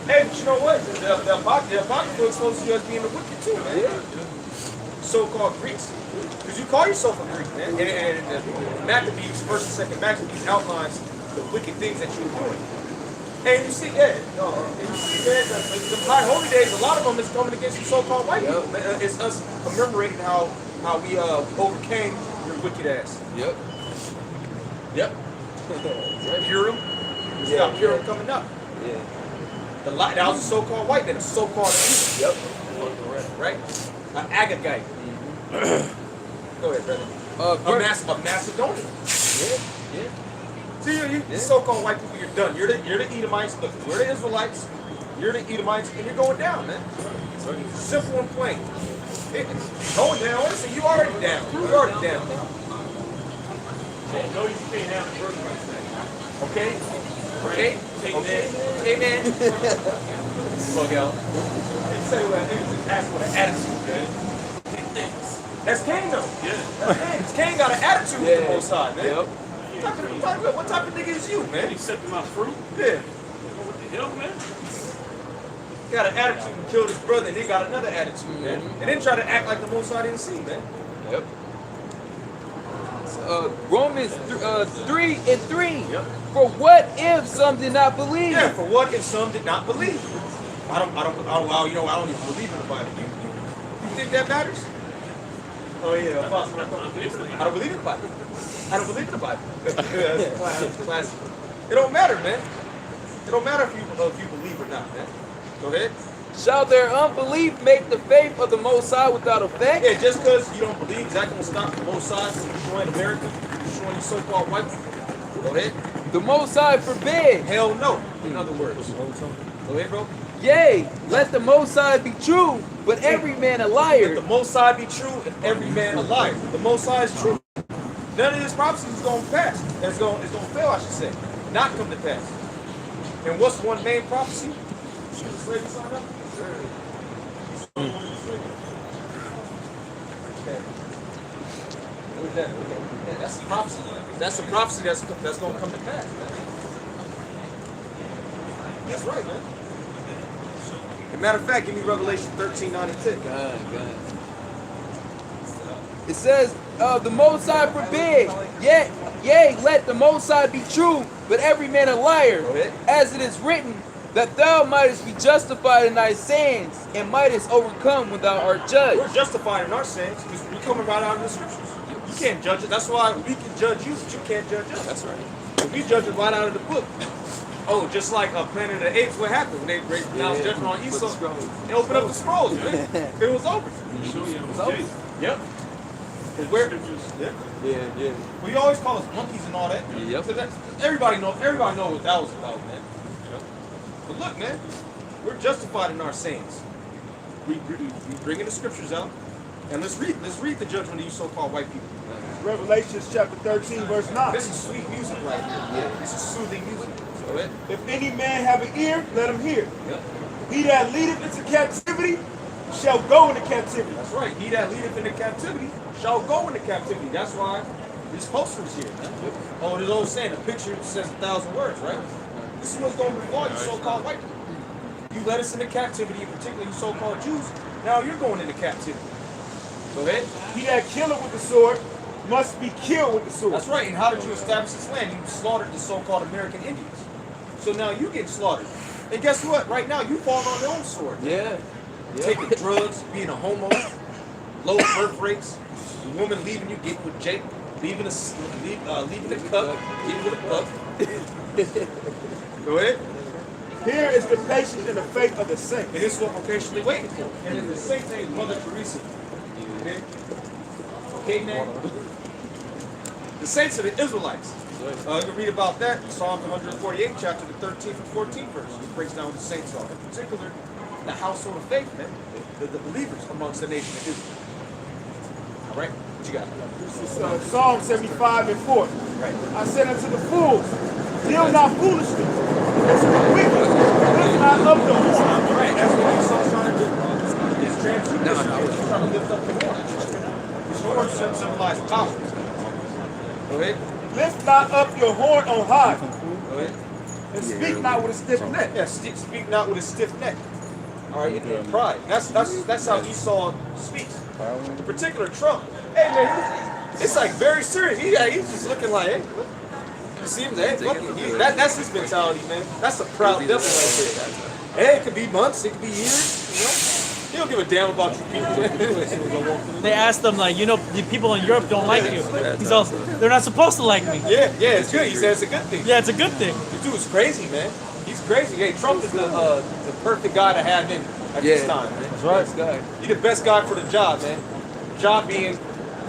Hey, but you know what? The Apocrypha exposes you as being the wicked too, man. Yeah. So-called Greeks. Because you call yourself a Greek, man. And Maccabees, 1st and 2nd Maccabees outlines the wicked things that you're doing. And you see, the high holy days, a lot of them is coming against you so-called white people. It's us commemorating how we overcame your wicked ass. Yep. Purim. You got Purim coming up. Yeah. That was a so-called white, then a so-called Jew. Yep. Right? An Agagite. Go ahead, brother. A Macedonian. Yeah. See, you so-called white people, you're done. You're the Edomites. Look, we're the Israelites. You're the Edomites, and you're going down, man. Simple and plain. Going down. Listen, you already down. You're already down. No, you can't have a birthright thing. Okay? Okay? Amen. Bug out. They say that niggas just ask with an attitude, man. That's Cain, though. Yeah. That's Cain. Cain got an attitude with the Most High, man. Yep. What type of nigga is you, man? He set them out fruit. Yeah. What the hell, man? He got an attitude and killed his brother, and he got another attitude, man. And then try to act like the Most High didn't see, man. Yep. Romans 3:3. Yep. For what if some did not believe? Yeah, for what if some did not believe? I don't even believe in the Bible. You think that matters? Oh yeah, Apostle. I don't believe in the Bible. I don't believe in the Bible. That's classic. It don't matter, man. It don't matter if you believe or not, man. Go ahead. Shall their unbelief make the faith of the Most High without effect? Yeah, just because you don't believe, is that going to stop the Most High from destroying America, destroying these so-called white people? Go ahead. The Most High forbid. Hell no. In other words. Go ahead, bro. Yea, let the Most High be true, but every man a liar. Let the Most High be true and every man a liar. The Most High is true. None of this prophecy is going to pass. It's going to fail, I should say. Not come to pass. And what's one main prophecy? Slavery signed up? Okay. What's that? Okay. That's a prophecy. That's a prophecy that's going to come to pass, man. That's right, man. As a matter of fact, give me Revelation 13:9 and 10. God. It says, the Most High forbid. Yea, let the Most High be true, but every man a liar. Go ahead. As it is written, that thou mightest be justified in thy sins, and mightest overcome when thou art judged. We're justified in our sins because we're coming right out of the scriptures. You can't judge it. That's why we can judge you, but you can't judge us. That's right. But we judge it right out of the book. Oh, just like Planet of the Apes, what happened when they pronounced judgment on Esau? They opened up the scrolls, man. It was over. It was over. Yep. Yeah. Well, you always call us monkeys and all that. Yep. So everybody knows what that was about, man. But look, man, we're justified in our sins. We bringing the scriptures out, and let's read the judgment of you so-called white people. Revelations chapter 13, verse 9. This is sweet music right here. Yeah. This is soothing music. Go ahead. If any man have an ear, let him hear. Yep. He that leadeth into captivity shall go into captivity. That's right. He that leadeth into captivity shall go into captivity. That's why this poster is here. Oh, there's old saying, a picture says 1,000 words, right? This is what's going to befall you so-called white people. You led us into captivity, particularly you so-called Jews. Now you're going into captivity. Go ahead. He that killeth with the sword must be killed with the sword. That's right. And how did you establish this land? You slaughtered the so-called American Indians. So now you get slaughtered. And guess what? Right now you fall on your own sword. Yeah. Taking drugs, being a homo, low birth rates, a woman leaving you, getting with Jake, leaving the cup, getting with a pup. Go ahead. Here is the patience and the faith of the saints. And this is what we're patiently waiting for. And then the saints name is Mother Teresa. Okay? Okay, man? The saints are the Israelites. You can read about that in Psalm 148, chapter the 13th and 14th verse. It breaks down what the saints are. In particular, the household of faith, man. The believers amongst the nation of Israel. All right? What you got? This is Psalm 75 and 4. Right. I said unto the fools, deal not foolishly. As to the wicked, lift not up the horn. Right, that's what Esau's trying to do. He's trying to lift up the horn. The horn symbolizes power. Go ahead. Lift not up your horn on high, Go ahead. and speak not with a stiff neck. Yeah, speak not with a stiff neck. All right, in pride. That's how Esau speaks. In particular, Trump. Hey man, it's like very serious. He's just looking like, hey, you see him there? That's his mentality, man. That's a proud devil right there. Hey, it could be months, it could be years. You know, he don't give a damn about you people. They asked them, like, you know, the people in Europe don't like you. He's all, they're not supposed to like me. Yeah, it's good. He said it's a good thing. Yeah, it's a good thing. The dude's crazy, man. He's crazy. Hey, Trump is the perfect guy to have in at this time, man. That's right. He's the best guy for the job, man. The job being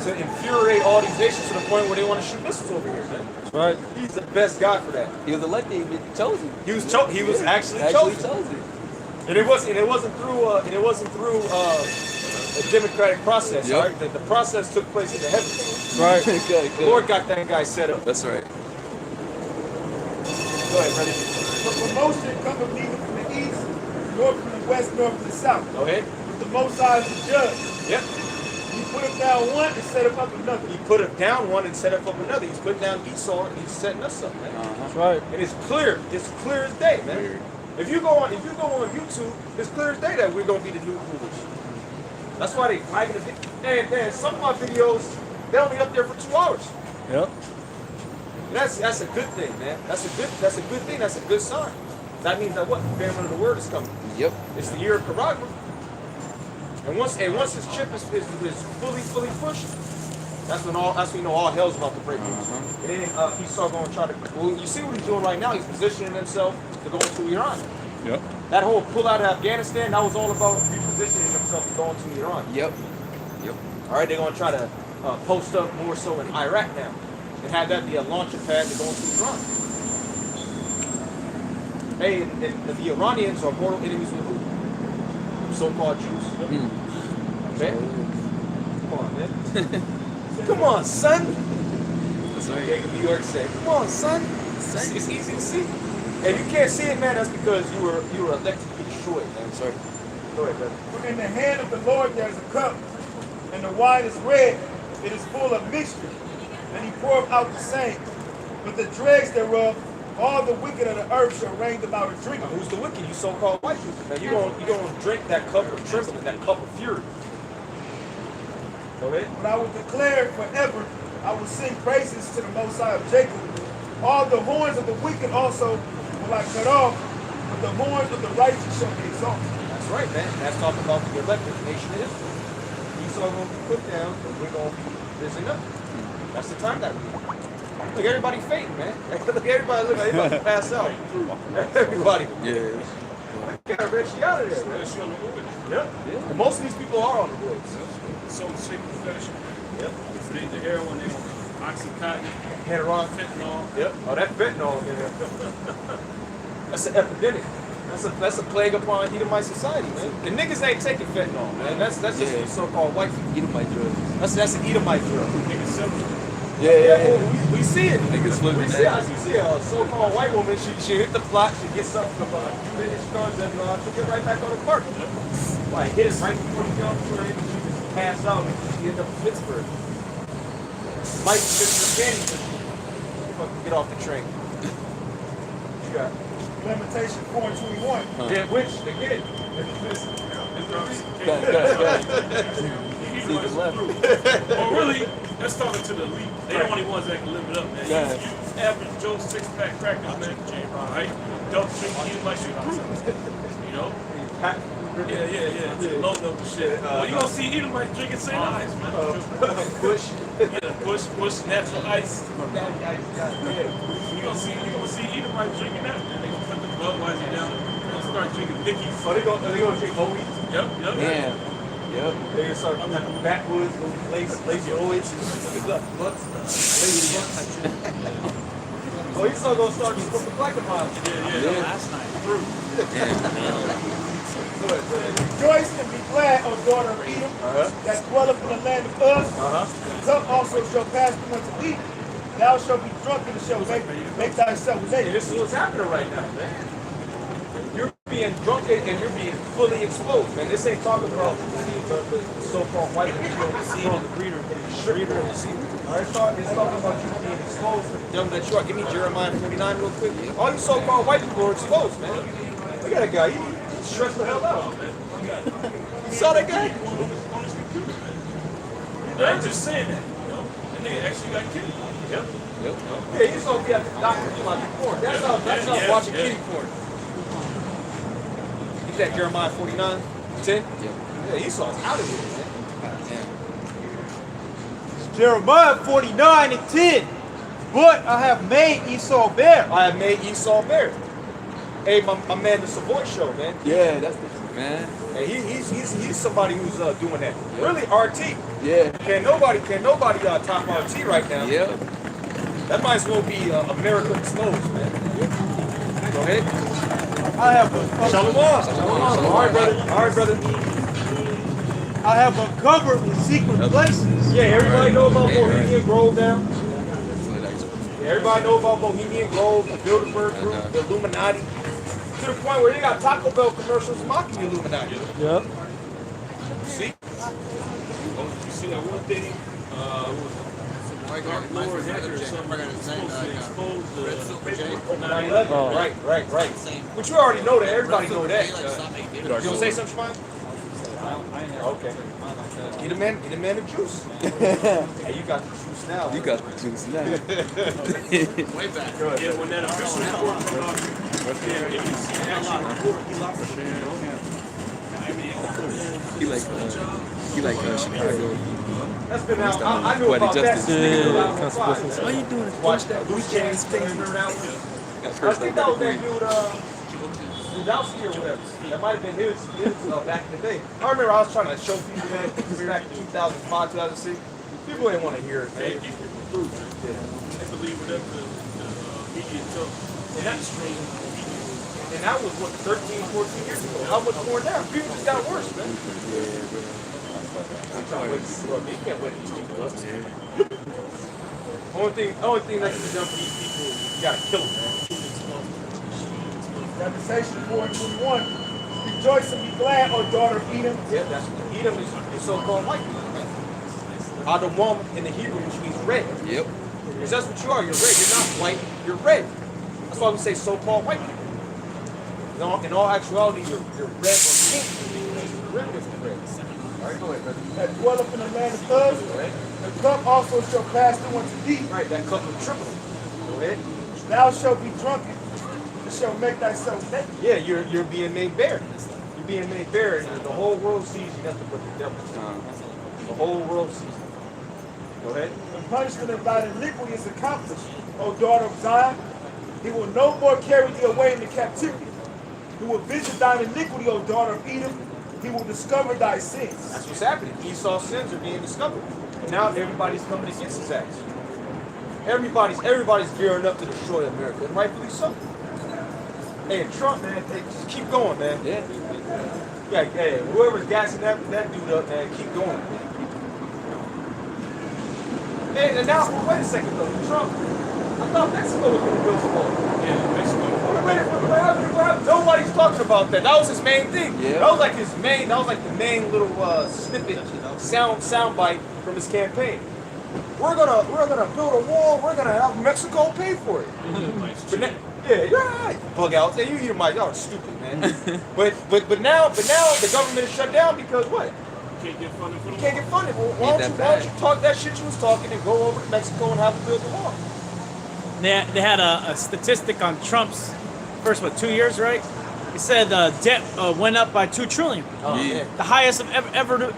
to infuriate all these nations to the point where they want to shoot missiles over here, man. That's right. He's the best guy for that. He was elected, chosen. He was actually chosen. And it wasn't through a democratic process. Yep. Right? The process took place in the heavens. Right. Good, The Lord got that guy set up. That's right. Go ahead, brother. For promotion cometh neither from the east, nor from the west, nor from the south. Go ahead. But the Most High is the judge. Yep. He put him down one and set him up another. He put him down one and set up another. He's putting down Esau and he's setting us up, man. That's right. And it's clear as day, man. If you go on YouTube, it's clear as day that we're gonna be the new rulers. That's why they liking the video. Man, some of my videos, they only up there for 2 hours. Yep. And that's a good thing, man. That's a good thing. That's a good sign. That means that what? The famine of the word is coming. Yep. It's the year of Karagma. And once this chip is fully pushed, that's when you know all hell's about to break loose. And then Esau gonna try to. Well, you see what he's doing right now. He's positioning himself to go into Iran. Yep. That whole pull out of Afghanistan, that was all about repositioning himself to go into Iran. Yep. All right, they're gonna try to post up more so in Iraq now, and have that be a launching pad to go into Iran. Hey, and the Iranians are mortal enemies with who? So-called Jews. Okay? Come on, man. Come on, son. That's right. Jacob New York said, come on, son. It's easy to see. And you can't see it, man, that's because you were elected to be destroyed, man. Sorry. Go ahead, brother. For in the hand of the Lord there is a cup, and the wine is red, it is full of mixture, and he poureth out the same. But the dregs thereof, all the wicked of the earth shall reign about and drink. Who's the wicked? You so-called white people, man. You're gonna drink that cup of trembling, that cup of fury. Go ahead. But I will declare forever, I will sing praises to the Most High of Jacob. All the horns of the wicked also will I cut off, but the horns of the righteous shall be exalted. That's right, man. That's talking about the elected nation of Israel. Esau gonna be put down, and we're gonna be risen up. That's the time that we are. Look, everybody fainting, man. Look, everybody about to pass out. Everybody. Yeah. Gotta wrench you out of there, man. Especially on the movement. Yep. And most of these people are on the roads. So sick profession. Yep. They the heroin, they on Oxycontin, Heteron. fentanyl. Yep. Oh, that fentanyl, man. That's an epidemic. That's a plague upon Edomite society, man. The niggas ain't taking fentanyl, man. That's just these so-called white people. Edomite drugs. That's an Edomite drug. Niggas simple. Yeah, we see it. Niggas flipping We see a so-called white woman. She hit the plot. She gets something from a few minutes, she goes and she'll get right back on the cart. Like hit it right before you jump to her, and she just pass out and she end up in Pittsburgh. Mike just the candy. Fucking get off the train. You got Lamentation 4:21. yeah, which again. See the left. Well, really, that's talking to the elite. They the only ones that can live it up, man. Yeah. You average Joe six-pack crackers, man, right? Don't drink you like shit. You know? Yeah. Low number shit. Well, you gonna see Edomite drinking St. Ice, man. Push. Push, natural ice. You gonna see Edomite drinking that. They gonna put the Budweiser down. They gonna start drinking Dickies. Oh, they gonna drink Hoey. Yep. Yeah. Yep. They gonna start having backwoods, lazy Hoys. Oh, he's still gonna start smoking black and mild. Yeah. Last night. Rejoice and be glad, O daughter of Edom, that dwelleth in the land of Uz. The cup also shall pass through unto thee. Thou shalt be drunk and shall make thyself And naked. this is what's happening right now, man. You're being drunken and you're being fully exposed, man. This ain't talking about the so-called white people seeing the breeder and the seed. It's talking about you being exposed for the dumb that you are. Give me Jeremiah 49 real quick. All you so-called white people are exposed, man. Look at that guy. He stressed the hell out. You saw that guy? I ain't just saying that, you know. That nigga actually got killed. Yep. Yeah, he's supposed to be at the doctor watching porn. That's how watching kitty porn. He's at Jeremiah 49, 10? Yeah, Esau's out of here, man. Jeremiah 49 and 10. But I have made Esau bare. I have made Esau bare. Hey, my man, the Savoy show, man. Yeah, that's the man. And he's somebody who's doing that. Really, RT. Yeah. Can nobody top RT right now? Yeah. That might as well be America exposed, man. Go ahead. I have Shalom. All right, brother. I have uncovered in secret places. Yeah, everybody know about Bohemian Grove now. Yeah, everybody know about Bohemian Grove, the Bilderberg Group, the Illuminati. To the point where they got Taco Bell commercials mocking the Illuminati. Yep. See? You see that one thing? Dark Lord Hacker or something supposed to expose the Facebook 9/11. Right. But you already know that. Everybody know that. You gonna say something, Shmine? Okay. Get a man the juice. Hey, you got the juice now. You got the juice now. Way back. Yeah, when that official report came out, if you see the actual report, he locked the He like Chicago. That's been out. I knew about that. Why you doing it? Watch that Blue Jays thing around. I think that was that dude, Dudowski or whatever. That might have been his back in the day. I remember I was trying to show people that this was back in 2005, 2006. People didn't want to hear it, man. They believe whatever the media tells them. And that's strange. And that was, what, 13, 14 years ago. How much more now? People just got worse, man. You can't wait to keep it up. Only thing that can be done for these people is you gotta kill them, man. Revelation 4:21. Rejoice and be glad, O daughter of Edom. Yeah, that's Edom is so-called white people, man. Adam in the Hebrew, which means red. Yep. Because that's what you are. You're red. You're not white. You're red. That's why we say so-called white people. In all actuality, you're red or pink. Red is red. All right, go ahead, brother. That dwelleth in the land of thugs. The cup also shall pass through unto thee. Right, that cup of triple. Go ahead. Thou shalt be drunken. And shalt make thyself naked. Yeah, you're being made bare. You're being made bare, and the whole world sees you nothing but the devil. The whole world sees you. Go ahead. The punishment of thine iniquity is accomplished, O daughter of Zion. He will no more carry thee away into captivity. He will visit thine iniquity, O daughter of Edom. He will discover thy sins. That's what's happening. Esau's sins are being discovered. And now everybody's coming against his ass. Everybody's gearing up to destroy America, and rightfully so. Hey, Trump, man, just keep going, man. Yeah. Yeah, hey, whoever's gassing that dude up, man, keep going. Hey, and now, wait a second, though. Trump, I thought Mexico was going to build the wall. Yeah, Mexico. What happened? Nobody's talking about that. That was his main thing. Yeah. That was like the main little snippet, sound bite from his campaign. We're gonna build a wall. We're gonna have Mexico pay for it. Yeah, you're right. Bug out. Yeah, you might. Y'all are stupid, man. but now the government is shut down because what? You can't get funded for the You can't get funded. Well, why don't you talk that shit you was talking and go over to Mexico and have them build the wall? They had a statistic on Trump's first 2 years, right? He said debt went up by $2 trillion. Oh, yeah. The highest of ever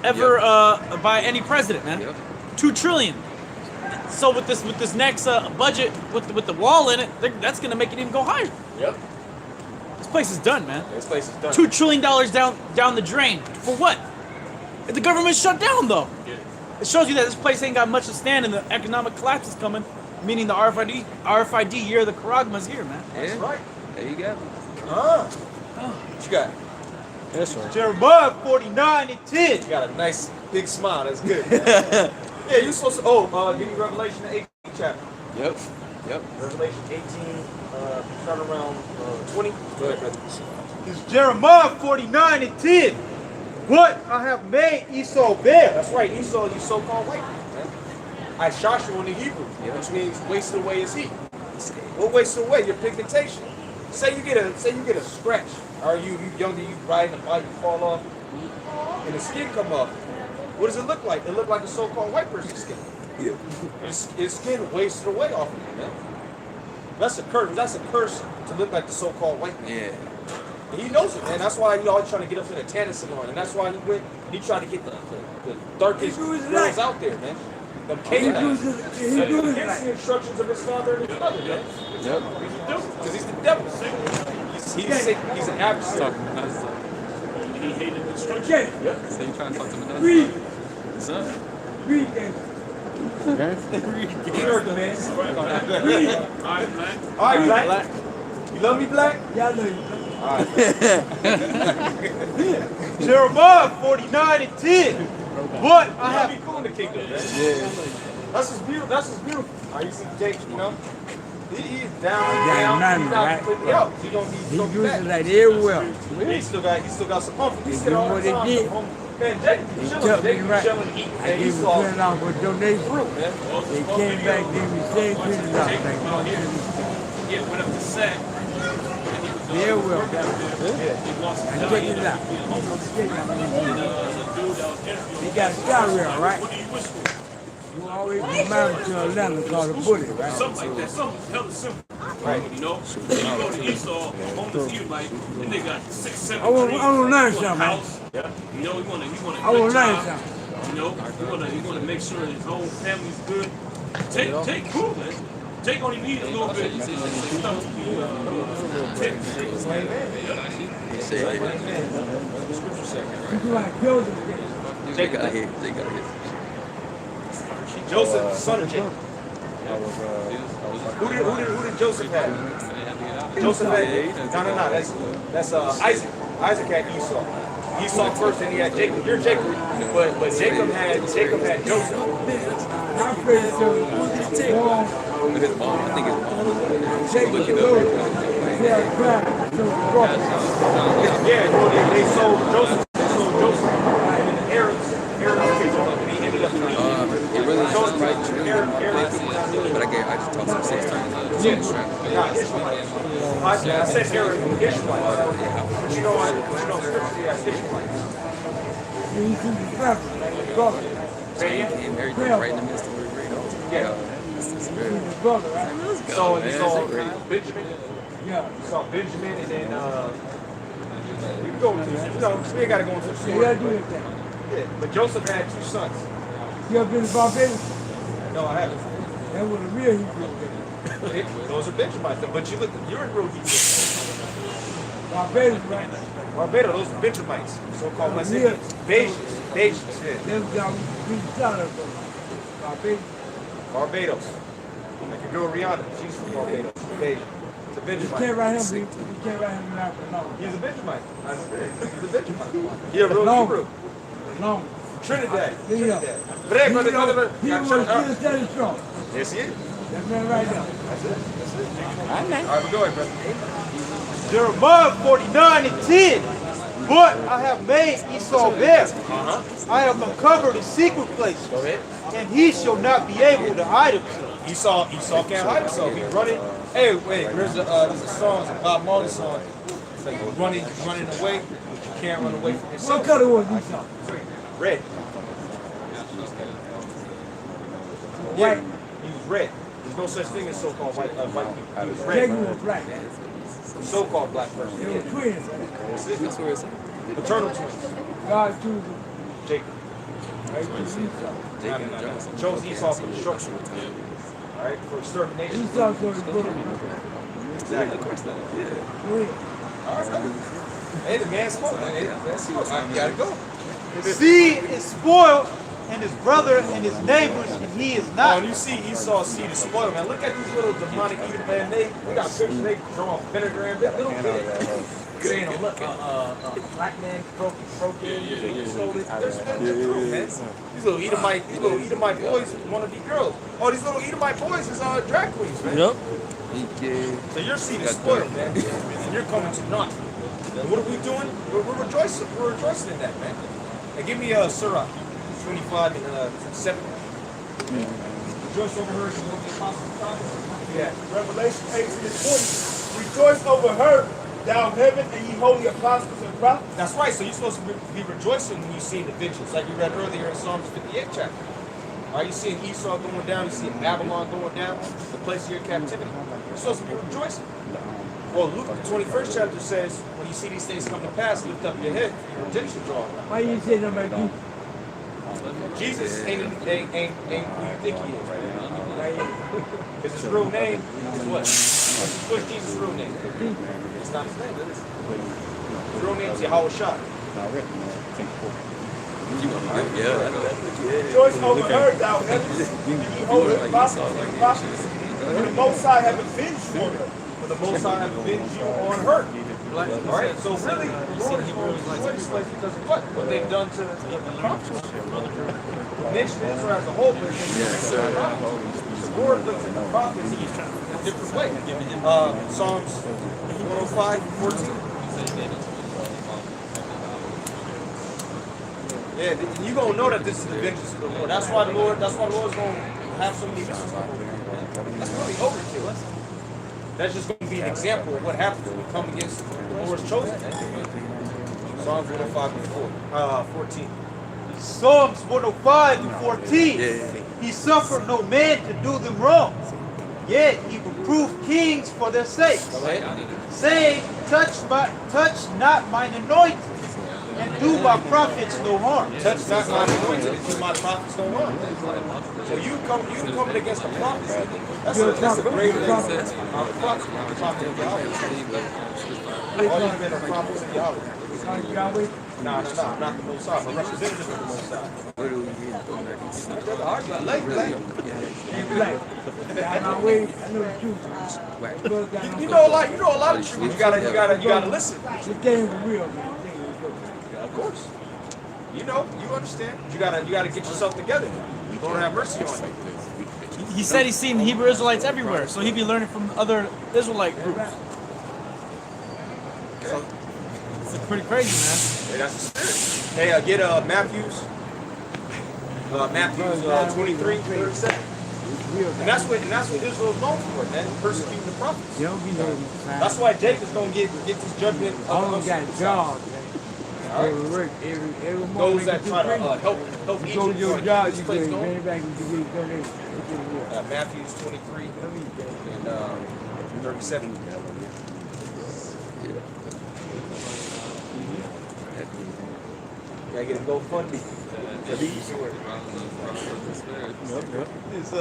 by any president, man. Yep. $2 trillion. So with this next budget with the wall in it, that's gonna make it even go higher. Yep. This place is done, man. This place is done. $2 trillion down the drain for what? If the government's shut down, though. Yeah. It shows you that this place ain't got much to stand, and the economic collapse is coming. Meaning the RFID year of the Karagma is here, man. That's right. There you go. What you got? That's right. Jeremiah 49:10. You got a nice big smile. That's good, man. Yeah, you supposed to. Give me Revelation the 18th chapter. Yep. Revelation 18, start around 20. Go ahead, brother. It's Jeremiah 49:10. What I have made Esau bear. That's right. Esau, you so-called white man. I shot you in the Hebrew, which means wasted away is heat. What wasted away? Your pigmentation. Say you get a scratch. Or you younger, you riding a bike, you fall off, and the skin come off. What does it look like? It look like a so-called white person's skin. Yeah. His skin wasted away off of you, man. That's a curse. That's a curse to look like the so-called white man. Yeah. And he knows it, man. That's why he always trying to get up to the tanning salon, and that's why he tried to get the darkest girls out there, man. Them canines. Against the instructions of his father and his mother, man. Yep. Because he's the devil. He's sick. He's an adversary. He he hated destruction. Okay. So you trying to talk to me now? Read. Son. Read that. Sure, man. All right, Black. All right, Black. You love me, Black? Yeah, I know you. Jeremiah 49:10. But I have be cool in the kingdom, man. Yeah. That's just beautiful. That's just beautiful. All right, you see Jake, you know? He's down. nothing, He's not right? completely out. He's gonna be He back. uses like everywhere. He still got some pump. He They said do all what the they time. did. Man, Jake They be took chilling. me Jake be right. chilling, eating. I And gave he him saw $20 for a donation. fruit, man. They came back, gave me $750. Yeah, went up to sack. They everywhere. He lost his And job. check it out. The dude that was interviewing. They got a skyrail, right? What do you wish for? You always be mounted to Atlanta called a bullet, right? Something like that. Something hella simple. Right. You know? Then you go to Esau, on the view, like, and they got 6, 7 I wanna trees. learn You want a something, man. house. You know, you want a I wanna good learn job. something. You know, you want to make sure his whole family's good. Take cool, man. Take only need a little bit. Stuff to be You like Joseph. They got hit. They got hit. Joseph, son of Jacob. Who did Joseph have? Joseph had no. That's Isaac. Isaac had Esau. Esau first, and he had Jacob. You're Jacob, but Jacob had Joseph. My friend said, With his mom, I think his mom. take Look the it road. up. Yeah, crap. So broken. Yeah, well, they sold Joseph. They sold Joseph. And then Aaron's kicked off, and he ended up. It really is probably true. But I just talked to him 6 times. Nah, Ishmaelites. I said Aaron, Ishmaelites. But you know, scripture, yeah, Ishmaelites. He's in the traffic. Brother. He married them right in the midst of the great. Yeah. He's his brother, right? So you saw Benjamin. Yeah. You saw Benjamin, and then you can go to, we ain't got to go into the You story. gotta do it then. Yeah, but Joseph had 2 sons. You ever been to Barbados? No, I haven't. That was a real Hebrew. Those are Benjamites, but you're in real Hebrew. Barbados, right? Barbados, those are Benjamites, so-called West Indians. Bajans, yeah. Them guys we shot us from Barbados. Barbados. Like your girl Rihanna, she's from Barbados. Bajan. It's a You Benjamite. can't write him, you can't write him in Africa, no. He's a Benjamite. He's a Benjamite. He's a real Long. Hebrew. Long. Trinidad. Yeah. Trinidad. But hey, brother, He was still standing strong. yes, he is. That man right now. That's it. All right, but go ahead, brother. Jeremiah 49:10. But I have made Esau bare. I have uncovered his secret place, Go ahead. and he shall not be able to hide himself. Esau can't hide himself. He's running. Hey, wait, there's a song, it's a Bob Marley song. It's like you're running away, but you can't run away from What yourself. color was Esau? Red. Yeah, he was red. There's no such thing as so-called white people. He was Jacob red. was black. So-called black person. They were Yeah. twins. That's where it's at. Paternal twins. God chose them. Jacob. Right? Chose Esau. Chose Esau for destruction. All right, for extermination. Esau chose his brother. Exactly. Go ahead. Hey, the man's spoke. Hey, the man's spoke. You gotta go. His seed is spoiled, and his brother and his neighbors, and he is Oh, not. and you see Esau's seed is spoiled, man. Look at these little demonic eaters, man. They got pictures, they drawing vinegar and little kids. Saying, look, black man broke in, you stole it. There's true, man. These little Edomite boys want to be girls. Oh, these little Edomite boys is drag queens, man. Yep. So your seed is spoiled, man. And you're coming to naught. And what are we doing? We're rejoicing. We're rejoicing in that, man. And give me Surah 25 and 7. Rejoice over her. Yeah. Revelation 18:20. Rejoice over her, thou heaven, and ye holy apostles and prophets. That's right. So you're supposed to be rejoicing when you see the visions, like you read earlier in Psalms 58 chapter. Are you seeing Esau going down? You see Babylon going down, the place of your captivity. You're supposed to be rejoicing. Well, Luke, the 21st chapter says, when you see these things come to pass, lift up your head, your redemption draw. Why you say nothing about you? Jesus ain't who you think he is. Because his real name is what? What's Jesus' real name? It's not his name. His real name is Yahushua. Joyce overheard thou heavens, and behold the prophets. When the Most High have avenged on her. For the Most High have avenged you on her. All right, so really, the Lord is going to destroy the slaves because of what? What they've done to the prophets. Nation Israel as a whole, but the Lord looks at the prophets in a different way. Psalms 105, 14. Yeah, you're going to know that this is the vengeance of the Lord. That's why the Lord's going to have so many missiles. That's really overkill. That's just going to be an example of what happens when we come against the Lord's chosen. Psalms 105 and 14. Psalms 105 and 14. He suffered no man to do them wrong, yet he reproved kings for their sakes, saying, touch not mine anointed, and do my prophets no harm. Touch not my anointed, and do my prophets no harm. So you coming against the prophets. That's a great prophet of Yahweh. All these men are prophets of Yahweh. No, not the Most High, but representative of the Most High. You know a lot of truth. You gotta listen. The game is real, man. Of course. You understand. You gotta get yourself together. Lord have mercy on you. He said he's seen Hebrew Israelites everywhere, so he'd be learning from other Israelite groups. So, it's pretty crazy, man. Hey, that's the spirit. Hey, get Matthews 23, 37. And that's what Israel's known for, man. Persecuting the prophets. That's why Jacob's gonna get this judgment. All got jobs. Those that try to help you Egypt. go to your job, you can bring back and you get donated. Matthews 23 and 37. Gotta get a GoFundMe. It's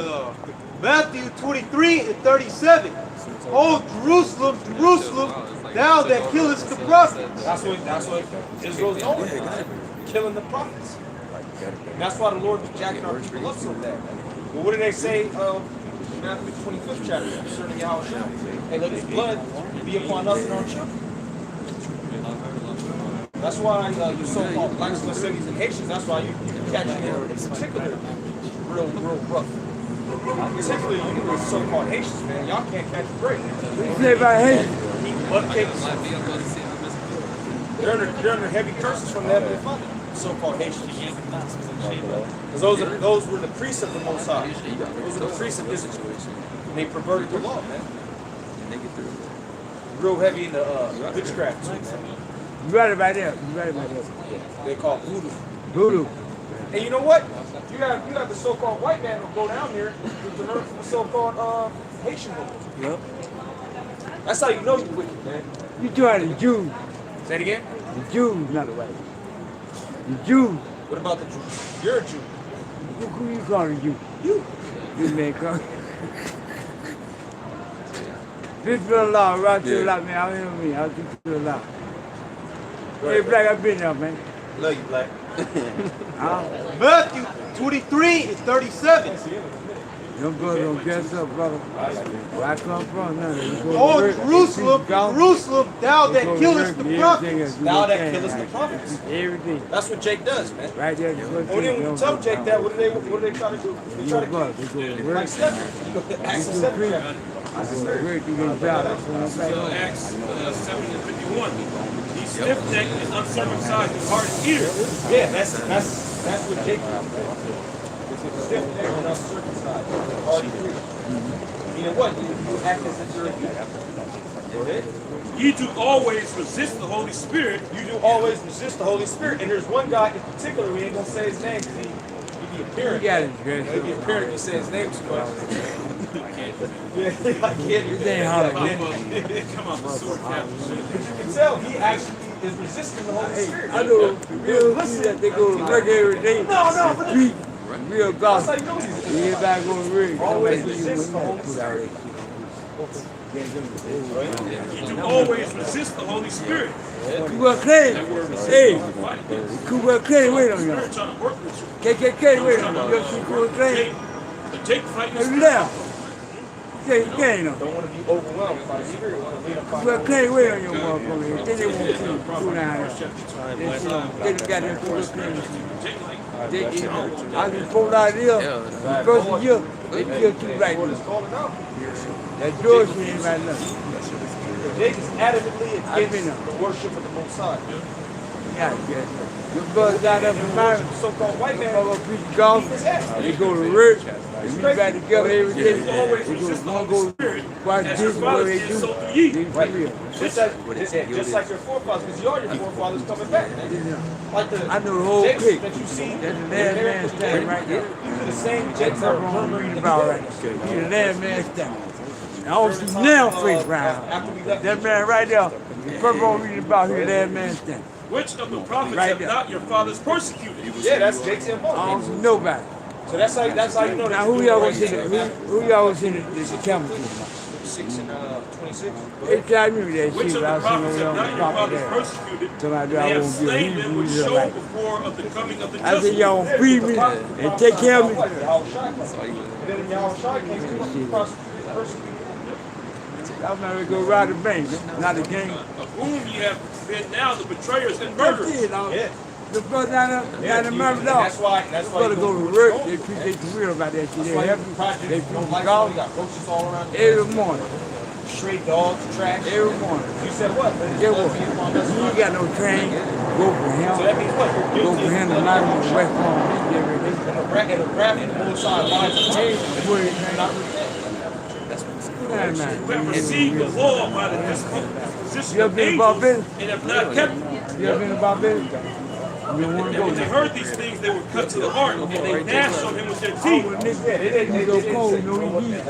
Matthew 23 and 37. Oh, Jerusalem, Jerusalem, thou that killest the prophets. That's what Israel's known for, killing the prophets. And that's why the Lord was jacking our people up so bad. Well, what did they say in Matthew 25th chapter concerning Yahushua? Hey, let his blood be upon us and our children. That's why you so-called blacks, Mississippi's, and Haitians, that's why you catch them in particular real rough. Particularly you so-called Haitians, man. Y'all can't catch a break. What you say about Haitians? Butt cakes. They're under heavy curses from the Heavenly Father. So-called Haitians. Because those were the priests of the Most High. Those were the priests of Israel. And they perverted the law, man. Real heavy in the witchcraft too, man. You right about that. They call it voodoo. Voodoo. And you know what? You got the so-called white man who'll go down there to learn from the so-called Haitian woman. Yep. That's how you know you're wicked, man. You trying the Jews. Say it again? The Jews, not the white. The Jews. What about the Jews? You're a Jew. Who you calling Jew? You man call. Bismillah, right to the lot, man. I don't know me. I'll do the lot. Hey, Black, I've been there, man. Love you, Black. Matthew 23 and 37. Don't go, don't dress up, brother. Where I come from, no. Oh, Jerusalem, Jerusalem, thou that killest the prophets. Thou that killest the prophets. Everything. That's what Jake does, man. Right there. And then when you tell Jake that, what do they try to do? They try to kill him. Like Stephen. Acts 7. Acts 7 and 51. He's stiff-necked and uncircumcised with hard ears. Yeah, that's what Jake does. Stiff-necked and uncircumcised with hard ears. Meaning what? You act as if you're a Jew. Go ahead. Ye do always resist the Holy Spirit. You do always resist the Holy Spirit. And there's one guy in particular, we ain't gonna say his name because he'd be appearing. He'd be appearing if you say his name too much. Yeah, I can't. This ain't hard. Come on, sword cap. You can tell he actually is resisting the Holy Spirit. I know real see that they go to work every day. No, but Street, real that's gospel. how you know he's Everybody go to work. always resist the Holy Spirit. You always resist the Holy Spirit. Kuba Clay. That word resist. Hey, Fight against. Kuba Clay, wait on you. Spirit trying to work with you. KKK, wait on you. You see Kuba Clay? Take fight the Hey, Spirit. left. KKK, no. Don't want to be overwhelmed by the Spirit. Want to lead them Kuba Clay, wait on your motherfucker. Then they won't see you. Go down there. They got them Kuba Clay. I just pulled out here. The first year, they killed two black people. That George ain't right now. Jake is adamantly against the worship of the Most High. Yeah, yeah. Your brothers down there from Maryland, So-called white man, go preach golf, they go to work, they meet back together every day. They go watch this, what they do. They for real. just like your forefathers, because you are your forefathers coming back. Man. Like the I know the whole Jakes clique. that you see, That's the last man standing right there. these are the same Jakes That's that what are I'm reading about right now. He's the last man standing. I don't see now face round. That man right there, the first one reading about, he's the last man standing. Which of the prophets Right have there. not your fathers persecuted? Yeah, that's Jake's I don't involved. see nobody. So that's how you know. Now who y'all was in it? Who y'all was in it? This camera team. 6 and 26. Every time you that Which shit, of I the seen prophets over have on not the your top of fathers that. persecuted? Somebody They I have won't give slain you them with real show life. before of the coming of the I said judgment. y'all gonna feed me and take care of me. And then Yahweh Shai came to persecute. I'm not gonna go ride the bank, not the game. Of whom ye have been now the betrayers and That's murderers. it, dog. Yeah. The brother down there murdered And dog. that's why Brother go to work, they preach, they real about that shit. They have they preach golf got roaches all around. every morning. Stray dogs, trash. Every morning. You said what? Get what? You ain't got no train, go for him. So that means what? You're Go for him to knock him on the West Palm Beach every day. And the graph and the bullseye lines of Hey, time. boy, Not man. repent. Who have received the law by the disposition You ever of been about angels business? and have not kept it. You ever been about business? You don't want to And go when they there. heard these things, they were cut to the heart, and they gnashed on him with their Oh, teeth. well, nigga, he go cold, you know he did.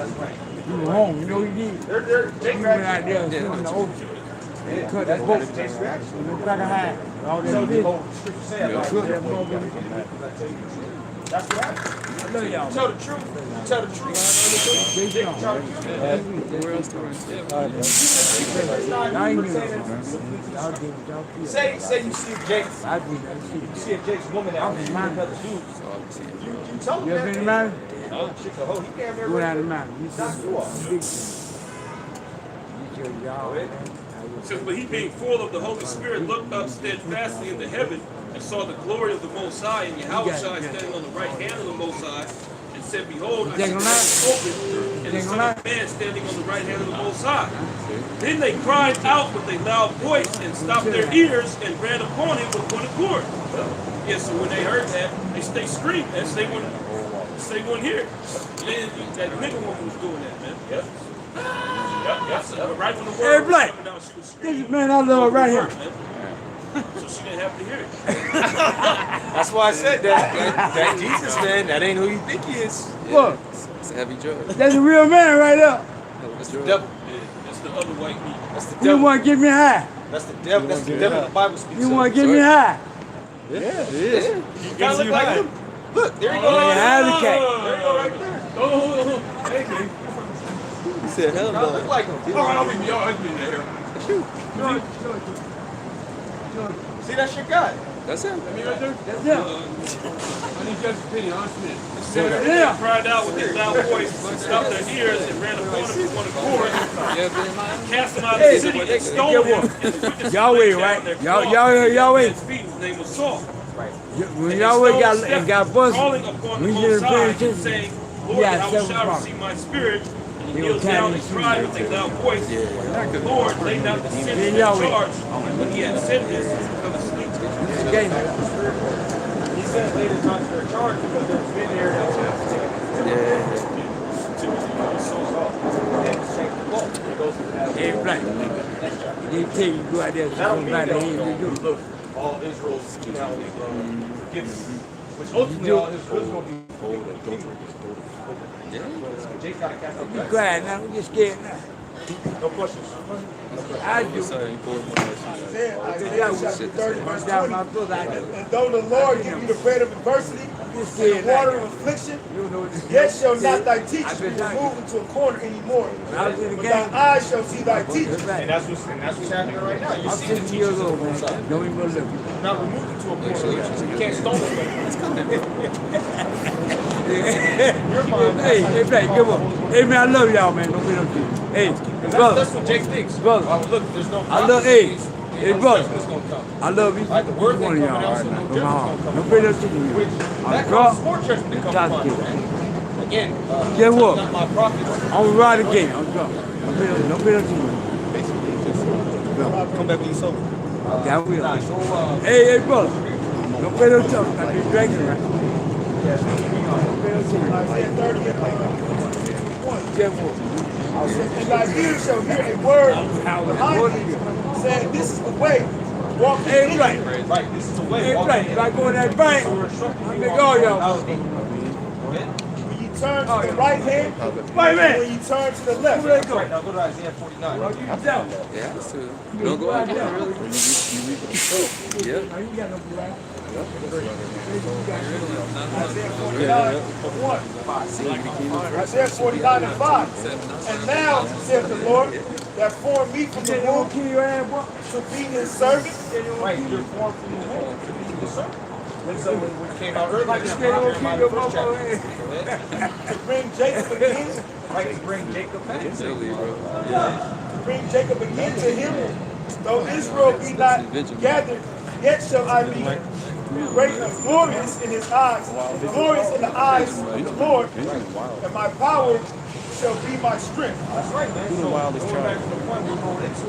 He was home, you know he did. He went out there and swim in the ocean. They cut his boat. No crack of hide. All that did. Cut that boat in the That's what happened. I love y'all. Tell the truth. Tell the truth. I ain't gonna y'all do what y'all feel. Say you see Jake's. I do that You shit. see a Jake's woman out there with another dude. You tell him You ever been that. in mountain? Oh, shit, the hoe, he came there Go with down the her. mountain. You Knock you off. see big you y'all. It says, but he being full of the Holy Spirit looked up steadfastly into heaven and saw the glory of the Most High and Yahweh standing on the right hand of the Most High and said, behold, I see the heaven open and the Son of Man standing on the right hand of the Most High. Then they cried out with a loud voice and stopped their ears and ran upon him with one accord. Yes, so when they heard that, they screamed as they wouldn't hear it. That nigga woman was doing that, man. Yep. Yep. Right when the word was Black. coming out, she was screaming. This man I love right here. So she didn't have to hear it. That's why I said that Jesus, man, that ain't who you think he is. Look, It's a heavy drug. that's a real man right there. That's The drug. devil. That's the other white meat. That's the You devil. want to get me high? That's the devil. That's the devil the Bible speaks You of. want to get me high? Yeah, it is. You gotta look like him. Look, there you go. Oh, yeah, There the cat. you go right there. Hey, man. He said, hell You gotta look no. like him. All right, I'll be in there. See that shit guy? That's him. That's him. They cried out with a loud voice and stopped their ears and ran upon him with one accord, You ever been in mine? cast him out of the city and stole him. And the witnesses Yahweh, laid down right? their Yahweh. cloths at his feet. His name was Saul. When Yahweh got busted, Calling upon the we Most should have High paid and attention. saying, Lord, Yeah, how seven shall I problems. receive my spirit? And he They kneels were down carrying and cried with a loud voice, Lord, lay not the sin in Yahweh. charge. And when he had said this, he fell asleep. Okay. He said later not to their charge because there's been there that was have to take it. Yeah. Hey, Black. They tell you go out there to somebody here to do. All Israel's now forgiven. Which ultimately all Israel's going to be Jake got to cast out. You quiet now, I'm just scared now. No questions. I do. And though the Lord give you the bread of adversity, this and kid the water like of affliction, you know what this yet is. shall not thy teacher I've be been like removed into a corner anymore. when I was in the But game. thy eyes shall see thy teacher. That's right. And that's what's happening right now. You I'm see the 50 teachers years on old, the man. side. Don't even look. Not removed into a corner. You can't stone them. Hey, Black, come on. Hey, man, I love y'all, man. Don't be no kid. Hey, brother. That's what Jake thinks. Brother. Look, there's no I love, hey, hey, brother. judgment's gonna come. I love each Like the word one of ain't y'all. coming All out, right, so man. no From my judgment's heart. gonna come. Don't pay no attention to me. That I'm causes drunk. more judgment to come Top upon kid. you, man. Again, Guess what? not my prophets. I'm right again. I'm drunk. Don't pay no attention to me. Come back when you sober. Okay, I will. Hey, brother. Don't pay no attention. I be drinking, right? Isaiah 30 and 21. Guess what? And thy ears shall hear a word behind thee, saying, this is the way, walk ye in it. Right, this is the way. Hey, Walk Black, in if I go in that bank, I make all y'all. When you turn to the right hand, Wait a and minute. when you turn to the left. Where they go? Right, now go to Isaiah 49. You tell me. Yeah, that's true. Don't go out there, really. Yeah. Now you got no black. Isaiah 49 and 1. Isaiah 49 and 5. And now, saith the Lord, that formed me from the They don't womb kill your ass, boy. to be his servant, Right, you're formed from the womb to be the serpent. And so when it came out earlier, Like in they don't kill Jeremiah your the first mama chapter. ass. to bring Jacob again, Right, to bring Jacob back. Silly, bro. to bring Jacob again to him. Though Israel be not gathered, yet shall I be great and glorious in his eyes, glorious in the eyes of the Lord, and my power shall be my strength. That's right, man. So going back to the point we're going into,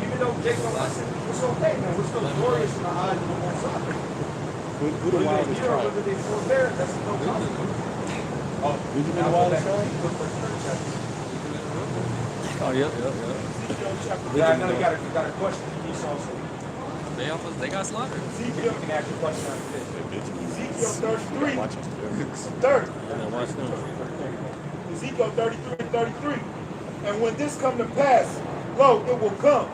even though Jacob lesson, it's okay, man. We're still glorious in the eyes of the Most High. Who the wildest tribe? Whether they forbear, that's no problem. Oh, Did you been the wildest tribe? Oh, yeah. Yeah, I know you got a question. Esau, so They got slaughtered. you can ask a question after this. Ezekiel 33, 30. Ezekiel 33 and 33. And when this come to pass, lo, it will come.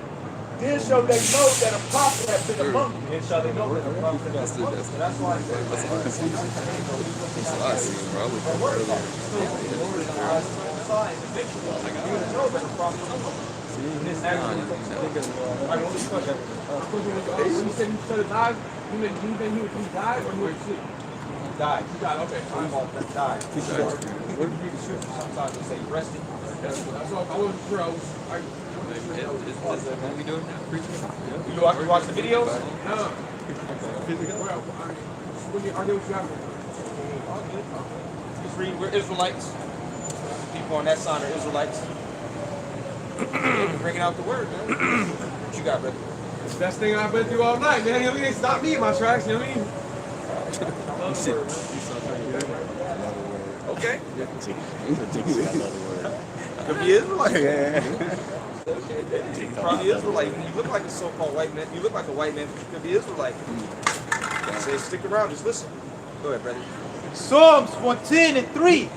Then shall they know that a prophet hath been among you. Then shall they know that the prophet That's is the among us. So that's why I said, That's what I see. That's what I see, bro. I looked at it earlier. You said you should have died? You meant he died or he was asleep? He died. He died, okay. That died. What did you read the scripture? Sometimes they say resting. That's what I wasn't sure. What we doing now? Preaching? You watch the videos? No. Well, I get what you have. Just read, we're Israelites. People on that side are Israelites. Bringing out the word, man. What you got, brother? It's the best thing I've been through all night, man. You know what I mean? It stopped me in my tracks, you know what I mean? Okay. Could be Israelite. Probably Israelite. You look like a so-called white man. You look like a white man, but you could be Israelite. Say, stick around, just listen. Go ahead, brother. Psalms 110 and 3.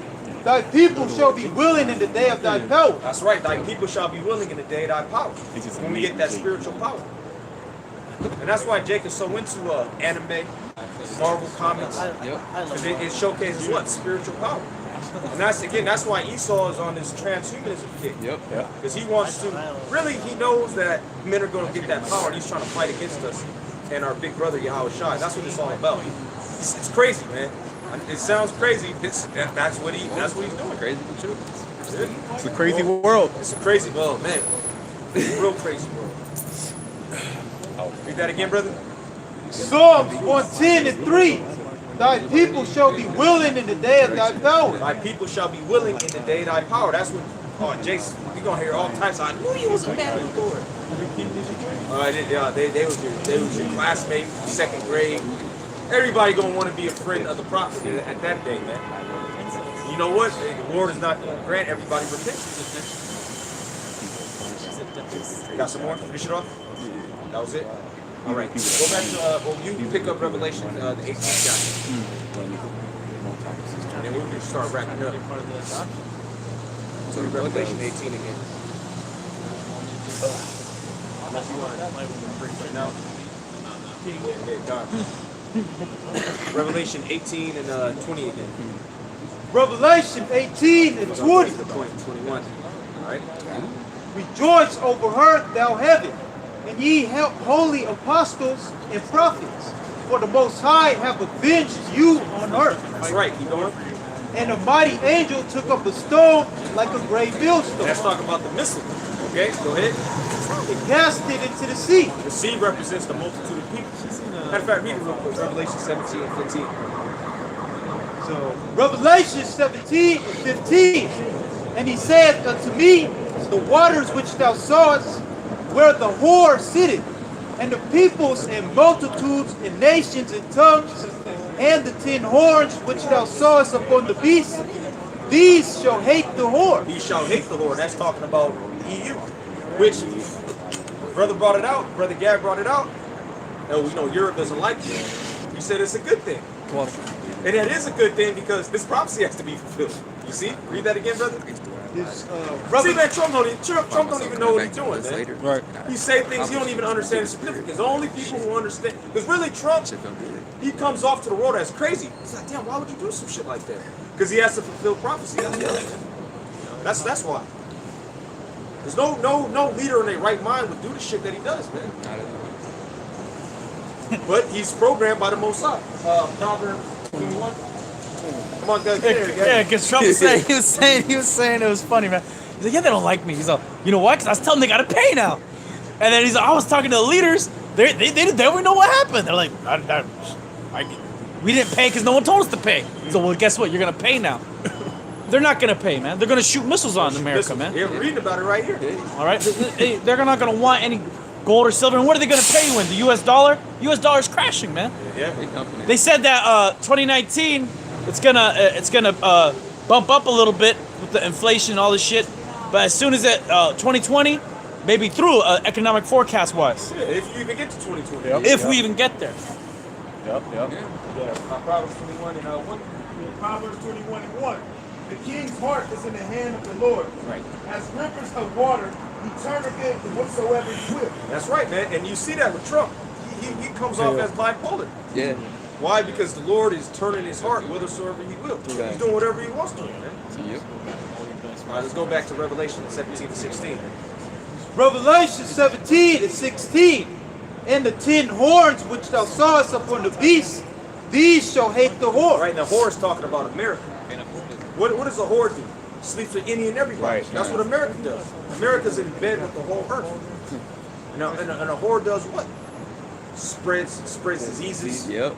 Thy people shall be willing in the day of thy power. That's right. Thy people shall be willing in the day of thy power. When we get that spiritual power. And that's why Jake is so into anime, Marvel comics. Because it showcases what? Spiritual power. And that's why Esau is on this transhumanism kick. Because he wants to, really he knows that men are going to get that power and he's trying to fight against us and our big brother Yahweh Shai. That's what it's all about. It's crazy, man. It sounds crazy. That's what he's doing. Crazy but true. It's a crazy world. It's a crazy world, man. Real crazy world. Read that again, brother. Psalms 110 and 3. Thy people shall be willing in the day of thy power. Thy people shall be willing in the day of thy power. That's what, Jason, you're going to hear all types. I knew you was a man of the Lord. They was your classmate, second grade. Everybody going to want to be a friend of the prophet at that day, man. You know what? The Lord is not going to grant everybody repentance. Got some more? Finish it off? That was it? All right. Go back to, you pick up Revelation, the 18th chapter. And then we're going to start wrapping up. So Revelation 18 again. Unless you want to right now. Okay, done. Revelation 18 and 20 again. Revelation 18 and 20. 21. All right. Rejoice over her, thou heaven, and ye holy apostles and prophets, for the Most High have avenged you on earth. That's right. Keep going. And a mighty angel took up a stone like a great millstone. Let's talk about the missile. Okay, go ahead. And cast it into the sea. The sea represents the multitude of people. Matter of fact, read it real quick. Revelation 17 and 15. So, Revelation 17 and 15. And he said unto me, the waters which thou sawest, where the whore sitteth, and the peoples and multitudes and nations and tongues, and the 10 horns which thou sawest upon the beast, these shall hate the whore. These shall hate the Lord. That's talking about the EU, which brother brought it out. Brother Gab brought it out. And we know Europe doesn't like it. He said it's a good thing. And it is a good thing because this prophecy has to be fulfilled. You see? Read that again, brother. See, man, Trump don't even know what he's doing, man. Right. He say things he don't even understand the significance. The only people who understand, because really Trump, he comes off to the world as crazy. He's like, damn, why would you do some shit like that? Because he has to fulfill prophecy. That's why. There's no leader in their right mind would do the shit that he does, man. But he's programmed by the Most High. Proverbs 21. Come on, guys. Yeah, because Trump was saying, he was saying it was funny, man. He's like, yeah, they don't like me. He's like, you know why? Because I was telling them they got to pay now. And then he's like, I was talking to the leaders. They don't even know what happened. They're like, we didn't pay because no one told us to pay. So, well, guess what? You're going to pay now. They're not going to pay, man. They're going to shoot missiles on America, man. Yeah, we're reading about it right here. All right? They're not going to want any gold or silver. And what are they going to pay you in? The U.S. dollar? U.S. dollar is crashing, man. Yeah. They said that 2019, it's gonna bump up a little bit with the inflation and all this shit. But as soon as 2020, maybe through economic forecast wise. Yeah, if you even get to 2020. If we even get there. Yep. Proverbs 21 and 1. Proverbs 21 and 1. The king's heart is in the hand of the Lord. Right. As rivers of water, he turneth it to whatsoever he will. That's right, man. And you see that with Trump. He comes off as bipolar. Yeah. Why? Because the Lord is turning his heart whithersoever he will. Okay. He's doing whatever he wants to, man. Yep. All right, let's go back to Revelation 17 to 16. Revelation 17 and 16. And the 10 horns which thou sawest upon the beast, these shall hate the whore. Right, now whore is talking about America. What does a whore do? Sleeps with any and everybody. Right. That's what America does. America's in bed with the whole earth. And a whore does what? Spreads diseases. Yep.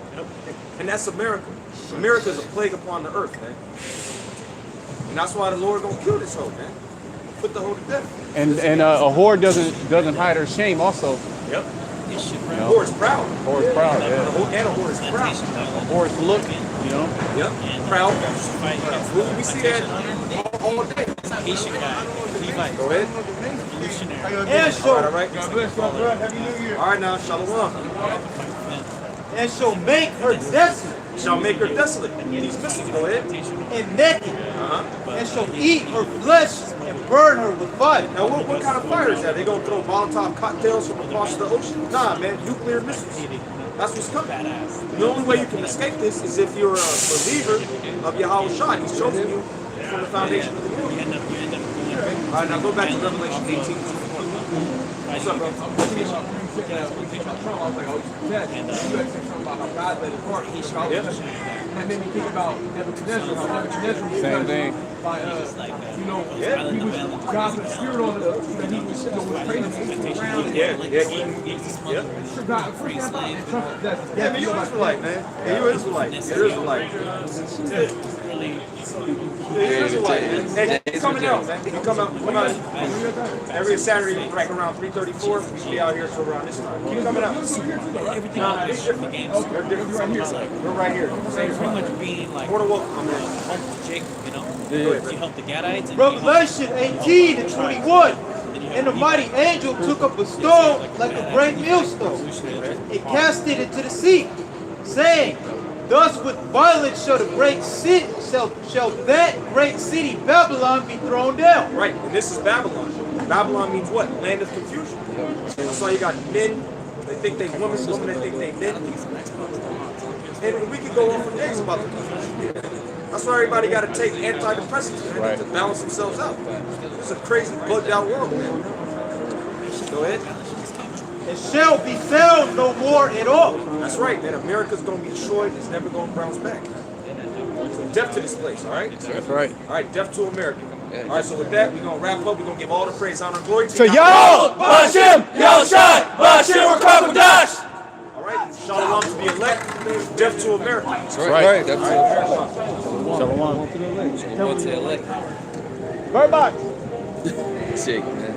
And that's America. America is a plague upon the earth, man. And that's why the Lord gonna kill this hoe, man. Put the hoe to death. And a whore doesn't hide her shame also. Yep. A whore is proud. Whore is proud, And a whore is proud. Whore is look, you know. Yep. Proud. We see that all day. Go ahead. And shall, All right. All right now, shalom. and shall make her desolate Shall make her desolate. These missiles, go ahead. and naked, and shall eat her flesh and burn her with fire. Now, what kind of fire is that? They gonna throw Molotov cocktails from across the ocean? Nah, man, nuclear missiles. That's what's coming. The only way you can escape this is if you're a believer of Yahweh Shah. He's chosen you from the foundation of the world. All right, now go back to Revelation 18. What's up, bro? That made me think about Nebuchadnezzar. How Nebuchadnezzar was Same thing. by, he was God's spirit on the, that he was praising around. Yeah. Yeah, but you're Israelite, man. Yeah, you're Israelite. You're Israelite. You're Israelite, man. Hey, keep coming out, man. You come out every Saturday, right around 3:34. We should be out here till around this time. Keep coming out. Everything Nah, it's different. They're different. We're right here. pretty much being like More than welcome, my man. Jake, you know, you help the Gadites. And Revelation 18 and 21. And the mighty angel took up a stone like a great millstone, and cast it into the sea, saying, thus with violence shall that great city Babylon be thrown down. Right, and this is Babylon. Babylon means what? Land of confusion. That's why you got men They think they women, they think they men. And we can go on for days about the confusion. That's why everybody got to take antidepressants, man, to balance themselves out. It's a crazy, bugged out world, man. Go ahead. It shall be found no more at all. That's right, man. America's going to be destroyed. It's never going to bounce back. So death to this place, all right? That's right. All right, death to America. All right, so with that, we're going to wrap up. We're going to give all the praise, honor, and glory to So y'all, Bashim, Yahushua, Bashim, Krakodash. All right, shalom to the elect, death to America. That's right. That's Shalom. Shalom to the elect. Bird box. Shake, man.